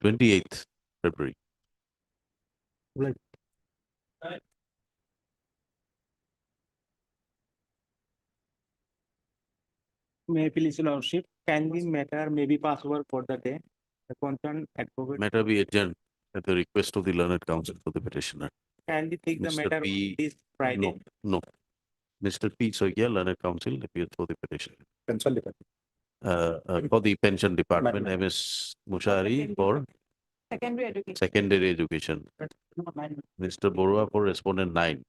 28th February. May please your lordship, can the matter may be passed over for the day? The concerned advocate, Matter be adjourned at the request of the learned counsel for the petitioner. can we take the Mr. matter P. this Friday? No. Mr. P. Soya, learned counsel, appeared for the petition. Pencil department. For the pension department, MS Mushari for Secondary education. secondary education. Mr. Borua for respondent 9.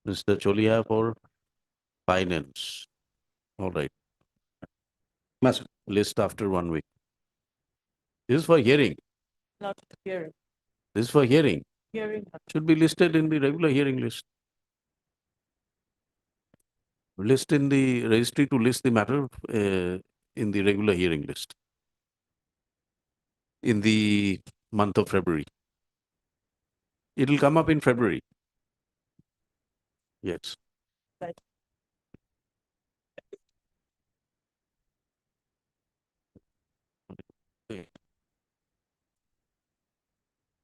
Mr. Cholia for finance. All right. List after 1 week. This is for hearing. Not hearing. This is for hearing. Hearing. Should be listed in the regular hearing list. List in the registry to list the matter in the regular hearing list. In the month of February. It will come up in February. Yes. Right.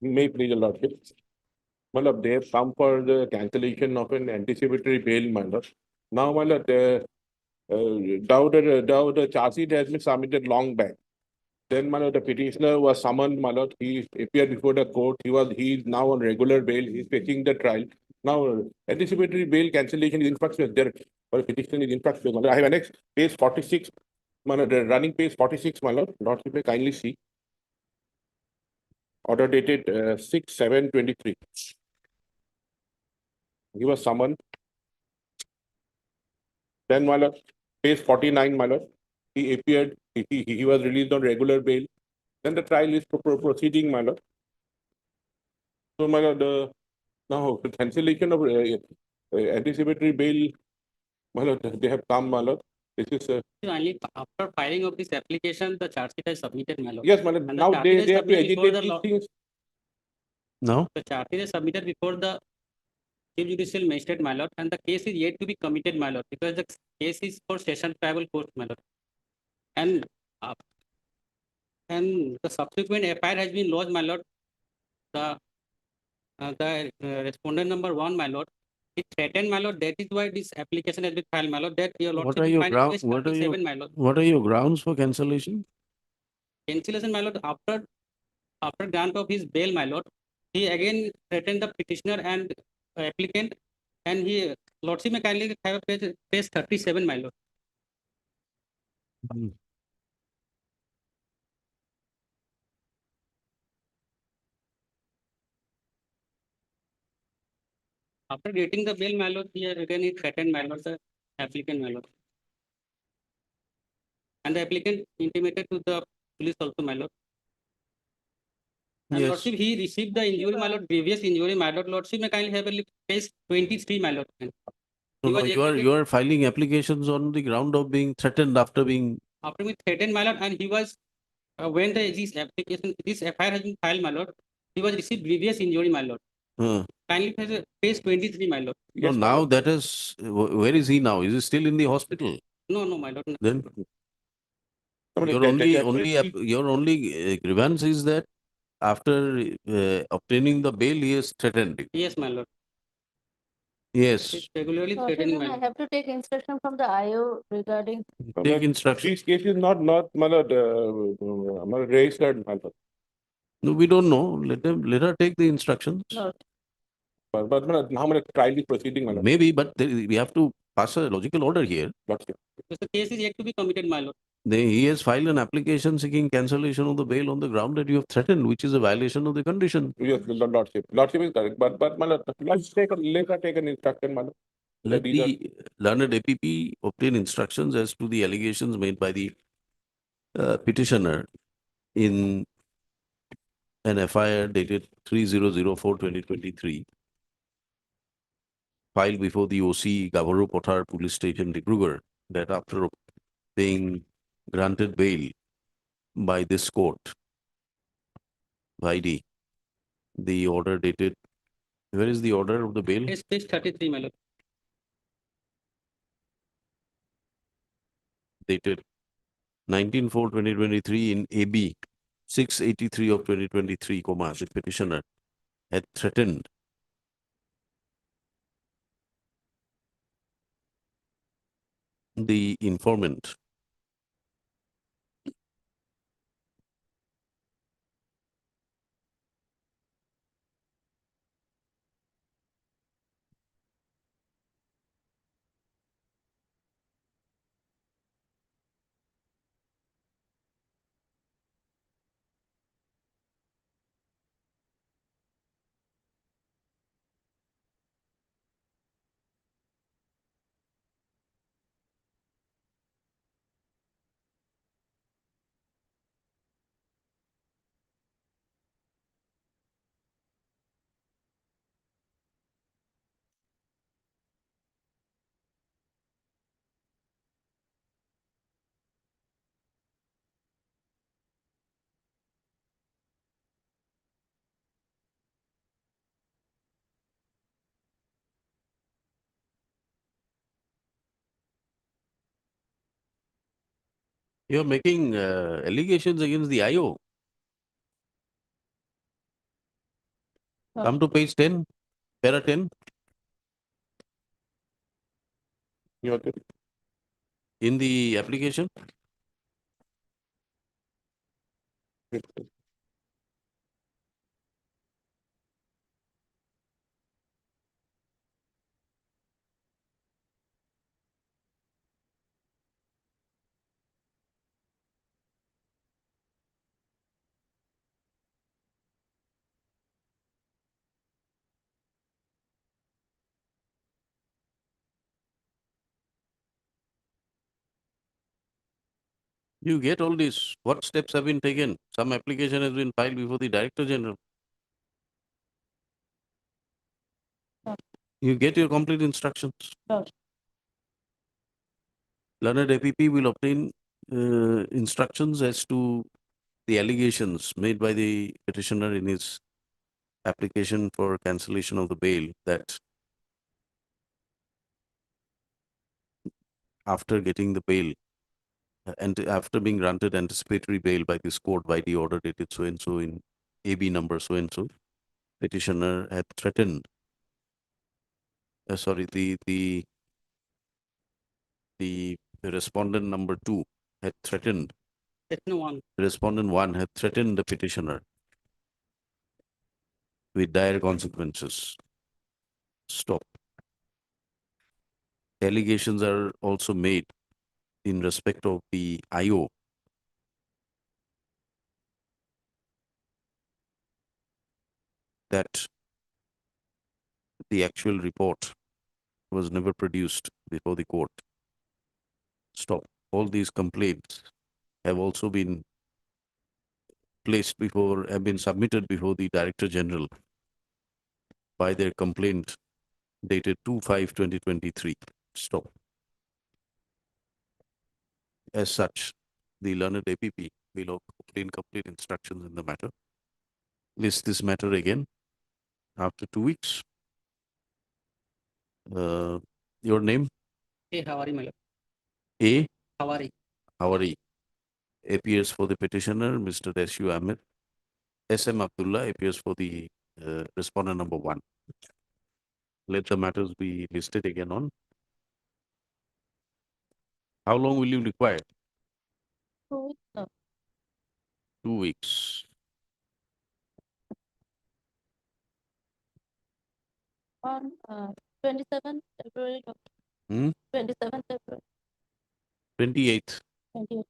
May please your lordship. Well, they have come for the cancellation of an anticipatory bail, my lord. Now, my lord, the charge sheet has been submitted long back. Then, my lord, the petitioner was summoned, my lord. He appeared before the court. He is now on regular bail. He's facing the trial. Now, anticipatory bail cancellation is in fact there. Or petition is in fact. I have annexed page 46. My lord, the running page 46, my lord. Lordship may kindly see. Order dated 6/7/23. He was summoned. Then, my lord, page 49, my lord, he appeared. He was released on regular bail. Then the trial is proceeding, my lord. So, my lord, now the cancellation of anticipatory bail, my lord, they have come, my lord. This is Only after filing of this application, the charge sheet is submitted, my lord. yes, my lord. And Now charge sheet is they have to submitted before agitate the these things. No. The charge sheet is submitted before the Chief Judicial Magistrate, my lord, and the case is yet to be committed, my lord, because the case is for session tribal court, my lord. And the subsequent FIR has been lodged, my lord. The respondent number 1, my lord, it threatened, my lord. That is why this application has been filed, my lord. That your lordship What are your will find grounds? case 37, my lord. What are your grounds for cancellation? Cancellation, my lord, after grant of his bail, my lord, he again threatened the petitioner and applicant, and he lordship may kindly have page 37, my lord. After getting the bail, my lord, he again he threatened, my lord, the applicant, my lord. And the applicant intimated to the police also, my lord. And Yes. lordship, he received the injury, my lord, grievous injury, my lord. Lordship may kindly have a page 23, my lord. No, you are filing applications on the ground of being threatened after being. After being threatened, my lord, and he was when this application, this FIR has been filed, my lord, he was received grievous injury, my lord. Kindly page 23, my lord. No, now that is, where is he now? Is he still in the hospital? No, my lord. No. Then your only grievance is that after obtaining the bail, he is threatened you. Yes, my lord. Yes. It's regularly So threatening, then my I lord. have to take instruction from the IO regarding. Take instruction. This case is not, my lord, registered, my lord. No, we don't know. Let her take the instructions. No. But how many trial is proceeding, my lord? Maybe, but we have to pass a logical order here. Lordship. Because the case is yet to be committed, my lord. He has filed an application seeking cancellation of the bail on the ground that you have threatened, which is a violation of the condition. Yes, lordship. Lordship is correct. But my lord, let's let her take an instruction, my lord. Let the learned APP obtain instructions as to the allegations made by the petitioner in an FIR dated 3004/2023, filed before the OC Gavaru Pothar Police Station, Dibrugarh, that after being granted bail by this court, ID, the order dated, where is the order of the bail? Yes, page 33, my lord. Dated 19/4/2023 in AB, 683 of 2023, the petitioner had threatened the informant you're making allegations against the IO. Come to page 10, para 10. You okay? In the application. You get all this. What steps have been taken? Some application has been filed before the Director General. You get your complete instructions. Learned APP will obtain instructions as to the allegations made by the petitioner in his application for cancellation of the bail, that after getting the bail and after being granted anticipatory bail by this court by the order dated so and so in AB number so and so, petitioner had threatened the respondent number 2 had threatened, respondent 1 had threatened the petitioner with dire consequences. Stop. Allegations are also made in respect of the IO that the actual report was never produced before the court. Stop. All these complaints have also been have been submitted before the Director General by their complaint dated 2/5/2023. Stop. As such, the learned APP will obtain complete instructions in the matter. List this matter again after 2 weeks. Your name? A. Hawari appears for the petitioner, Mr. S.U. Ahmed. S.M. Abdullah appears for the respondent number 1. Let the matters be listed again on. How long will you require? 2 weeks. On 27 February. 27 February. 28th. 28.